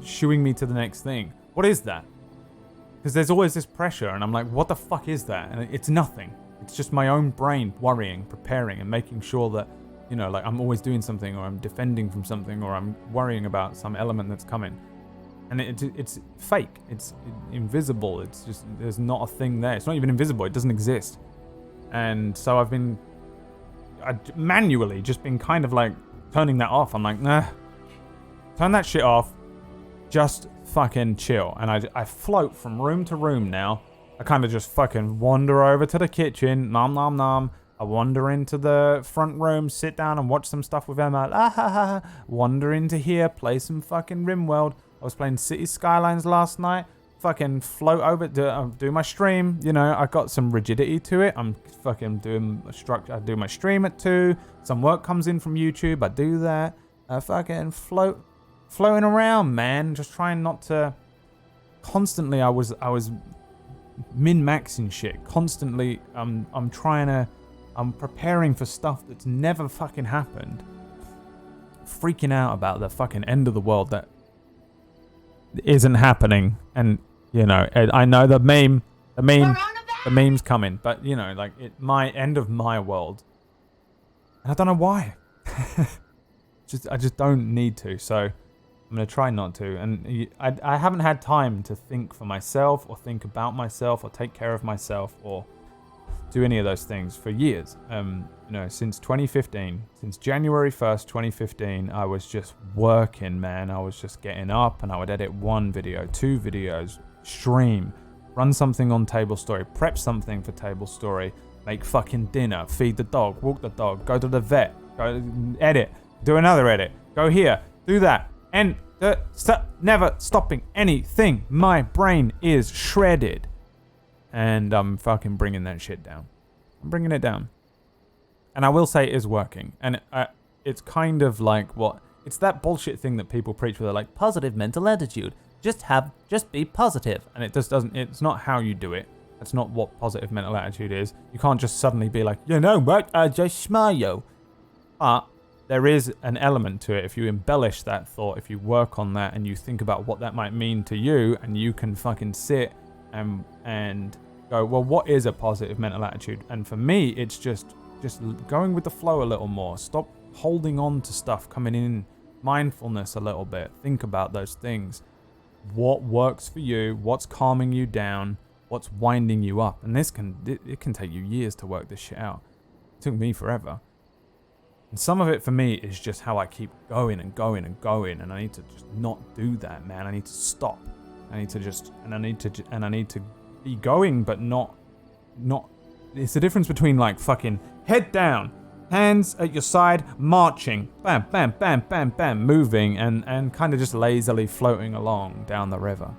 shooing me to the next thing? What is that? Because there's always this pressure, and I'm like, what the fuck is that? And it's nothing. It's just my own brain worrying, preparing, and making sure that, you know, like I'm always doing something, or I'm defending from something, or I'm worrying about some element that's coming. And it's fake. It's invisible. It's just, there's not a thing there. It's not even invisible. It doesn't exist. And so I've manually just been kind of like turning that off. I'm like, nah, turn that shit off. Just fucking chill. And I float from room to room now. I kind of just fucking wander over to the kitchen. Nom nom nom. I wander into the front room, sit down and watch some stuff with Emma. Ah, ha, ha, ha. Wander into here, play some fucking RimWorld. I was playing City Skylines last night. Fucking float over, do my stream. You know, I got some rigidity to it. I'm fucking doing a structure. I do my stream at 2. Some work comes in from YouTube. I do that. I fucking floating around, man. Just trying not to. Constantly, I was min-maxing shit. Constantly, I'm preparing for stuff that's never fucking happened. Freaking out about the fucking end of the world that isn't happening. And, you know, I know the meme's coming, but, you know, like, my end of my world. And I don't know why. I just don't need to, so I'm going to try not to. And I haven't had time to think for myself, or think about myself, or take care of myself, or do any of those things for years. You know, since 2015, since January 1st, 2015, I was just working, man. I was just getting up, and I would edit 1 video, 2 videos, stream, run something on Table Story, prep something for Table Story, make fucking dinner, feed the dog, walk the dog, go to the vet, go edit, do another edit, go here, do that, and never stopping anything. My brain is shredded. And I'm fucking bringing that shit down. I'm bringing it down. And I will say it is working. And it's kind of like it's that bullshit thing that people preach where they're like, positive mental attitude. Just be positive. And it just doesn't, it's not how you do it. That's not what positive mental attitude is. You can't just suddenly be like, you know what, just smile. But there is an element to it. If you embellish that thought, if you work on that, and you think about what that might mean to you, and you can fucking sit and go, well, what is a positive mental attitude? And for me, it's just going with the flow a little more. Stop holding on to stuff coming in. Mindfulness a little bit. Think about those things. What works for you? What's calming you down? What's winding you up? And it can take you years to work this shit out. It took me forever. And some of it for me is just how I keep going and going and going, and I need to just not do that, man. I need to stop. I need to be going, but not. It's the difference between like fucking head down, hands at your side, marching, bam, bam, bam, bam, bam, moving, and kind of just lazily floating along down the river.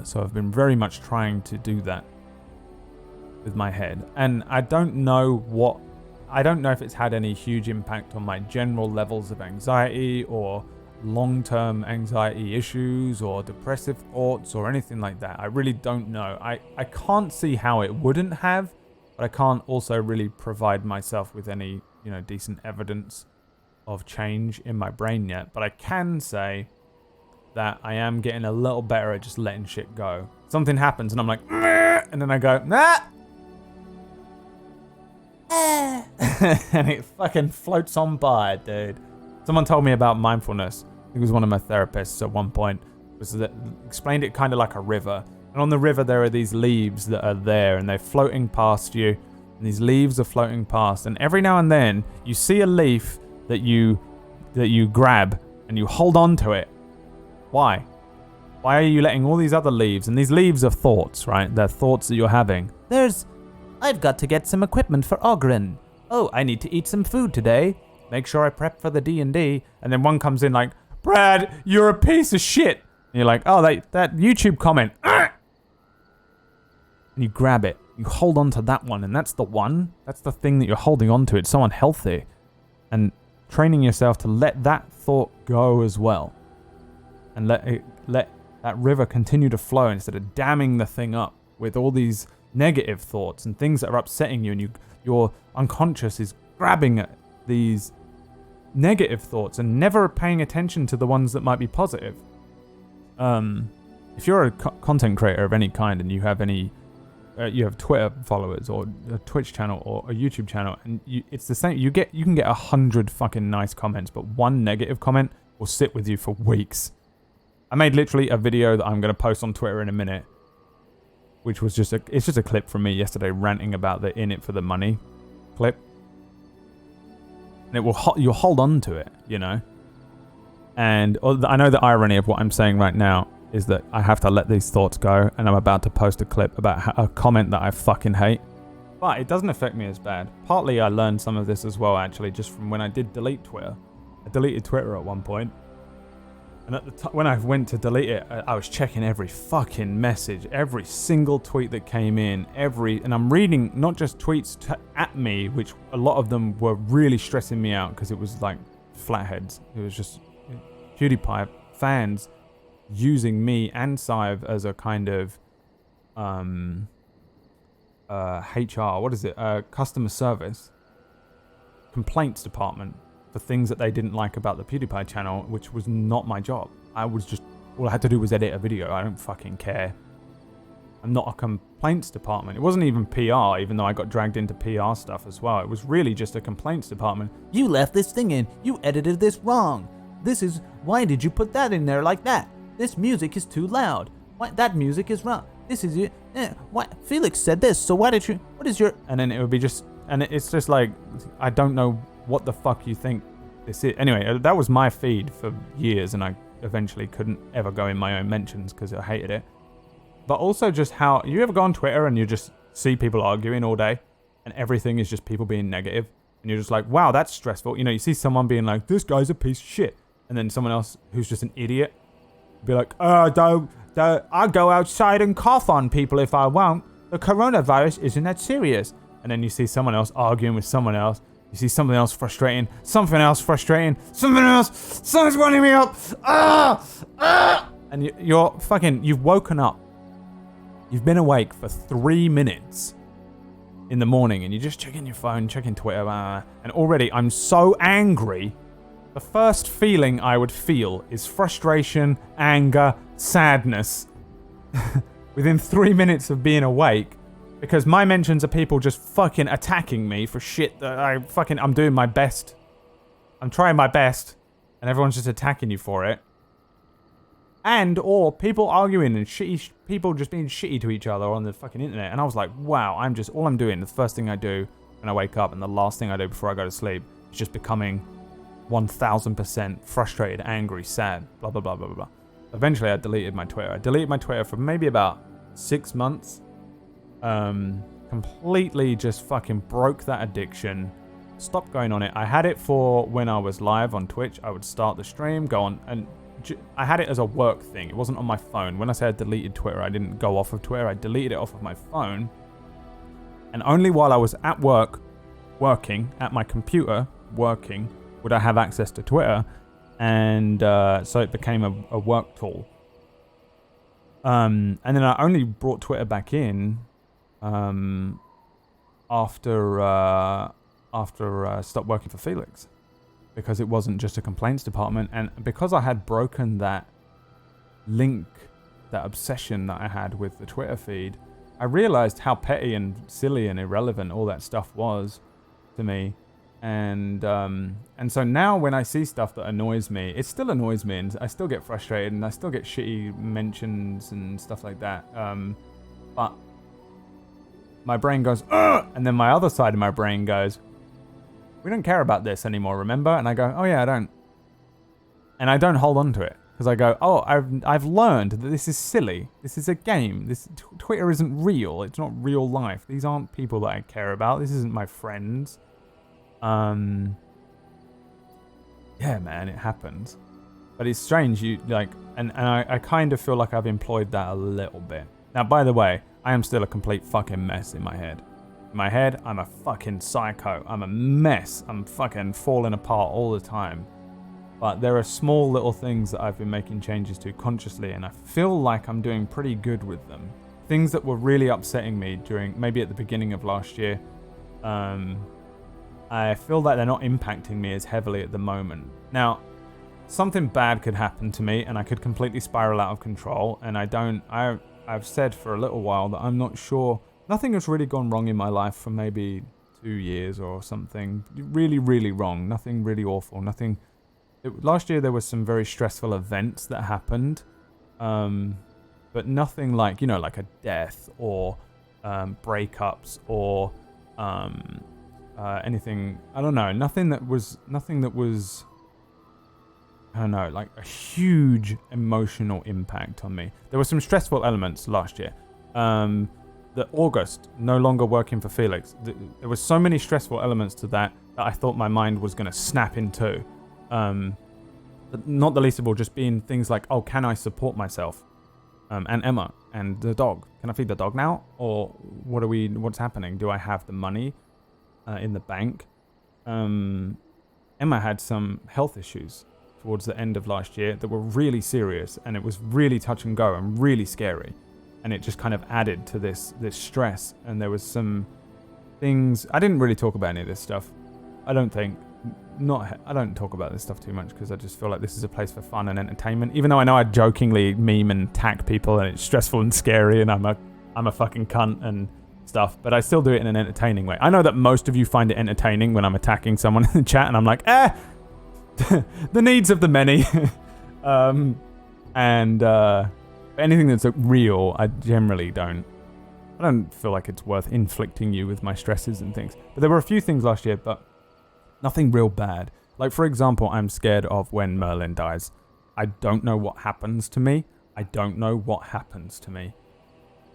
So I've been very much trying to do that with my head, and I don't know if it's had any huge impact on my general levels of anxiety, or long-term anxiety issues, or depressive thoughts, or anything like that. I really don't know. I can't see how it wouldn't have, but I can't also really provide myself with any, you know, decent evidence of change in my brain yet. But I can say that I am getting a little better at just letting shit go. Something happens and I'm like, and then I go, nah, and it fucking floats on by, dude. Someone told me about mindfulness. It was one of my therapists at one point. Was that explained it kind of like a river. And on the river there are these leaves that are there, and they're floating past you. And these leaves are floating past, and every now and then you see a leaf that you grab and you hold on to it. Why? Why are you letting all these other leaves? And these leaves are thoughts, right? They're thoughts that you're having. I've got to get some equipment for Oghren. Oh, I need to eat some food today. Make sure I prep for the D&D. And then one comes in like, Brad, you're a piece of shit. And you're like, oh, that YouTube comment. And you grab it. You hold on to that one, and that's the one. That's the thing that you're holding on to. It's so unhealthy. And training yourself to let that thought go as well. And let that river continue to flow instead of damming the thing up with all these negative thoughts and things that are upsetting you, and your unconscious is grabbing at these negative thoughts and never paying attention to the ones that might be positive. If you're a content creator of any kind and you have you have Twitter followers or a Twitch channel or a YouTube channel, and it's the same. You can get 100 fucking nice comments, but one negative comment will sit with you for weeks. I made literally a video that I'm going to post on Twitter in a minute, which was just a clip from me yesterday ranting about the "in it for the money" clip, and you'll hold on to it, you know. And I know the irony of what I'm saying right now is that I have to let these thoughts go, and I'm about to post a clip about a comment that I fucking hate. But it doesn't affect me as bad. Partly I learned some of this as well, actually, just from when I did delete Twitter. I deleted Twitter at one point. And at the time, when I went to delete it, I was checking every fucking message, every single tweet that came in, and I'm reading not just tweets at me, which a lot of them were really stressing me out because it was like flatheads. It was just PewDiePie fans using me and Sive as a kind of HR, what is it? Customer service complaints department for things that they didn't like about the PewDiePie channel, which was not my job. All I had to do was edit a video. I don't fucking care. I'm not a complaints department. It wasn't even PR, even though I got dragged into PR stuff as well. It was really just a complaints department. You left this thing in. You edited this wrong. Why did you put that in there like that? This music is too loud. Why, that music is wrong. This is it. What? Felix said this, so why did you... What is your... And then it would be just... And it's just like, I don't know what the fuck you think this is. Anyway, that was my feed for years, and I eventually couldn't ever go in my own mentions because I hated it. But also just how... You ever go on Twitter and you just see people arguing all day, and everything is just people being negative, and you're just like, wow, that's stressful. You know, you see someone being like, this guy's a piece of shit, and then someone else who's just an idiot be like, I'll go outside and cough on people if I want. The coronavirus isn't that serious. And then you see someone else arguing with someone else. You see something else frustrating. Something else frustrating. Something else. Someone's winding me up. And you've woken up. You've been awake for 3 minutes in the morning, and you're just checking your phone, checking Twitter, and already I'm so angry. The first feeling I would feel is frustration, anger, sadness within 3 minutes of being awake, because my mentions are people just fucking attacking me for shit that I'm doing my best. I'm trying my best, and everyone's just attacking you for it. Or people arguing and people just being shitty to each other on the fucking internet. And I was like, wow, all I'm doing, the first thing I do when I wake up and the last thing I do before I go to sleep is just becoming 1000% frustrated, angry, sad, blah, blah, blah, blah, blah. Eventually I deleted my Twitter. I deleted my Twitter for maybe about 6 months. Completely just fucking broke that addiction. Stopped going on it. I had it for when I was live on Twitch. I would start the stream, go on, and I had it as a work thing. It wasn't on my phone. When I say I deleted Twitter, I didn't go off of Twitter. I deleted it off of my phone. And only while I was at work, working, at my computer, working, would I have access to Twitter. And so it became a work tool. And then I only brought Twitter back in after I stopped working for Felix, because it wasn't just a complaints department, and because I had broken that link, that obsession that I had with the Twitter feed, I realized how petty and silly and irrelevant all that stuff was, after me. And so now when I see stuff that annoys me, it still annoys me, and I still get frustrated, and I still get shitty mentions and stuff like that. But my brain goes, ugh! And then my other side of my brain goes, we don't care about this anymore, remember? And I go, oh yeah, I don't. And I don't hold on to it. Because I go, oh, I've learned that this is silly. This is a game. Twitter isn't real. It's not real life. These aren't people that I care about. This isn't my friends. Yeah, man, it happens. But it's strange, and I kind of feel like I've employed that a little bit. Now, by the way, I am still a complete fucking mess in my head. In my head, I'm a fucking psycho. I'm a mess. I'm fucking falling apart all the time. But there are small little things that I've been making changes to consciously, and I feel like I'm doing pretty good with them. Things that were really upsetting me during, maybe at the beginning of last year, I feel like they're not impacting me as heavily at the moment. Now, something bad could happen to me, and I could completely spiral out of control, and I've said for a little while that I'm not sure. Nothing has really gone wrong in my life for maybe 2 years or something. Really, really wrong. Nothing really awful. Nothing. Last year there was some very stressful events that happened, but nothing like, like a death or breakups or anything. I don't know. Nothing that was. I don't know, like a huge emotional impact on me. There were some stressful elements last year. The August no longer working for Felix. There were so many stressful elements to that I thought my mind was going to snap in two. But not the least of all just being things like, oh, can I support myself? And Emma and the dog. Can I feed the dog now? Or what's happening? Do I have the money in the bank? Emma had some health issues towards the end of last year that were really serious, and it was really touch and go and really scary. And it just kind of added to this stress. And there was some things, I didn't really talk about any of this stuff. I don't talk about this stuff too much because I just feel like this is a place for fun and entertainment. Even though I know I jokingly meme and attack people and it's stressful and scary and I'm a fucking cunt and stuff, but I still do it in an entertaining way. I know that most of you find it entertaining when I'm attacking someone in the chat and I'm like, the needs of the many. Anything that's real, I generally don't feel like it's worth inflicting you with my stresses and things. But there were a few things last year, but nothing real bad. Like, for example, I'm scared of when Merlin dies. I don't know what happens to me.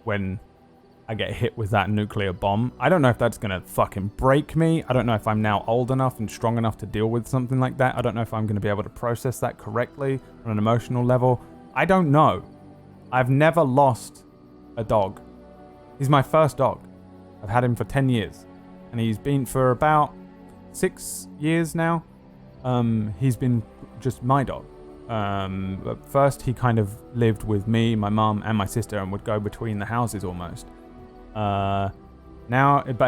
When I get hit with that nuclear bomb. I don't know if that's going to fucking break me. I don't know if I'm now old enough and strong enough to deal with something like that. I don't know if I'm going to be able to process that correctly on an emotional level. I don't know. I've never lost a dog. He's my first dog. I've had him for 10 years. And he's been for about 6 years now. He's been just my dog. But first he kind of lived with me, my mum, and my sister and would go between the houses almost. But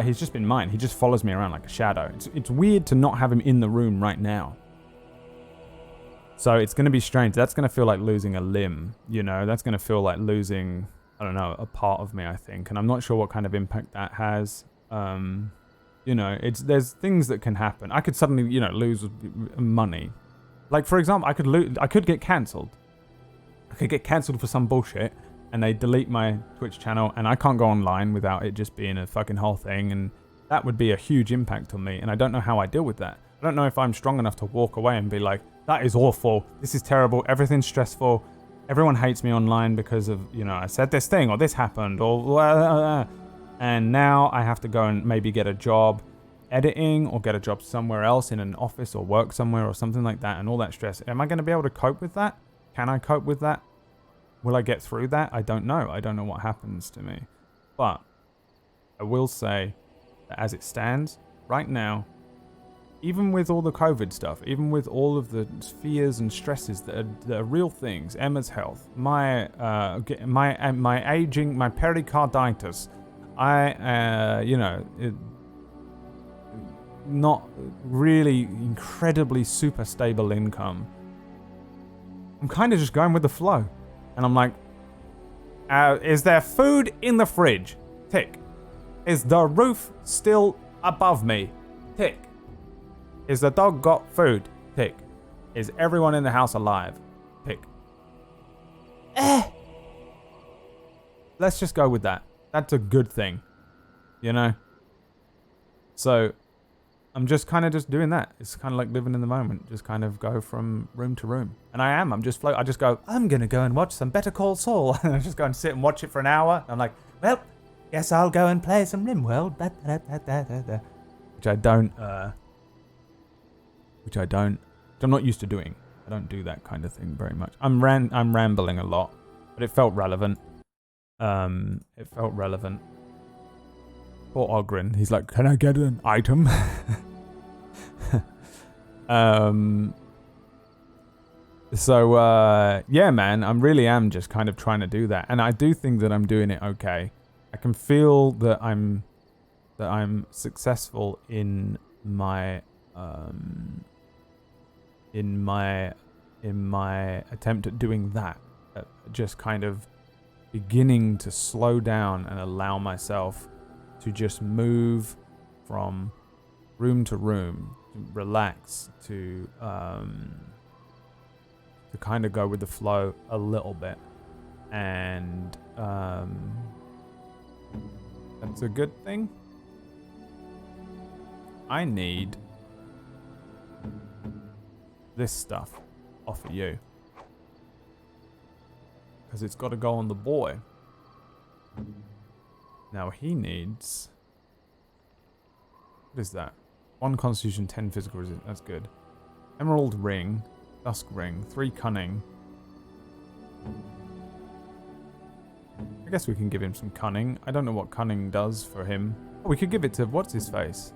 he's just been mine. He just follows me around like a shadow. It's weird to not have him in the room right now. So it's going to be strange. That's going to feel like losing a limb, That's going to feel like losing, I don't know, a part of me, I think. And I'm not sure what kind of impact that has. There's things that can happen. I could suddenly, lose money. Like, for example, I could get cancelled. I could get cancelled for some bullshit, and they delete my Twitch channel, and I can't go online without it just being a fucking whole thing, and that would be a huge impact on me, and I don't know how I deal with that. I don't know if I'm strong enough to walk away and be like, that is awful, this is terrible, everything's stressful, everyone hates me online because of, I said this thing, or this happened, or and now I have to go and maybe get a job editing or get a job somewhere else in an office or work somewhere or something like that, and all that stress. Am I going to be able to cope with that? Can I cope with that? Will I get through that? I don't know. I don't know what happens to me. But I will say that as it stands right now, even with all the COVID stuff, even with all of the fears and stresses that are real things, Emma's health, my aging, my pericarditis, not really incredibly super stable income. I'm kind of just going with the flow. And I'm like, is there food in the fridge? Tick. Is the roof still above me? Tick. Is the dog got food? Tick. Is everyone in the house alive? Tick. Let's just go with that. That's a good thing. You know? So, I'm just kind of just doing that. It's kind of like living in the moment. Just kind of go from room to room. And I am. I'm just float. I just go, I'm going to go and watch some Better Call Saul. And I just go and sit and watch it for an hour. I'm like, well, guess I'll go and play some RimWorld. Which I'm not used to doing. I don't do that kind of thing very much. I'm rambling a lot, but it felt relevant. It felt relevant. Poor Ogren. He's like, can I get an item? Yeah, man, I really am just kind of trying to do that. And I do think that I'm doing it okay. I can feel that I'm successful in my attempt at doing that. Just kind of beginning to slow down and allow myself to just move from room to room, to relax, to kind of go with the flow a little bit. And that's a good thing. I need this stuff off of you. Because it's got to go on the boy. Now he needs... What is that? 1 constitution, 10 physical resistance. That's good. Emerald ring. Dusk ring. 3 cunning. I guess we can give him some cunning. I don't know what cunning does for him. Oh, we could give it to... What's his face?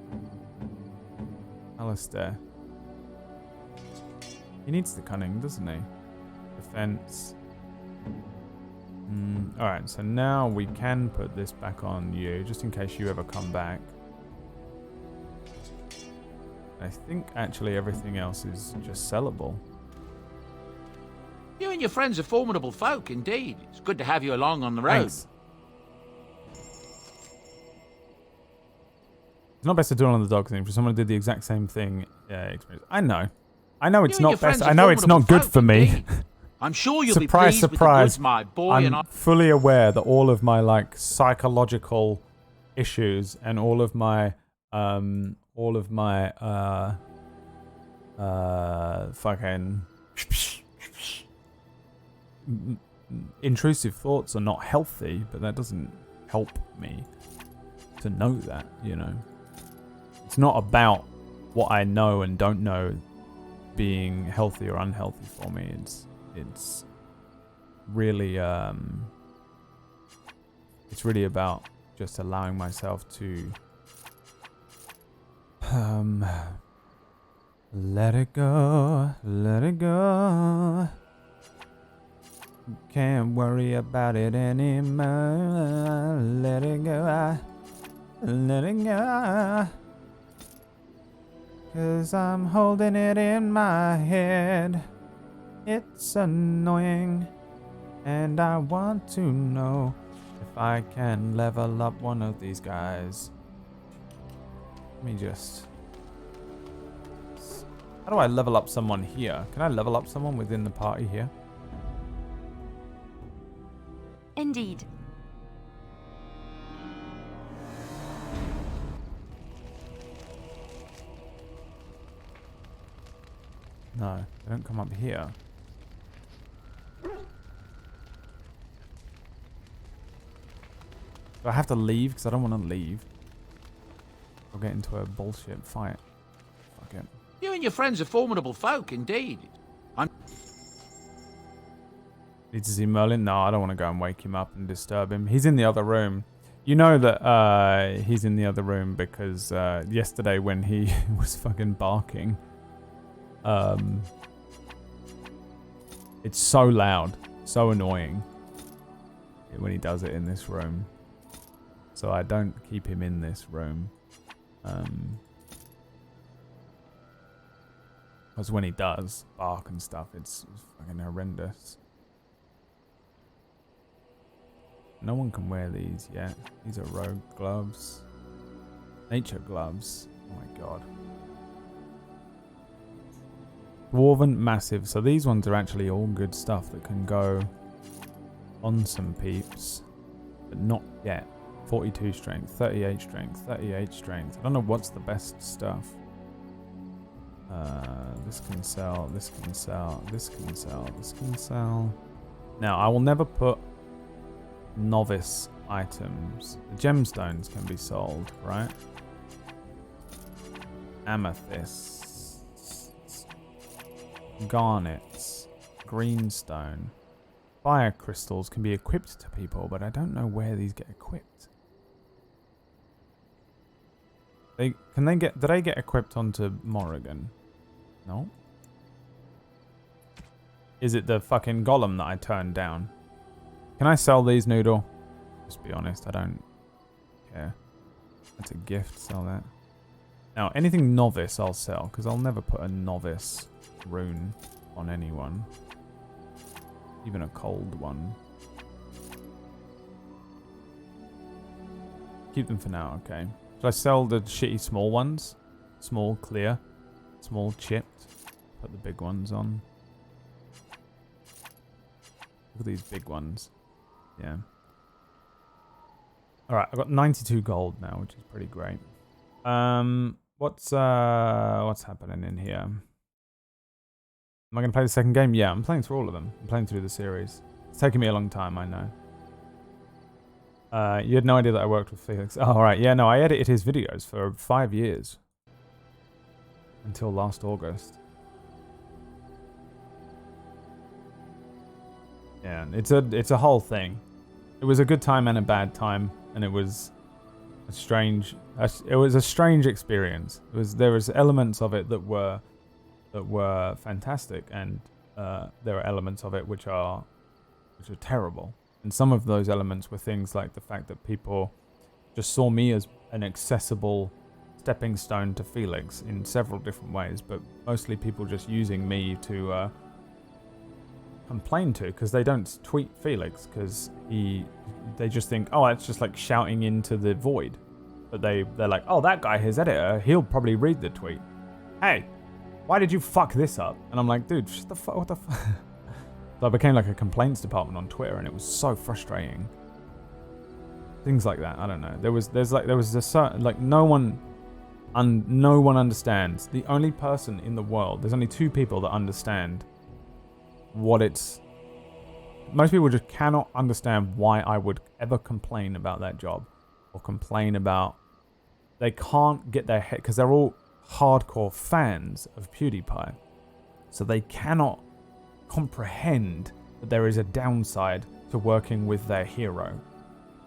Alistair. He needs the cunning, doesn't he? Defense. Alright, so now we can put this back on you, just in case you ever come back. I think actually everything else is just sellable. You and your friends are formidable folk, indeed. It's good to have you along on the road. Thanks. It's not best to do it on the dog thing. For someone who did the exact same thing, experience. I know it's not best. I know it's not good for me. I'm sure you'll surprise, be pleased surprise. with the goods, my boy. I'm fully aware that all of my like psychological issues and all of my fucking intrusive thoughts are not healthy, but that doesn't help me to know that, you know. It's not about what I know and don't know being healthy or unhealthy for me. It's really about just allowing myself to let it go, can't worry about it anymore, let it go, 'cause I'm holding it in my head. It's annoying, and I want to know if I can level up one of these guys. Let me just... How do I level up someone here? Can I level up someone within the party here? Indeed. No, they don't come up here. Do I have to leave? Because I don't want to leave. I'll get into a bullshit fight. Fuck it. You and your friends are formidable folk, indeed. Need to see Merlin? No, I don't want to go and wake him up and disturb him. He's in the other room. You know that he's in the other room because yesterday when he was fucking barking, it's so loud, so annoying when he does it in this room. So I don't keep him in this room. Because when he does bark and stuff, it's fucking horrendous. No one can wear these yet. These are rogue gloves. Nature gloves. Oh my god. Dwarven Massive. So these ones are actually all good stuff that can go on some peeps. But not yet. 42 strength, 38 strength, 38 strength. I don't know what's the best stuff. This can sell, this can sell, this can sell, this can sell. Now, I will never put novice items. The gemstones can be sold, right? Amethysts. Garnets. Greenstone. Fire crystals can be equipped to people, but I don't know where these get equipped. Do they get equipped onto Morrigan? No. Is it the fucking golem that I turned down? Can I sell these, Noodle? Just be honest, I don't care. That's a gift, sell that. Now, anything novice I'll sell, because I'll never put a novice rune on anyone. Even a cold one. Keep them for now, okay. Should I sell the shitty small ones? Small, clear. Small, chipped. Put the big ones on. Look at these big ones. Yeah. Alright, I've got 92 gold now, which is pretty great. What's happening in here? Am I going to play the second game? Yeah, I'm playing through all of them. I'm playing through the series. It's taken me a long time, I know. You had no idea that I worked with Felix. Oh, alright. Yeah, no, I edited his videos for 5 years. Until last August. Yeah, it's a whole thing. It was a good time and a bad time, and it was a strange experience. There was elements of it that were fantastic, and there are elements of it which are terrible. And some of those elements were things like the fact that people just saw me as an accessible stepping stone to Felix in several different ways, but mostly people just using me to complain to, because they don't tweet Felix because they just think, oh, it's just like shouting into the void. But they're like, oh, that guy, his editor, he'll probably read the tweet. Hey, why did you fuck this up? And I'm like, dude, shut the fuck, what the fuck? So I became like a complaints department on Twitter, and it was so frustrating. Things like that, I don't know. There was a certain, like, no one understands. The only person in the world, there's only 2 people that understand what it's. Most people just cannot understand why I would ever complain about that job, or complain about. They can't get their head, because they're all hardcore fans of PewDiePie, so they cannot comprehend that there is a downside to working with their hero.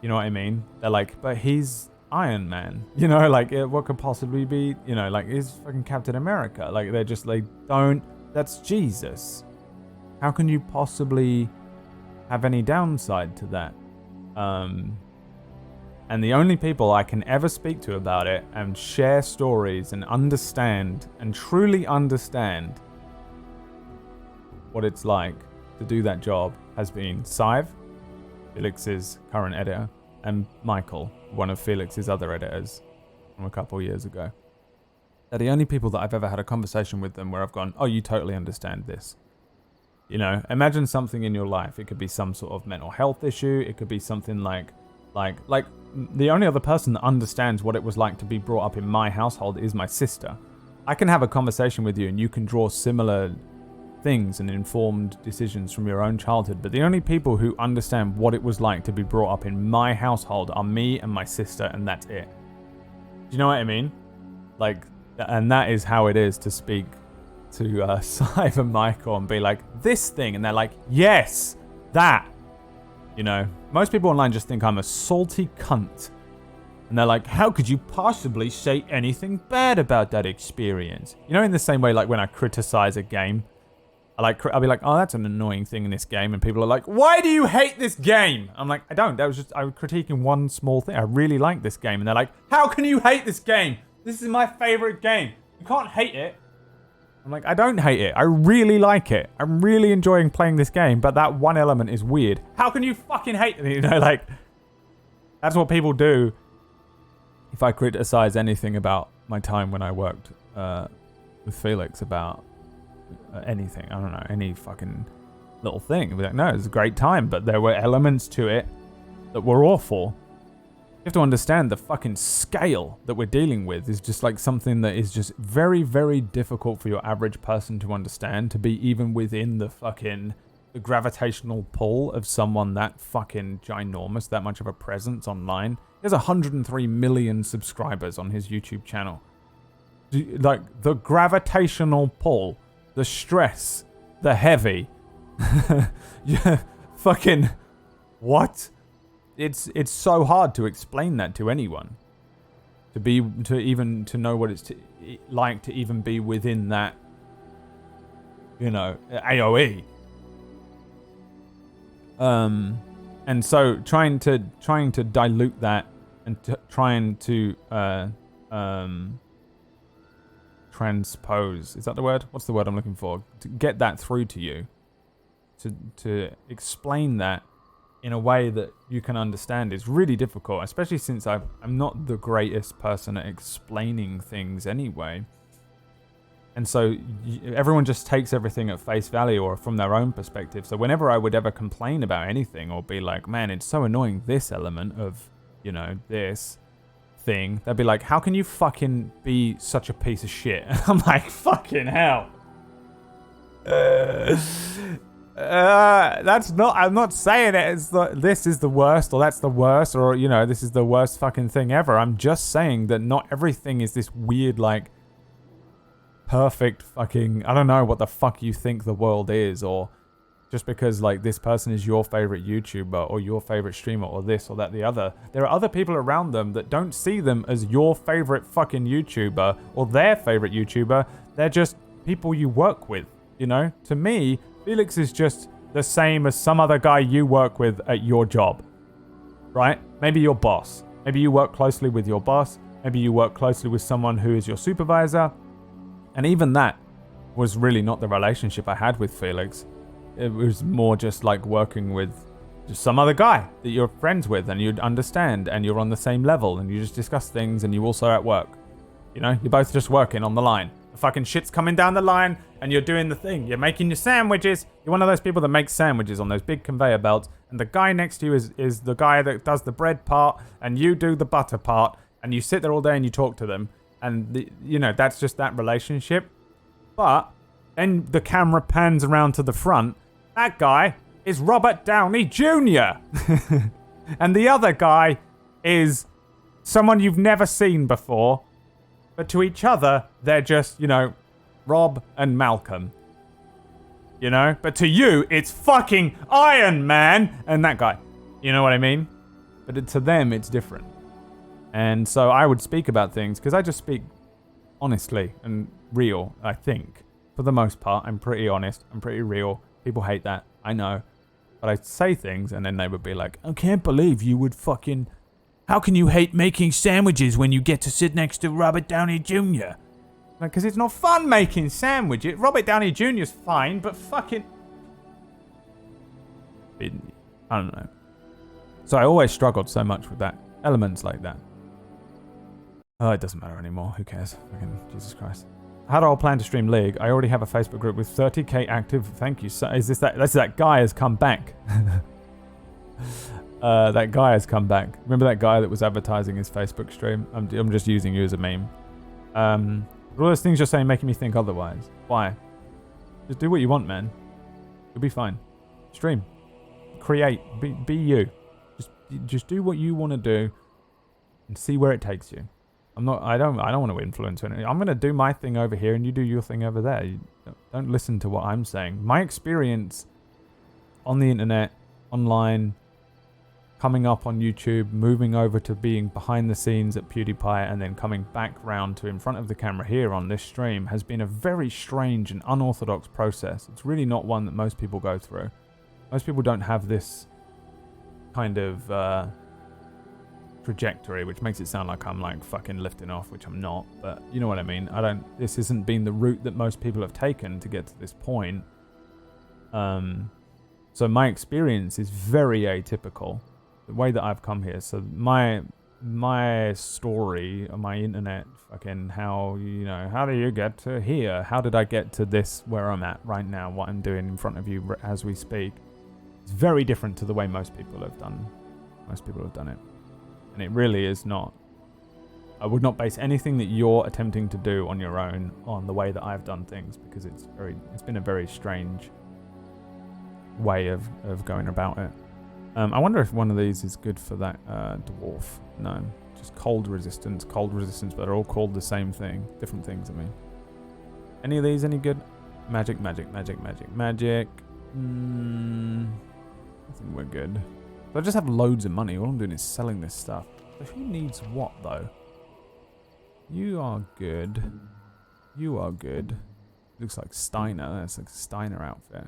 You know what I mean? They're like, but he's Iron Man. You know, like, what could possibly be, you know, like, he's fucking Captain America. Like, they're just like, that's Jesus. How can you possibly have any downside to that? And the only people I can ever speak to about it and share stories and understand and truly understand what it's like to do that job has been Sive, Felix's current editor, and Michael, one of Felix's other editors from a couple years ago. They're the only people that I've ever had a conversation with them where I've gone, oh, you totally understand this. You know, imagine something in your life. It could be some sort of mental health issue. It could be something like the only other person that understands what it was like to be brought up in my household is my sister. I can have a conversation with you and you can draw similar things and informed decisions from your own childhood, but the only people who understand what it was like to be brought up in my household are me and my sister, and that's it. Do you know what I mean? Like, and that is how it is to speak to Sive and Michael and be like, this thing, and they're like, yes, that. You know, most people online just think I'm a salty cunt. And they're like, how could you possibly say anything bad about that experience? You know, in the same way, like when I criticize a game, I'll be like, oh, that's an annoying thing in this game. And people are like, why do you hate this game? I'm like, I don't. I was critiquing one small thing. I really like this game. And they're like, how can you hate this game? This is my favorite game. You can't hate it. I'm like, I don't hate it. I really like it. I'm really enjoying playing this game, but that one element is weird. How can you fucking hate it? You know, like, that's what people do if I criticize anything about my time when I worked with Felix about anything. I don't know, any fucking little thing. I'd be like, no, it was a great time, but there were elements to it that were awful. You have to understand the fucking scale that we're dealing with is just like something that is just very, very difficult for your average person to understand, to be even within the gravitational pull of someone that fucking ginormous, that much of a presence online. He has 103 million subscribers on his YouTube channel. Like, the gravitational pull, the stress, the heavy. Yeah, fucking what? It's so hard to explain that to anyone. To know what it's like to even be within that, AOE. And so trying to dilute that and trying to transpose, is that the word? What's the word I'm looking for? To get that through to you, to explain that in a way that you can understand is really difficult, especially since I'm not the greatest person at explaining things anyway. And so everyone just takes everything at face value or from their own perspective. So whenever I would ever complain about anything or be like, man, it's so annoying, this element of, this thing, they'd be like, how can you fucking be such a piece of shit? And I'm like, fucking hell. I'm not saying this is the worst or that's the worst or, this is the worst fucking thing ever. I'm just saying that not everything is this weird, like, perfect fucking, I don't know what the fuck you think the world is, or just because like this person is your favorite YouTuber or your favorite streamer or this or that, the other. There are other people around them that don't see them as your favorite fucking YouTuber or their favorite YouTuber. They're just people you work with, To me, Felix is just the same as some other guy you work with at your job, right? Maybe your boss. Maybe you work closely with your boss. Maybe you work closely with someone who is your supervisor. And even that was really not the relationship I had with Felix. It was more just like working with just some other guy that you're friends with and you'd understand and you're on the same level and you just discuss things and you also at work. You're both just working on the line. The fucking shit's coming down the line and you're doing the thing. You're making your sandwiches. You're one of those people that makes sandwiches on those big conveyor belts. And the guy next to you is the guy that does the bread part and you do the butter part. And you sit there all day and you talk to them. And, that's just that relationship. But then the camera pans around to the front. That guy is Robert Downey Jr. And the other guy is someone you've never seen before. But to each other, they're just, Rob and Malcolm. But to you, it's fucking Iron Man and that guy. You know what I mean? But to them, it's different. And so I would speak about things, because I just speak honestly and real, I think. For the most part, I'm pretty honest. I'm pretty real. People hate that. I know. But I say things, and then they would be like, I can't believe you would fucking... How can you hate making sandwiches when you get to sit next to Robert Downey Jr.? Because it's not fun making sandwiches. Robert Downey Jr.'s fine, but fucking... I don't know. So I always struggled so much with that. Elements like that. Oh, it doesn't matter anymore. Who cares? Fucking Jesus Christ. How do I plan to stream League? I already have a Facebook group with 30k active. Thank you. So is this that? That's that guy has come back. That guy has come back. Remember that guy that was advertising his Facebook stream? I'm just using you as a meme. All those things you're saying making me think otherwise. Why? Just do what you want, man. You'll be fine. Stream. Create. Be you. Just do what you want to do and see where it takes you. I don't want to influence anything. I'm going to do my thing over here and you do your thing over there. You don't listen to what I'm saying. My experience on the internet, online, coming up on YouTube, moving over to being behind the scenes at PewDiePie and then coming back round to in front of the camera here on this stream has been a very strange and unorthodox process. It's really not one that most people go through. Most people don't have this kind of trajectory, which makes it sound like I'm like fucking lifting off, which I'm not, but you know what I mean. This hasn't been the route that most people have taken to get to this point. So my experience is very atypical, the way that I've come here. So my my story on my internet, fucking how, you know, how do you get to here? How did I get to this where I'm at right now, what I'm doing in front of you as we speak? It's very different to the way most people have done. Most people have done it. And it really is not. I would not base anything that you're attempting to do on your own on the way that I've done things, because it's been a very strange way of going about it. I wonder if one of these is good for that dwarf. No, just cold resistance, but they're all called the same thing. Different things, I mean. Any of these any good? Magic. I think we're good. So I just have loads of money. All I'm doing is selling this stuff. But who needs what, though? You are good. Looks like Steiner. That's like a Steiner outfit.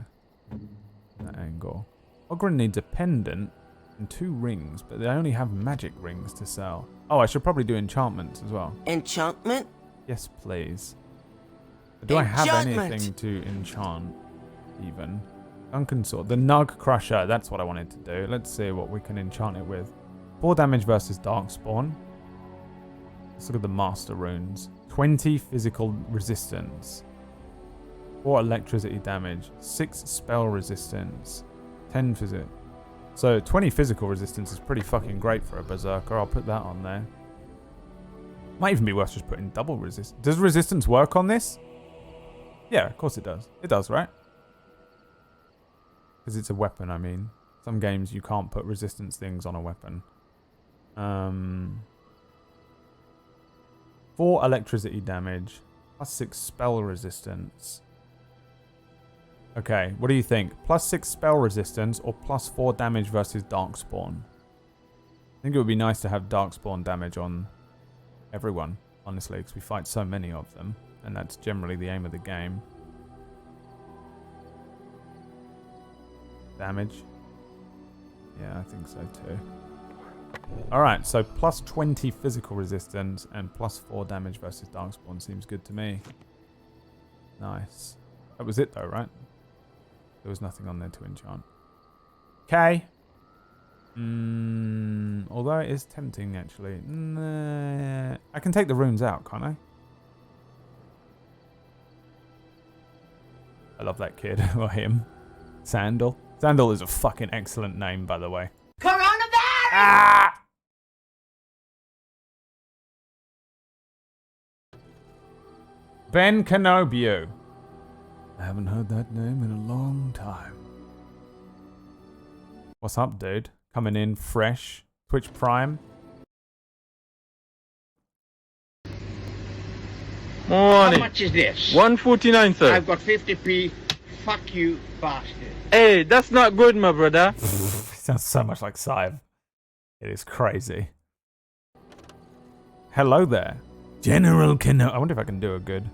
That angle. Ogren needs a pendant and 2 rings, but they only have magic rings to sell. Oh, I should probably do enchantments as well. Enchantment? Yes, please. But do I have anything to enchant, even? Duncan Sword. The Nug Crusher. That's what I wanted to do. Let's see what we can enchant it with. 4 damage versus Darkspawn. Let's look at the Master Runes. 20 physical resistance. 4 electricity damage. 6 spell resistance. 10 physical. So 20 physical resistance is pretty fucking great for a Berserker. I'll put that on there. Might even be worth just putting double resistance. Does resistance work on this? Yeah, of course it does. It does, right? Because it's a weapon, I mean. Some games you can't put resistance things on a weapon. 4 electricity damage. Plus 6 spell resistance. Okay, what do you think? Plus 6 spell resistance or plus 4 damage versus Darkspawn? I think it would be nice to have Darkspawn damage on everyone, honestly, because we fight so many of them, and that's generally the aim of the game. Damage? Yeah, I think so too. Alright, so plus 20 physical resistance and plus 4 damage versus Darkspawn seems good to me. Nice. That was it though, right? There was nothing on there to enchant. Okay. Although it is tempting, actually. Nah, I can take the runes out, can't I? I love that kid, or him. Sandal. Sandal is a fucking excellent name, by the way. Coronavirus! Ah! Ben Kenobio. I haven't heard that name in a long time. What's up, dude? Coming in fresh. Twitch Prime. Morning. How much is this? 149, sir. I've got 50p. Fuck you, bastard. Hey, that's not good, my brother. Sounds so much like Scythe. It is crazy. Hello there. General Kenobi. I wonder if I can do a good.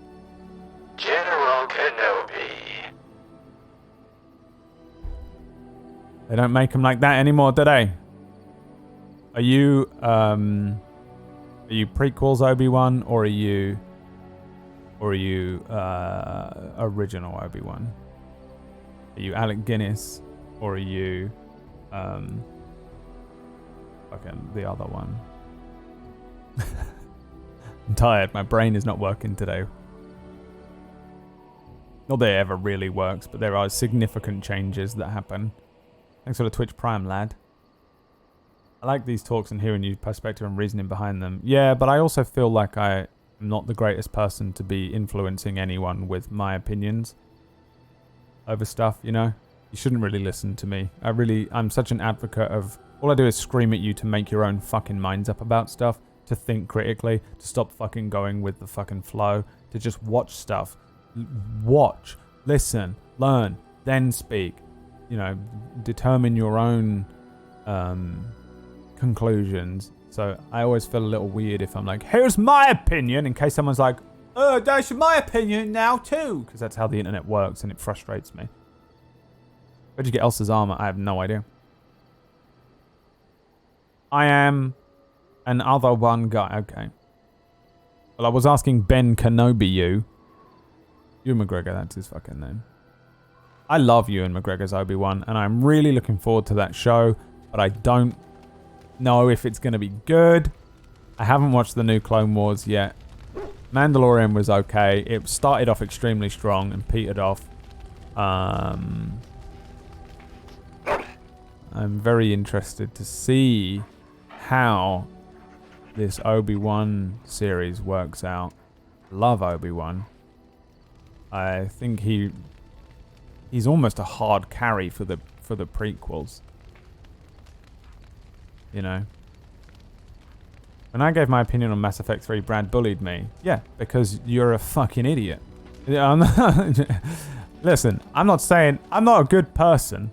General Kenobi. They don't make them like that anymore, do they? Are you prequels Obi-Wan, or are you original Obi-Wan? Are you Alec Guinness, or are you fucking the other one? I'm tired. My brain is not working today. Not that it ever really works, but there are significant changes that happen. Thanks for the Twitch Prime, lad. I like these talks and hearing your perspective and reasoning behind them. Yeah, but I also feel like I am not the greatest person to be influencing anyone with my opinions over stuff, you know? You shouldn't really listen to me. I'm such an advocate of... All I do is scream at you to make your own fucking minds up about stuff, to think critically, to stop fucking going with the fucking flow, to just watch stuff. Watch, listen, learn, then speak. You know, determine your own conclusions. So I always feel a little weird if I'm like, here's my opinion, in case someone's like, oh, that's my opinion now too. Because that's how the internet works and it frustrates me. Where'd you get Elsa's armor? I have no idea. I am an other one guy. Okay. Well, I was asking Ben Kenobi you. Ewan McGregor, that's his fucking name. I love Ewan McGregor's Obi-Wan, and I'm really looking forward to that show, but I don't know if it's going to be good. I haven't watched the new Clone Wars yet. Mandalorian was okay. It started off extremely strong and petered off. I'm very interested to see how this Obi-Wan series works out. Love Obi-Wan. I think he's almost a hard carry for the prequels. You know. When I gave my opinion on Mass Effect 3, Brad bullied me. Yeah, because you're a fucking idiot. Listen, I'm not saying I'm not a good person.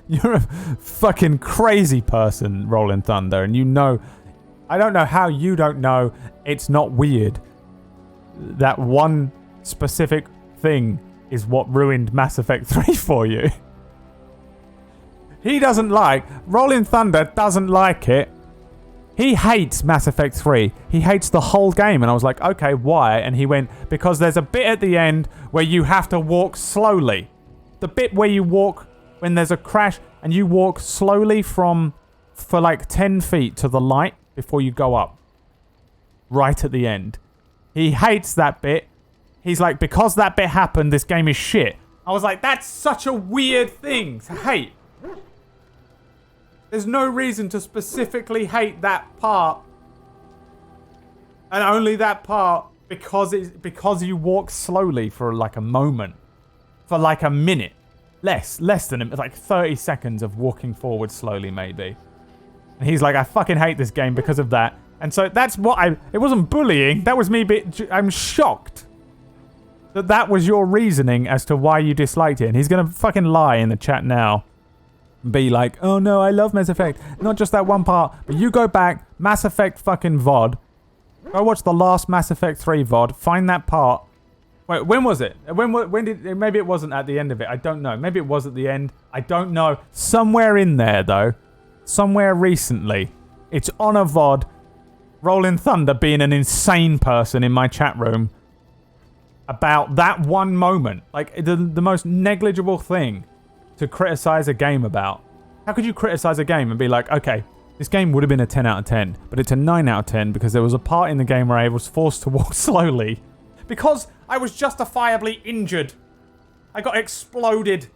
You're a fucking crazy person, Rolling Thunder, and you know, I don't know how you don't know it's not weird. That one specific thing is what ruined Mass Effect 3 for you. He doesn't like, Rolling Thunder doesn't like it. He hates Mass Effect 3. He hates the whole game. And I was like, okay, why? And he went, because there's a bit at the end where you have to walk slowly. The bit where you walk when there's a crash and you walk slowly for like 10 feet to the light before you go up. Right at the end. He hates that bit. He's like, because that bit happened, this game is shit. I was like, that's such a weird thing to hate. There's no reason to specifically hate that part. And only that part because you walk slowly for like a moment. For like a minute. Less than like 30 seconds of walking forward slowly maybe. And he's like, I fucking hate this game because of that. And so that's what it wasn't bullying. That was me I'm shocked that was your reasoning as to why you disliked it. And he's going to fucking lie in the chat now. Be like, oh no, I love Mass Effect. Not just that one part, but you go back, Mass Effect fucking VOD. Go watch the last Mass Effect 3 VOD. Find that part. Wait, when was it? When did... Maybe it wasn't at the end of it. I don't know. Maybe it was at the end. I don't know. Somewhere in there, though. Somewhere recently. It's on a VOD. Rolling Thunder being an insane person in my chat room. About that one moment. Like, the most negligible thing to criticize a game about. How could you criticize a game and be like, okay, this game would have been a 10 out of 10, but it's a 9 out of 10 because there was a part in the game where I was forced to walk slowly because I was justifiably injured. I got exploded.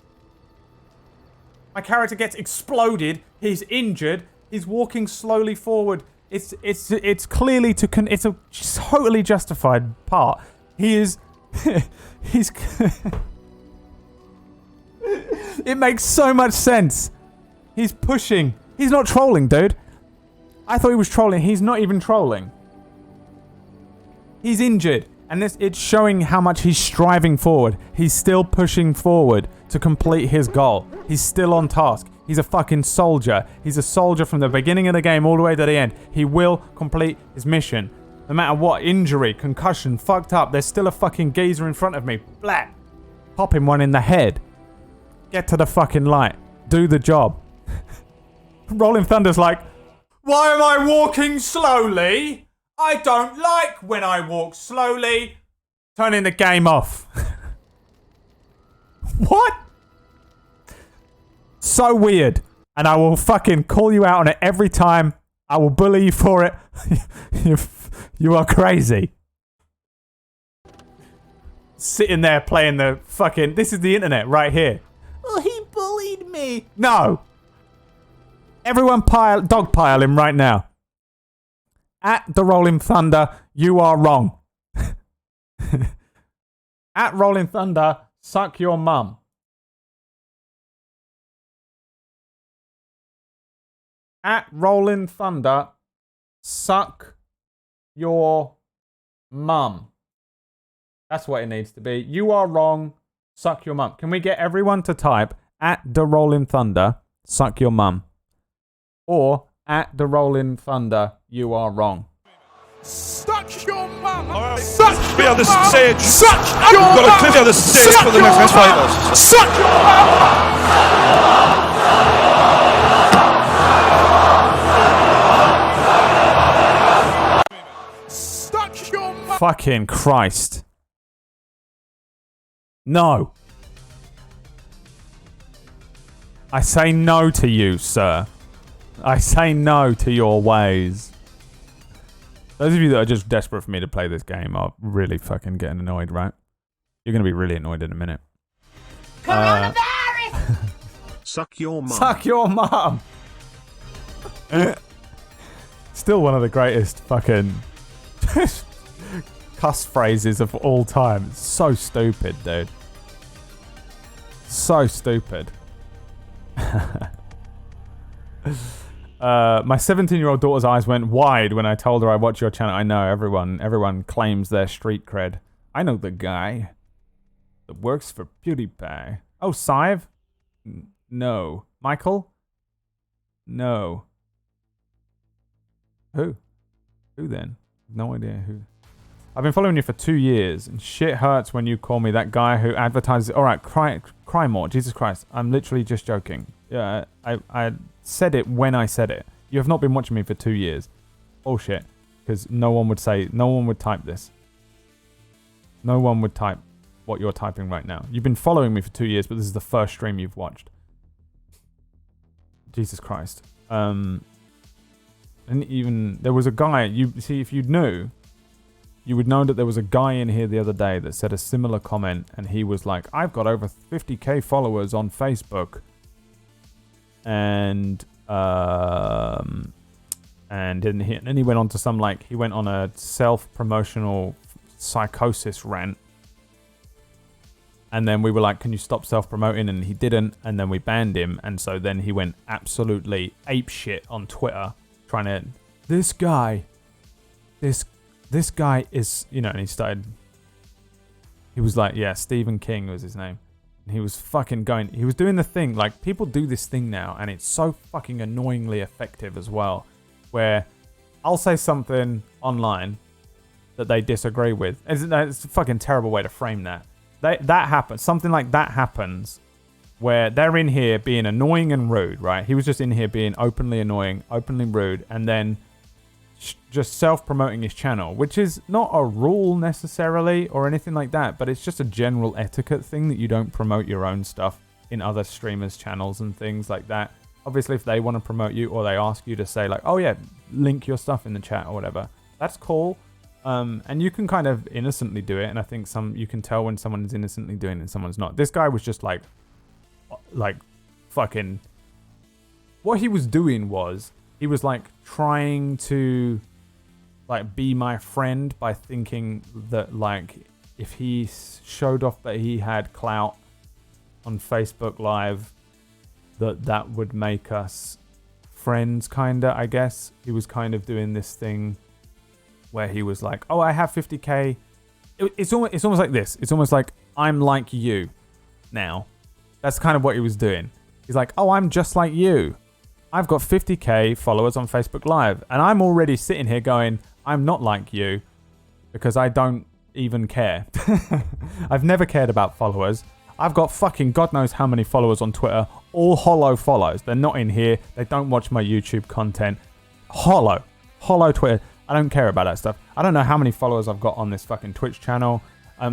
My character gets exploded. He's injured. He's walking slowly forward. It's clearly it's a totally justified part. He is he's it makes so much sense. He's pushing. He's not trolling, dude. I thought he was trolling. He's not even trolling. He's injured. And it's showing how much he's striving forward. He's still pushing forward to complete his goal. He's still on task. He's a fucking soldier. He's a soldier from the beginning of the game all the way to the end. He will complete his mission. No matter what, injury, concussion, fucked up, there's still a fucking geezer in front of me. Blah. Pop him one in the head. Get to the fucking light. Do the job. Rolling Thunder's like, why am I walking slowly? I don't like when I walk slowly. Turning the game off. What? So weird. And I will fucking call you out on it every time. I will bully you for it. You are crazy. Sitting there playing the fucking... This is the internet right here. Well, he bullied me. No. Everyone dogpile him right now. At the Rolling Thunder, you are wrong. At Rolling Thunder, suck your mum. At Rolling Thunder, suck your mum. That's what it needs to be. You are wrong. Suck your mum. Can we get everyone to type at the Rolling Thunder, suck your mum? Or at the Rolling Thunder, you are wrong. Suck your mum! Suck clear the stage! Suck You've got to clear the stage for the next fighters! Suck your mum! Suck your mum! Fucking Christ. No. I say no to you, sir. I say no to your ways. Those of you that are just desperate for me to play this game are really fucking getting annoyed, right? You're going to be really annoyed in a minute. Coronavirus! Suck your mum. Suck your mum! Still one of the greatest fucking cuss phrases of all time. It's so stupid, dude. So stupid. My 17-year-old daughter's eyes went wide when I told her I watch your channel. I know, everyone claims their street cred. I know the guy that works for PewDiePie. Oh, Sive? No. Michael? No. Who? Who then? No idea who. I've been following you for 2 years, and shit hurts when you call me that guy who advertises... Alright, cry more. Jesus Christ. I'm literally just joking. Yeah, I said it when I said it. You have not been watching me for 2 years. Bullshit. Because no one would type this. No one would type what you're typing right now. You've been following me for 2 years, but this is the first stream you've watched. Jesus Christ. And even... There was a guy... You see, if you knew... You would know that there was a guy in here the other day that said a similar comment, and he was like, I've got over 50k followers on Facebook. And then he went on to some, like, he went on a self-promotional psychosis rant. And then we were like, can you stop self-promoting? And he didn't, and then we banned him. And so then he went absolutely apeshit on Twitter, trying to, this guy is, you know, and he was like, yeah, Stephen King was his name. And he was fucking he was doing the thing, like, people do this thing now, and it's so fucking annoyingly effective as well, where I'll say something online that they disagree with. It's a fucking terrible way to frame that. That happens, something like that happens, where they're in here being annoying and rude, right? He was just in here being openly annoying, openly rude, and then just self-promoting his channel, which is not a rule necessarily or anything like that, but it's just a general etiquette thing that you don't promote your own stuff in other streamers' channels and things like that. Obviously, if they want to promote you or they ask you to say like, oh yeah, link your stuff in the chat or whatever, that's cool. And you can kind of innocently do it, and I think you can tell when someone is innocently doing it and someone's not. This guy was just like fucking... What he was doing was, he was like trying to like be my friend by thinking that like if he showed off that he had clout on Facebook Live, that would make us friends, kinda, I guess. He was kind of doing this thing where he was like, oh, I have 50k. It's almost like this. It's almost like I'm like you now. That's kind of what he was doing. He's like, oh, I'm just like you. I've got 50k followers on Facebook Live, and I'm already sitting here going, I'm not like you, because I don't even care. I've never cared about followers. I've got fucking God knows how many followers on Twitter, all hollow follows. They're not in here. They don't watch my YouTube content. Hollow Twitter. I don't care about that stuff. I don't know how many followers I've got on this fucking Twitch channel.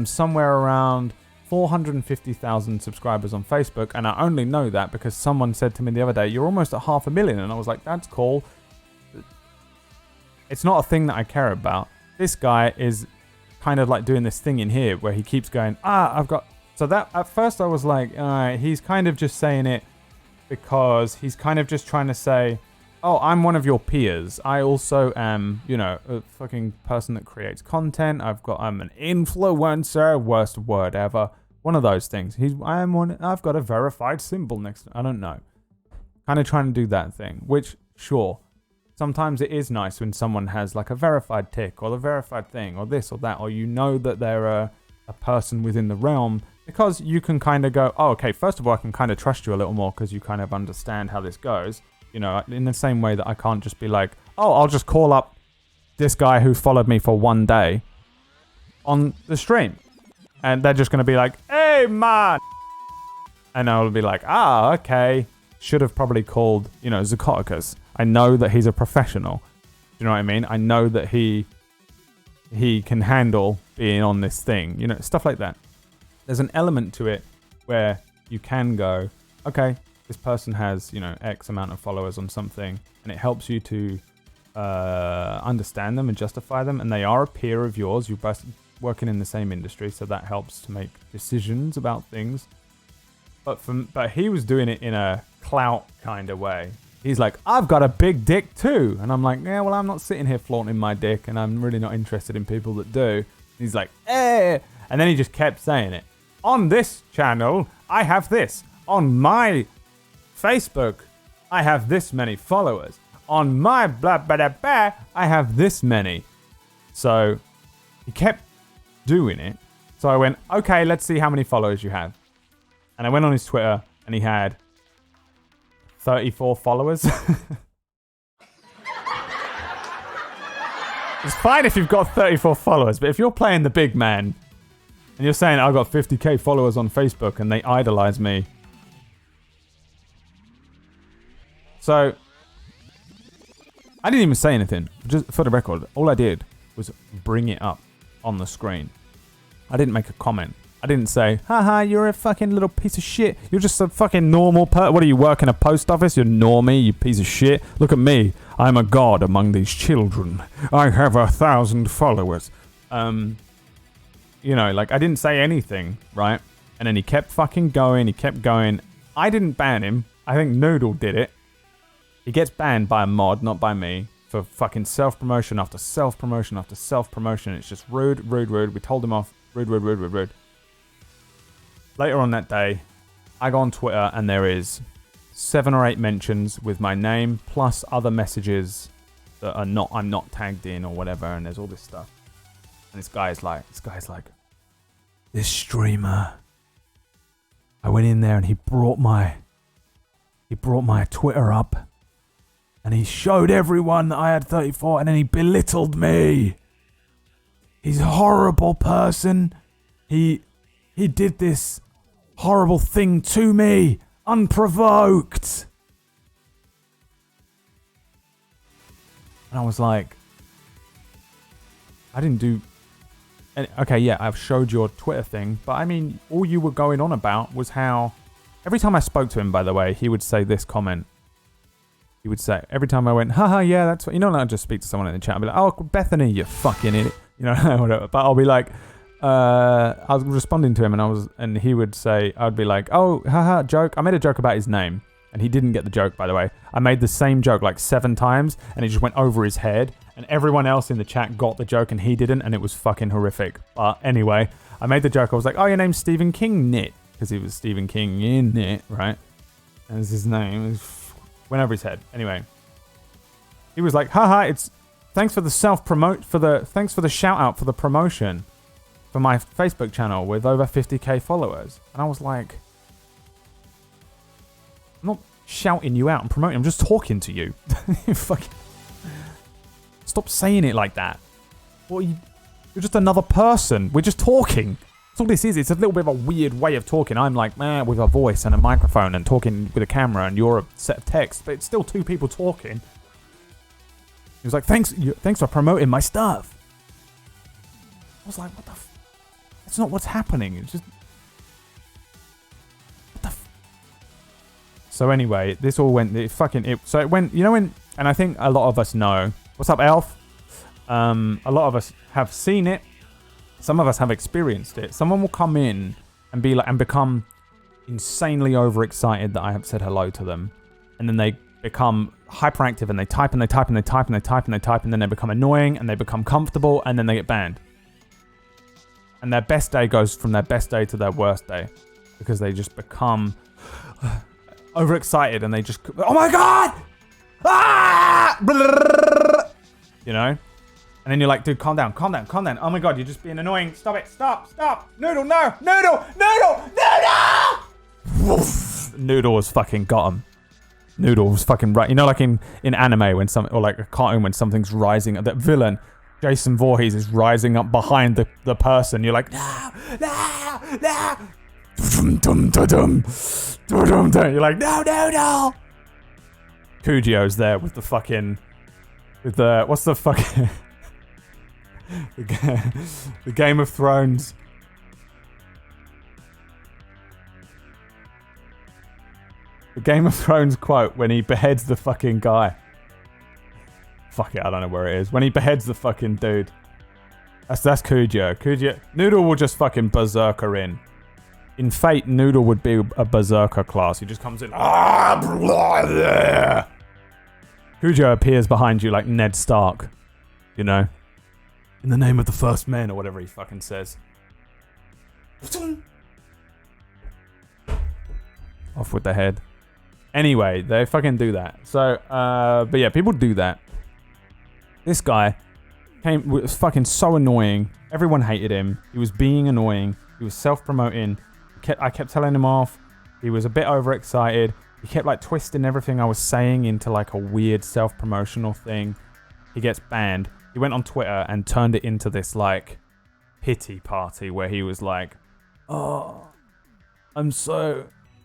Somewhere around 450,000 subscribers on Facebook, and I only know that because someone said to me the other day, you're almost at 500,000, and I was like, that's cool. It's not a thing that I care about. This guy is kind of like doing this thing in here where he keeps going, I've got... So that, at first I was like, he's kind of just saying it because he's kind of just trying to say, oh, I'm one of your peers. I also am, you know, a fucking person that creates content. I'm an influencer, worst word ever. One of those things. I've got a verified symbol next to, I don't know. Kind of trying to do that thing, which, sure. Sometimes it is nice when someone has like a verified tick or the verified thing or this or that, or you know that they're a person within the realm, because you can kind of go, oh, okay, first of all, I can kind of trust you a little more because you kind of understand how this goes. You know, in the same way that I can't just be like, oh, I'll just call up this guy who followed me for one day on the stream. And they're just going to be like, hey, man. And I'll be like, okay. Should have probably called, you know, Zucoticus. I know that he's a professional. Do you know what I mean? I know that he can handle being on this thing. You know, stuff like that. There's an element to it where you can go, okay, this person has, you know, X amount of followers on something, and it helps you to understand them and justify them, and they are a peer of yours. You're both working in the same industry, so that helps to make decisions about things. But he was doing it in a clout kind of way. He's like, I've got a big dick too. And I'm like, yeah, well, I'm not sitting here flaunting my dick, and I'm really not interested in people that do. He's like, eh. And then he just kept saying it. On this channel, I have this. On my Facebook, I have this many followers. On my blah, blah, blah, blah, I have this many. So he kept doing it. So I went, okay, let's see how many followers you have. And I went on his Twitter, and he had 34 followers. It's fine if you've got 34 followers, but if you're playing the big man, and you're saying, I've got 50k followers on Facebook, and they idolize me. So, I didn't even say anything. Just for the record, all I did was bring it up on the screen. I didn't make a comment. I didn't say, haha, you're a fucking little piece of shit. You're just a fucking normal What do you work in a post office? You're normie, you piece of shit. Look at me. I'm a god among these children. I have 1,000 followers. You know, like, I didn't say anything, right? And then he kept fucking going. He kept going. I didn't ban him. I think Noodle did it. He gets banned by a mod, not by me, for fucking self-promotion after self-promotion after self-promotion. It's just rude, rude, rude. We told him off. Rude, rude, rude, rude, rude. Later on that day, I go on Twitter and there is 7 or 8 mentions with my name, plus other messages that are not, I'm not tagged in or whatever, and there's all this stuff. And this guy's like, this streamer. I went in there and he brought my Twitter up, and he showed everyone that I had 34, and then he belittled me. He's a horrible person. He did this horrible thing to me, unprovoked. And I was like, I didn't do... Okay, yeah, I've showed your Twitter thing, but I mean, all you were going on about was how... Every time I spoke to him, by the way, he would say this comment. He would say, every time I went, haha, yeah, that's what... You know, I'd just speak to someone in the chat, I'd be like, oh, Bethany, you fucking idiot. You know, whatever. But I'll be like... I was responding to him, and he would say, I'd be like, oh, haha, joke. I made a joke about his name, and he didn't get the joke, by the way. I made the same joke like 7 times, and it just went over his head, and everyone else in the chat got the joke, and he didn't, and it was fucking horrific. But anyway, I made the joke. I was like, oh, your name's Stephen King Knit, because he was Stephen King in it, right? And his name. It went over his head. Anyway, he was like, haha, it's thanks for the thanks for the shout out for the promotion for my Facebook channel with over 50k followers. And I was like, I'm not shouting you out and promoting, I'm just talking to you. Fucking stop saying it like that. What you're just another person. We're just talking. That's all this is. It's a little bit of a weird way of talking. I'm like, man, with a voice and a microphone and talking with a camera, and you're a set of text, but it's still 2 people talking. He was like, thanks for promoting my stuff. I was like, what the f... That's not what's happening. It's just... What the f... So anyway, this all went... So it went... You know when... And I think a lot of us know... What's up, Elf? A lot of us have seen it. Some of us have experienced it. Someone will come in and be like... And become insanely overexcited that I have said hello to them. And then they become hyperactive and they type and they type and they type and they type and they type, and then they become annoying and they become comfortable, and then they get banned. And their best day goes from their best day to their worst day, because they just become overexcited and they just, oh my god! Ah! You know? And then you're like, dude, calm down, calm down, calm down. Oh my god, you're just being annoying. Stop it, stop, stop. Noodle, no, Noodle, Noodle, Noodle! Noodle has fucking got him. Noodle was fucking right. You know, like in anime when or like a cartoon when something's rising, that villain, Jason Voorhees, is rising up behind the person. You're like, no, no, no. You're like, no, no, no. Kujio's there with the fucking, what's the fucking, the Game of Thrones. The Game of Thrones quote when he beheads the fucking guy. Fuck it, I don't know where it is. When he beheads the fucking dude. That's Kuja. Noodle will just fucking berserker in. In Fate, Noodle would be a berserker class. He just comes in. Kuja appears behind you like Ned Stark. You know? In the name of the first men, or whatever he fucking says. Off with the head. Anyway, they fucking do that. So, but yeah, people do that. This guy was fucking so annoying. Everyone hated him. He was being annoying. He was self-promoting. I kept telling him off. He was a bit overexcited. He kept like twisting everything I was saying into like a weird self-promotional thing. He gets banned. He went on Twitter and turned it into this like pity party where he was like, oh, I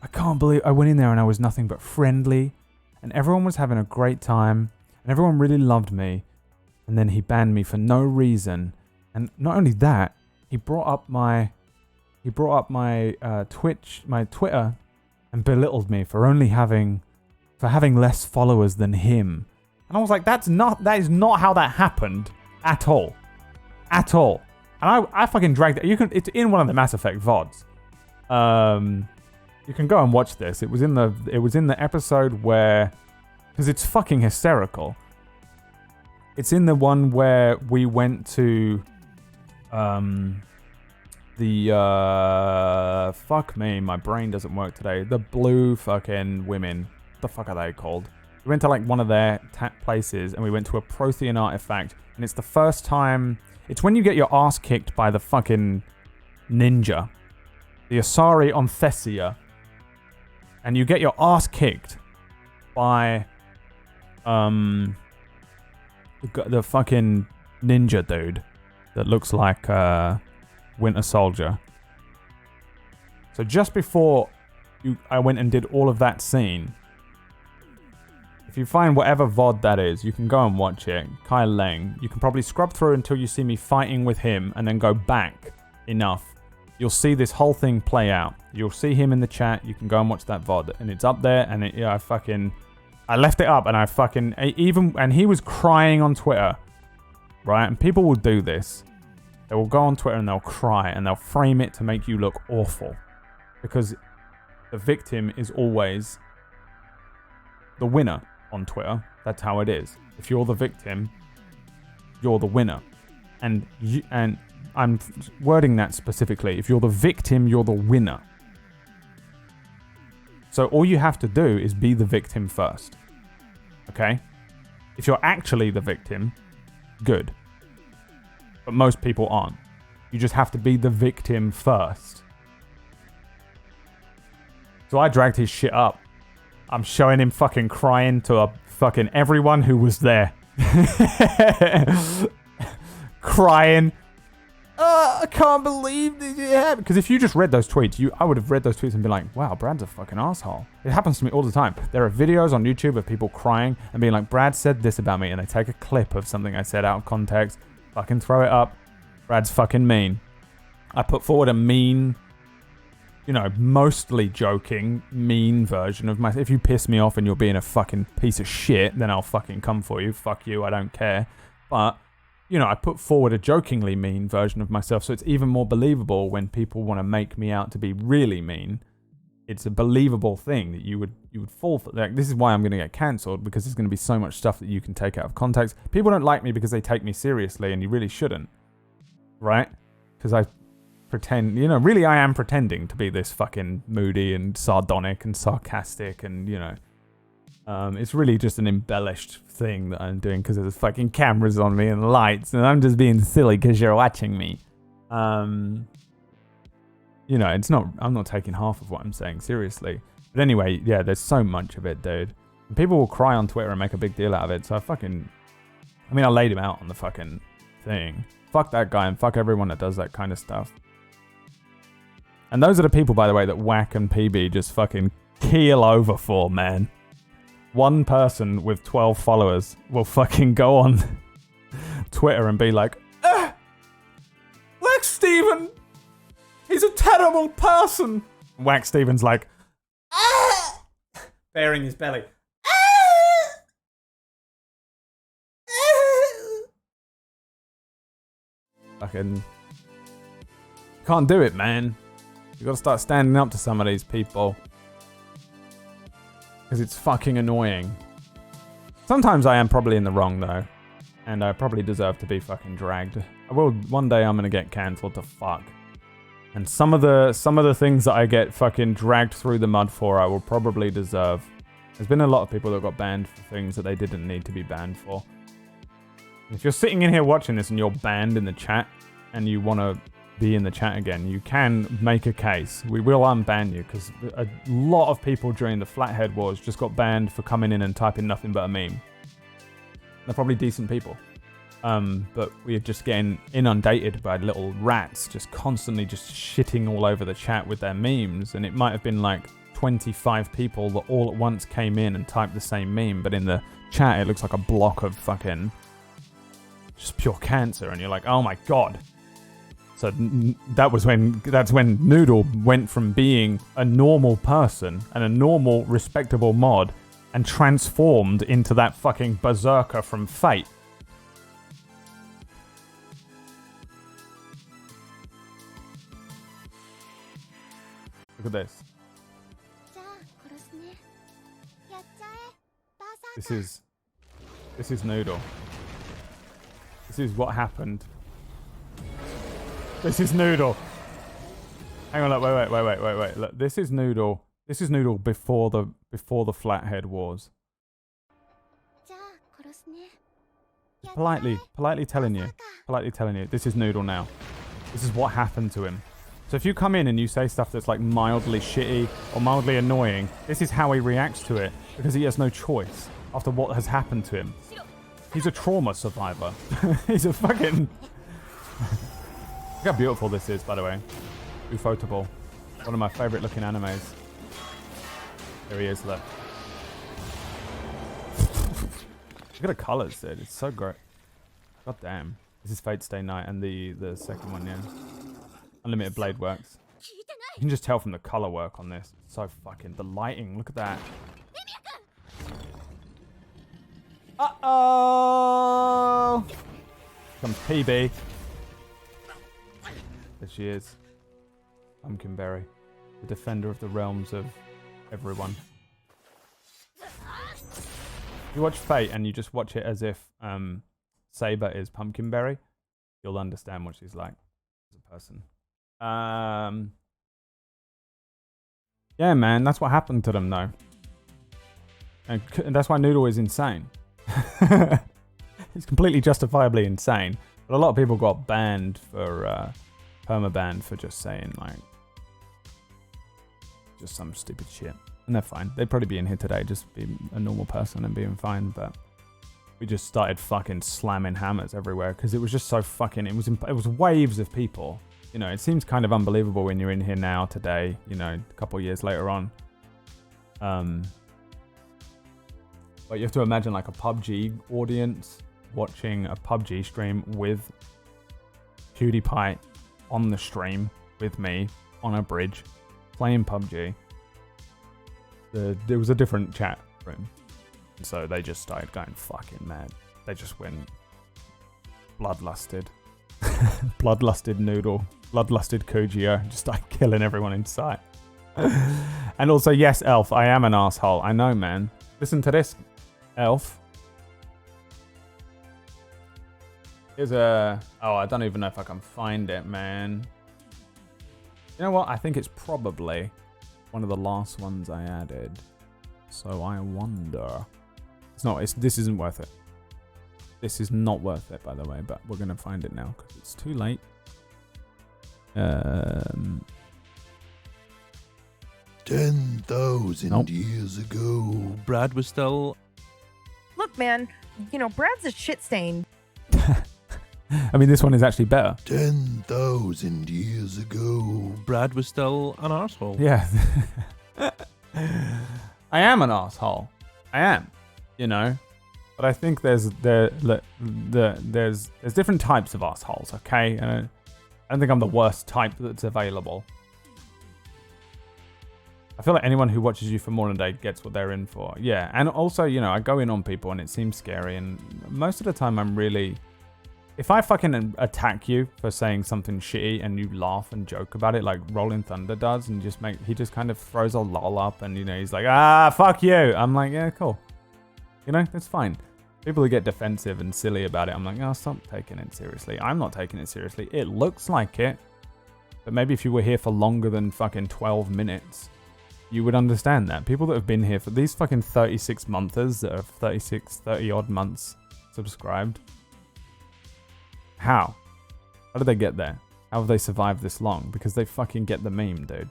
can't believe I went in there and I was nothing but friendly and everyone was having a great time and everyone really loved me. And then he banned me for no reason. And not only that, he brought up my Twitter and belittled me for having less followers than him. And I was like, that is not how that happened at all. At all. And I fucking dragged it. It's in one of the Mass Effect VODs. You can go and watch this. It was in the episode where, because it's fucking hysterical. It's in the one where we went to fuck me, my brain doesn't work today. The blue fucking women. What the fuck are they called? We went to like one of their places and we went to a Prothean artifact. And it's the first time. It's when you get your ass kicked by the fucking ninja. The Asari on Thessia. And you get your ass kicked by the fucking ninja dude that looks like Winter Soldier. So just before I went and did all of that scene, if you find whatever VOD that is, you can go and watch it. Kai Leng. You can probably scrub through until you see me fighting with him and then go back enough. You'll see this whole thing play out. You'll see him in the chat. You can go and watch that VOD. And it's up there and I left it up and and he was crying on Twitter, right? And people will do this. They will go on Twitter and they'll cry and they'll frame it to make you look awful. Because the victim is always the winner on Twitter. That's how it is. If you're the victim, you're the winner. And I'm wording that specifically. If you're the victim, you're the winner. So all you have to do is be the victim first. Okay? If you're actually the victim, good. But most people aren't. You just have to be the victim first. So I dragged his shit up. I'm showing him fucking crying to fucking everyone who was there. Crying. I can't believe this happened. Because if you just read those tweets, I would have read those tweets and been like, wow, Brad's a fucking asshole. It happens to me all the time. There are videos on YouTube of people crying and being like, Brad said this about me. And they take a clip of something I said out of context, fucking throw it up. Brad's fucking mean. I put forward a mean, mostly joking, mean version of myself. If you piss me off and you're being a fucking piece of shit, then I'll fucking come for you. Fuck you, I don't care. But I put forward a jokingly mean version of myself, so it's even more believable when people want to make me out to be really mean. It's a believable thing that you would fall for. Like, this is why I'm going to get cancelled, because there's going to be so much stuff that you can take out of context. People don't like me because they take me seriously, and you really shouldn't, right? Because I pretend, really I am pretending to be this fucking moody and sardonic and sarcastic, and it's really just an embellished thing that I'm doing because there's fucking cameras on me and lights, and I'm just being silly because you're watching me. It's not. I'm not taking half of what I'm saying seriously. But anyway, yeah, there's so much of it, dude. And people will cry on Twitter and make a big deal out of it. So I laid him out on the fucking thing. Fuck that guy and fuck everyone that does that kind of stuff. And those are the people, by the way, that Whack and PB just fucking keel over for, man. One person with 12 followers will fucking go on Twitter and be like, Wax Steven, he's a terrible person. Wax Steven's like, Baring his belly. Fucking can't do it, man. You gotta start standing up to some of these people. Because it's fucking annoying. Sometimes I am probably in the wrong though. And I probably deserve to be fucking dragged. One day I'm gonna get cancelled to fuck. And some of the things that I get fucking dragged through the mud for, I will probably deserve. There's been a lot of people that got banned for things that they didn't need to be banned for. If you're sitting in here watching this and you're banned in the chat and you want to be in the chat again, you can make a case. We will unban you because a lot of people during the Flathead Wars just got banned for coming in and typing nothing but a meme. They're probably decent people. But we're just getting inundated by little rats just constantly just shitting all over the chat with their memes. And it might have been like 25 people that all at once came in and typed the same meme. But in the chat, it looks like a block of fucking just pure cancer. And you're like, oh my God. So that's when Noodle went from being a normal person and a normal, respectable mod and transformed into that fucking berserker from Fate. Look at this. This is Noodle. This is what happened. This is Noodle. Hang on, look, wait. Look, this is Noodle. This is Noodle before the Flathead Wars. Politely telling you, this is Noodle now. This is what happened to him. So if you come in and you say stuff that's like mildly shitty or mildly annoying, this is how he reacts to it because he has no choice after what has happened to him. He's a trauma survivor. He's a fucking... Look how beautiful this is, by the way. Ufotable. One of my favorite looking animes. There he is, look. Look at the colors, dude. It's so great. God damn. This is Fate Stay Night and the second one, yeah. Unlimited Blade Works. You can just tell from the color work on this. It's so fucking... The lighting, look at that. Uh-oh! Comes PB. There she is. Pumpkinberry. The defender of the realms of everyone. You watch Fate and you just watch it as if Saber is Pumpkinberry, you'll understand what she's like as a person. Yeah, man, that's what happened to them, though. And that's why Noodle is insane. He's completely justifiably insane. But a lot of people got banned for, permabanned for just saying, like, just some stupid shit. And they're fine. They'd probably be in here today just being a normal person and being fine, but we just started fucking slamming hammers everywhere because it was just so fucking... It was waves of people. You know, it seems kind of unbelievable when you're in here now today, you know, a couple of years later on. But you have to imagine like a PUBG audience watching a PUBG stream with PewDiePie on the stream with me on a bridge playing PUBG. There was a different chat room. So they just started going fucking mad. They just went bloodlusted. Bloodlusted Noodle. Bloodlusted Kujio. Just started killing everyone in sight. And also, yes, Elf, I am an asshole. I know, man. Listen to this, Elf. Here's a... Oh, I don't even know if I can find it, man. You know what? I think it's probably one of the last ones I added. So I wonder... This isn't worth it. This is not worth it, by the way, but we're going to find it now because it's too late. 10,000 years ago, Brad was still... Look, man, you know, Brad's a shit stain. I mean, this one is actually better. 10,000 years ago, Brad was still an arsehole. Yeah. I am an arsehole. I am, you know. But I think there's different types of assholes, okay? And I don't think I'm the worst type that's available. I feel like anyone who watches you for more than a day gets what they're in for. Yeah, and also, you know, I go in on people and it seems scary, and most of the time I'm really... If I fucking attack you for saying something shitty and you laugh and joke about it like Rolling Thunder does, and he just kind of throws a lol up and, you know, he's like, fuck you. I'm like, yeah, cool. You know, that's fine. People who get defensive and silly about it, I'm like, oh, stop taking it seriously. I'm not taking it seriously. It looks like it. But maybe if you were here for longer than fucking 12 minutes, you would understand that. People that have been here for these fucking 36 monthers that are 30 odd months subscribed. How? How did they get there? How have they survived this long? Because they fucking get the meme, dude.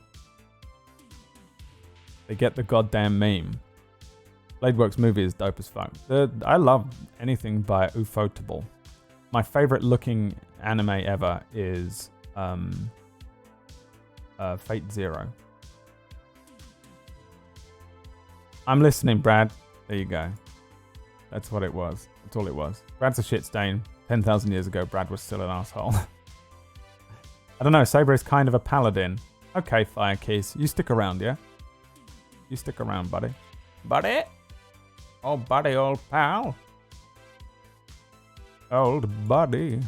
They get the goddamn meme. Bladeworks movie is dope as fuck. I love anything by Ufotable. My favorite looking anime ever is Fate Zero. I'm listening, Brad. There you go. That's what it was. That's all it was. Brad's a shit stain. 10,000 years ago, Brad was still an asshole. I don't know. Saber is kind of a paladin. Okay, Firekeys. You stick around, yeah? You stick around, buddy. Buddy? Oh, buddy, old pal. Old buddy.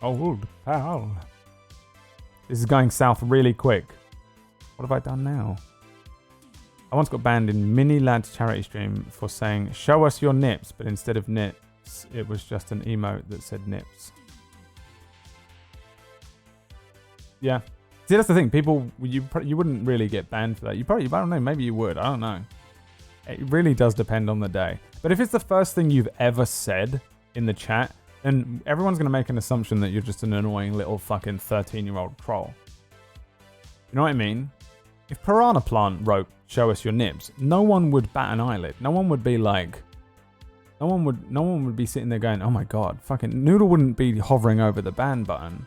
Old pal. This is going south really quick. What have I done now? I once got banned in Mini Lad's charity stream for saying, show us your nips, but instead of nips, it was just an emote that said nips. Yeah. See, that's the thing. People, you wouldn't really get banned for that. You probably, I don't know, maybe you would. I don't know. It really does depend on the day. But if it's the first thing you've ever said in the chat, then everyone's going to make an assumption that you're just an annoying little fucking 13-year-old troll. You know what I mean? If Piranha Plant wrote, show us your nips, no one would bat an eyelid. No one would be like... No one would be sitting there going, oh my god, fucking... Noodle wouldn't be hovering over the ban button.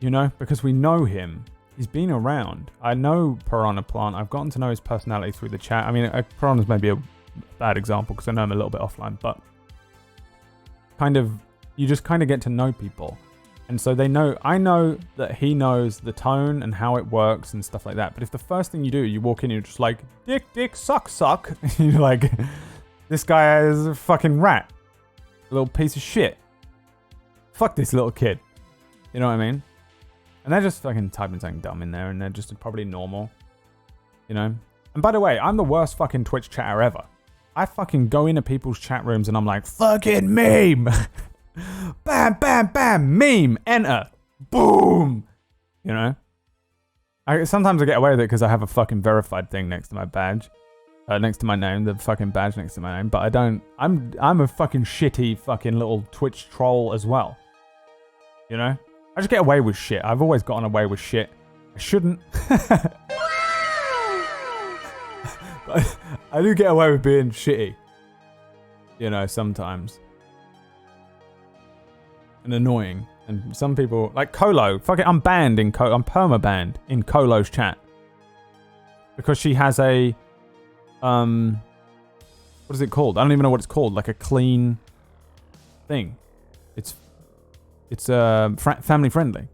You know? Because we know him. He's been around. I know Piranha Plant. I've gotten to know his personality through the chat. I mean, Piranha's maybe a bad example because I know him a little bit offline, but... kind of... You just kind of get to know people. And so they know... I know that he knows the tone and how it works and stuff like that. But if the first thing you do, you walk in and you're just like, dick, suck. You're like... This guy is a fucking rat. A little piece of shit. Fuck this little kid. You know what I mean? And they're just fucking typing something dumb in there and they're just probably normal. You know? And by the way, I'm the worst fucking Twitch chatter ever. I fucking go into people's chat rooms and I'm like, fucking meme! Bam, bam, bam! Meme! Enter! Boom! You know? Sometimes I get away with it because I have a fucking verified thing next to my badge. Next to my name, the fucking badge next to my name, but I don't... I'm a fucking shitty fucking little Twitch troll as well. You know? I just get away with shit. I've always gotten away with shit. I shouldn't. But I do get away with being shitty. You know, sometimes. And annoying. And some people... Like Colo. Fuck it, I'm banned in... I'm perma-banned in Colo's chat. Because she has a... what is it called? I don't even know what it's called. Like a clean thing. It's family friendly.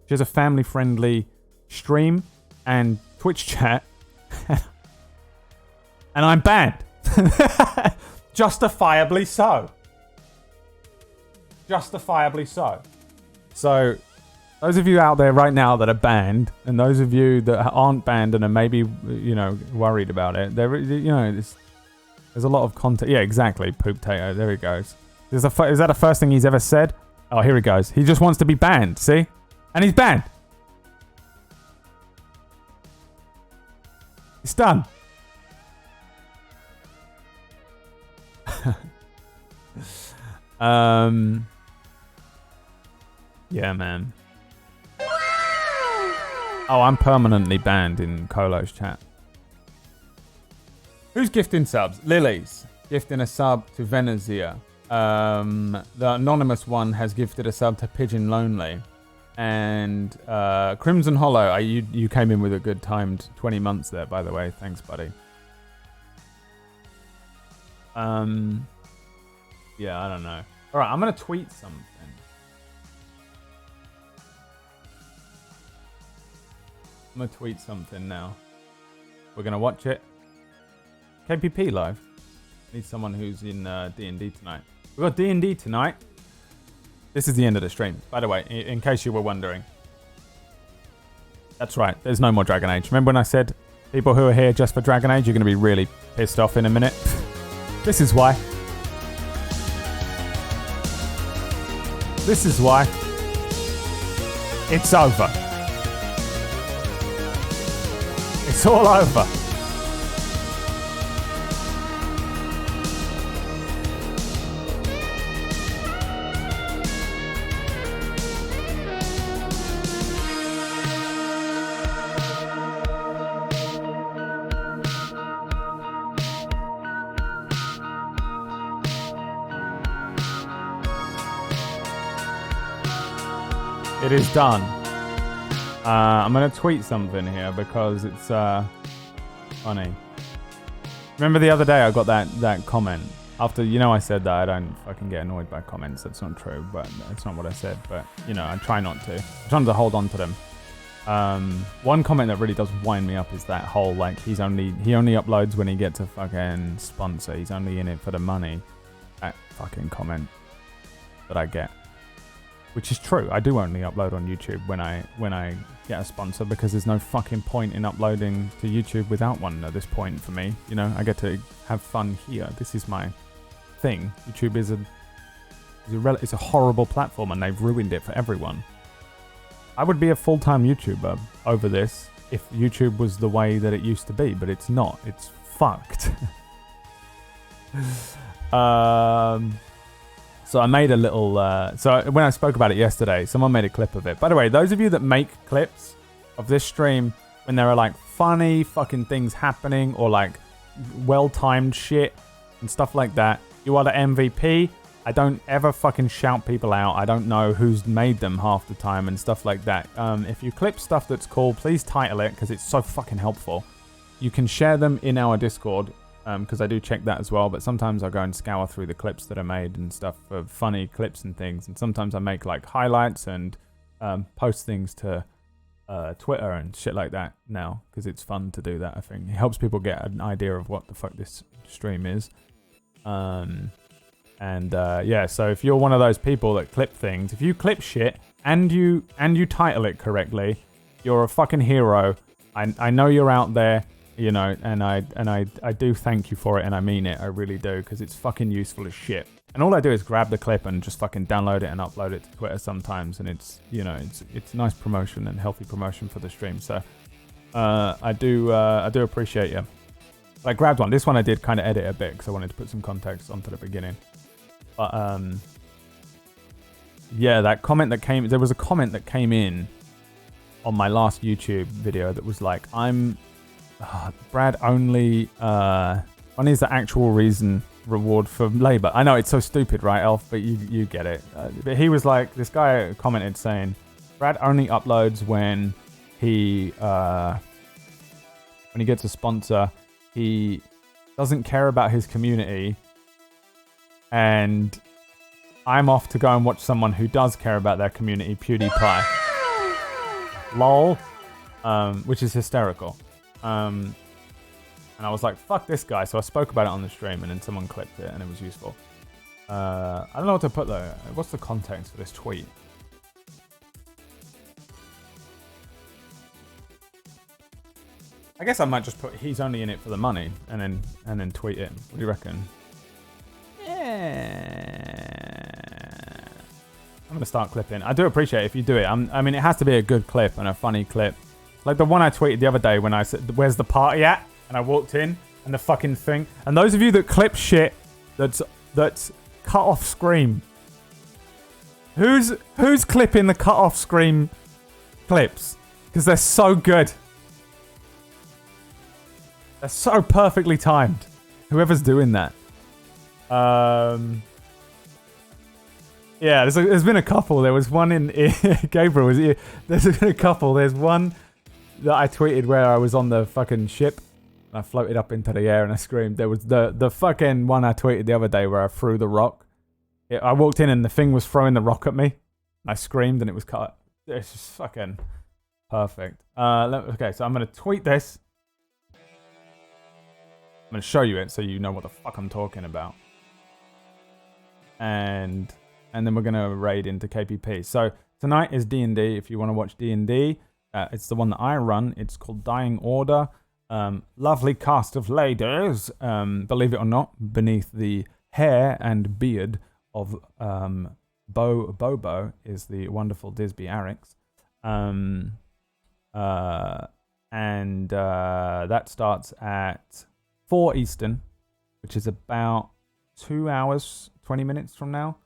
She has a family friendly stream and Twitch chat, and I'm banned. Justifiably so. Justifiably so. So, those of you out there right now that are banned, and those of you that aren't banned and are maybe, you know, worried about it, there, you know, there's a lot of content. Yeah, exactly. Poop tato. There he goes. Is that the first thing he's ever said? Oh, here he goes. He just wants to be banned. See? And he's banned. It's done. Yeah, man. Oh, I'm permanently banned in Colo's chat. Who's gifting subs? Lily's gifting a sub to Venezia. The anonymous one has gifted a sub to Pigeon Lonely. And Crimson Hollow, you came in with a good timed 20 months there, by the way. Thanks, buddy. Yeah, I don't know. All right, I'm going to tweet something. I'm gonna tweet something now. We're gonna watch it. KPP live. Need someone who's in D&D tonight. We've got D&D tonight. This is the end of the stream, by the way, in case you were wondering. That's right, there's no more Dragon Age. Remember when I said people who are here just for Dragon Age, you're going to be really pissed off in a minute? This is why. This is why. It's over. It's all over. It is done. I'm going to tweet something here because it's funny. Remember the other day I got that comment? After, I said that I don't fucking get annoyed by comments. That's not true, but that's not what I said. But, I try not to. I'm trying to hold on to them. One comment that really does wind me up is that whole, like, he only uploads when he gets a fucking sponsor. He's only in it for the money. That fucking comment that I get. Which is true. I do only upload on YouTube when I get a sponsor because there's no fucking point in uploading to YouTube without one at this point for me. I get to have fun here. This is my thing. YouTube is it's a horrible platform and they've ruined it for everyone. I would be a full-time YouTuber over this if YouTube was the way that it used to be, but it's not. It's fucked. So I made a little, so when I spoke about it yesterday, someone made a clip of it. By the way, those of you that make clips of this stream when there are like funny fucking things happening or like well-timed shit and stuff like that, you are the MVP. I don't ever fucking shout people out. I don't know who's made them half the time and stuff like that. If you clip stuff that's cool, please title it because it's so fucking helpful. You can share them in our Discord. Because I do check that as well, but sometimes I go and scour through the clips that are made and stuff for funny clips and things, and sometimes I make like highlights and post things to Twitter and shit like that now, because it's fun to do that. I think it helps people get an idea of what the fuck this stream is. Yeah, so if you're one of those people that clip things, if you clip shit and you title it correctly, you're a fucking hero. I know you're out there. And I do thank you for it, and I mean it, I really do, because it's fucking useful as shit. And all I do is grab the clip and just fucking download it and upload it to Twitter sometimes, and it's nice promotion and healthy promotion for the stream. So I do appreciate you. I grabbed one. This one I did kind of edit a bit because I wanted to put some context onto the beginning. But yeah, that comment that there was a comment that came in on my last YouTube video that was like, Brad only money is the actual reason reward for labor. I know it's so stupid, right, Elf? But you get it. But he was like, this guy commented saying, Brad only uploads when he gets a sponsor. He doesn't care about his community, and I'm off to go and watch someone who does care about their community, PewDiePie. Lol, which is hysterical. And I was like, fuck this guy. So I spoke about it on the stream, and then someone clipped it, and it was useful. I don't know what to put though. What's the context for this tweet? I guess I might just put he's only in it for the money, and then tweet it. What do you reckon? Yeah. I'm gonna start clipping. I do appreciate it if you do it. I mean, it has to be a good clip and a funny clip. Like the one I tweeted the other day when I said, "Where's the party at?" and I walked in and the fucking thing. And those of you that clip shit that's cut off scream. Who's clipping the cut off scream clips? Because they're so good. They're so perfectly timed. Whoever's doing that. Yeah, there's been a couple. There was one in Gabriel. There's been a couple. There's one that I tweeted where I was on the fucking ship. I floated up into the air and I screamed. There was the fucking one I tweeted the other day where I threw the rock. I walked in and the thing was throwing the rock at me. I screamed and it was cut. It's just fucking... Perfect. Okay, so I'm going to tweet this. I'm going to show you it so you know what the fuck I'm talking about. And then we're going to raid into KPP. So tonight is D&D. If you want to watch D&D, it's the one that I run. It's called Dying Order. Lovely cast of ladies, believe it or not, beneath the hair and beard of Bobo is the wonderful Disby Arix. That starts at 4 Eastern, which is about 2 hours, 20 minutes from now.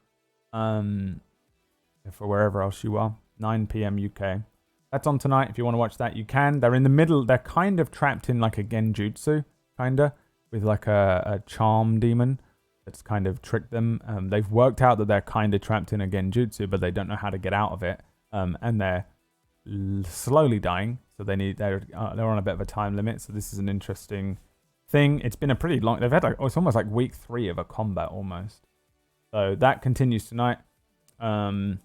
For wherever else you are, 9 p.m. UK. That's on tonight. If you want to watch that, you can. They're in the middle. They're kind of trapped in like a genjutsu, with like a charm demon that's kind of tricked them. They've worked out that they're kind of trapped in a genjutsu, but they don't know how to get out of it. And they're slowly dying, so they're on a bit of a time limit. So this is an interesting thing. It's been a pretty long. They've had it's almost like week 3 of a combat almost. So that continues tonight. Other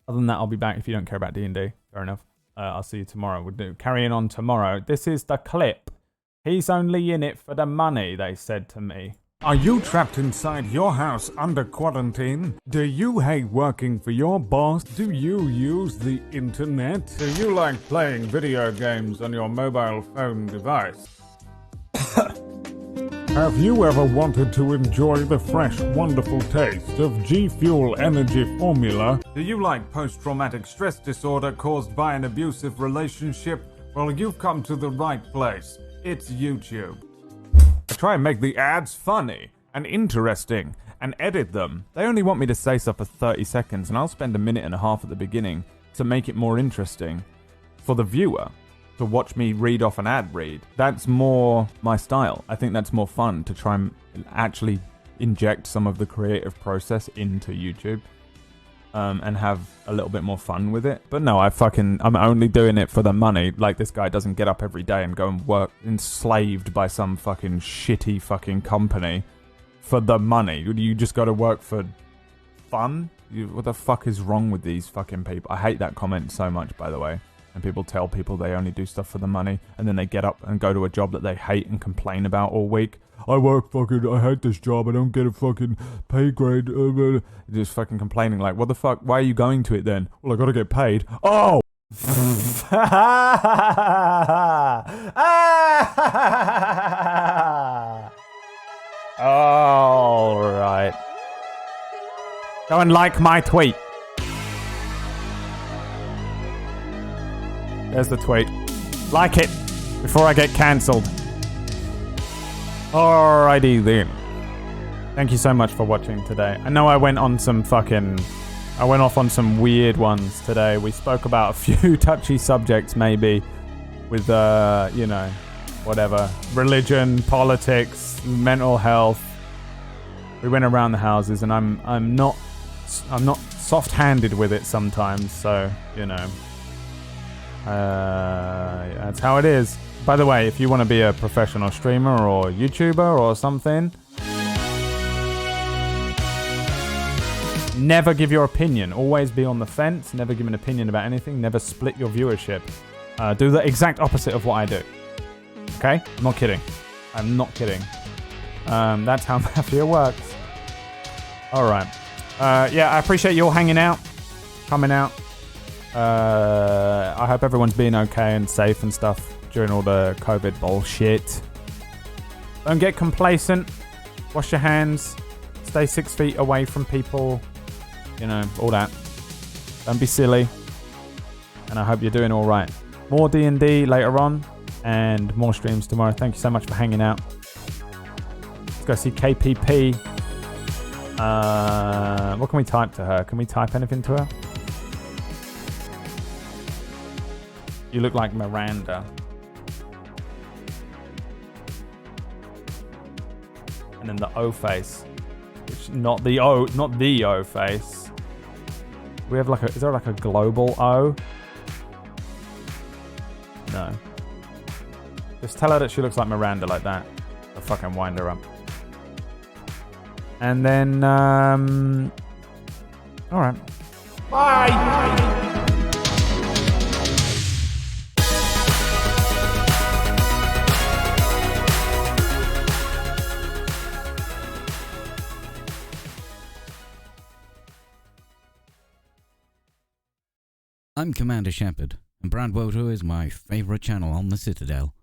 than that, I'll be back if you don't care about D&D. Fair enough. I'll see you tomorrow. We'll do carrying on tomorrow. This is the clip. He's only in it for the money, they said to me. Are you trapped inside your house under quarantine? Do you hate working for your boss? Do you use the internet? Do you like playing video games on your mobile phone device? Have you ever wanted to enjoy the fresh, wonderful taste of G Fuel Energy Formula? Do you like post-traumatic stress disorder caused by an abusive relationship? Well, you've come to the right place. It's YouTube. I try and make the ads funny and interesting and edit them. They only want me to say stuff for 30 seconds, and I'll spend a minute and a half at the beginning to make it more interesting for the viewer. To watch me read off an ad read. That's more my style. I think that's more fun to try and actually inject some of the creative process into YouTube and have a little bit more fun with it. But no, I'm only doing it for the money. Like, this guy doesn't get up every day and go and work enslaved by some fucking shitty fucking company for the money. You just got to work for fun? What the fuck is wrong with these fucking people? I hate that comment so much, by the way. And people tell people they only do stuff for the money, and then they get up and go to a job that they hate and complain about all week. I hate this job, I don't get a fucking pay grade. Just fucking complaining like, what the fuck, why are you going to it then? Well, I gotta get paid. Oh! Alright. Go and like my tweet. There's the tweet. Like it before I get cancelled. Alrighty then. Thank you so much for watching today. I know I went off on some weird ones today. We spoke about a few touchy subjects maybe with whatever. Religion, politics, mental health. We went around the houses, and I'm not soft-handed with it sometimes, so that's how it is. By the way, if you want to be a professional streamer or YouTuber or something, never give your opinion. Always be on the fence. Never give an opinion about anything. Never split your viewership. Do the exact opposite of what I do. Okay? I'm not kidding. That's how Mafia works. Alright. I appreciate you all hanging out. Coming out. I hope everyone's being okay and safe and stuff during all the COVID bullshit. Don't get complacent. Wash your hands. Stay 6 feet away from people. All that. Don't be silly. And I hope you're doing alright. More D&D later on. And more streams tomorrow. Thank you so much for hanging out. Let's go see KPP. What can we type to her? Can we type anything to her? You look like Miranda. And then the O face. Which not the O face. We have is there like a global O? No. Just tell her that she looks like Miranda like that. I'll fucking wind her up. And then alright. Bye! I'm Commander Shepard, and Brad Woto is my favourite channel on the Citadel.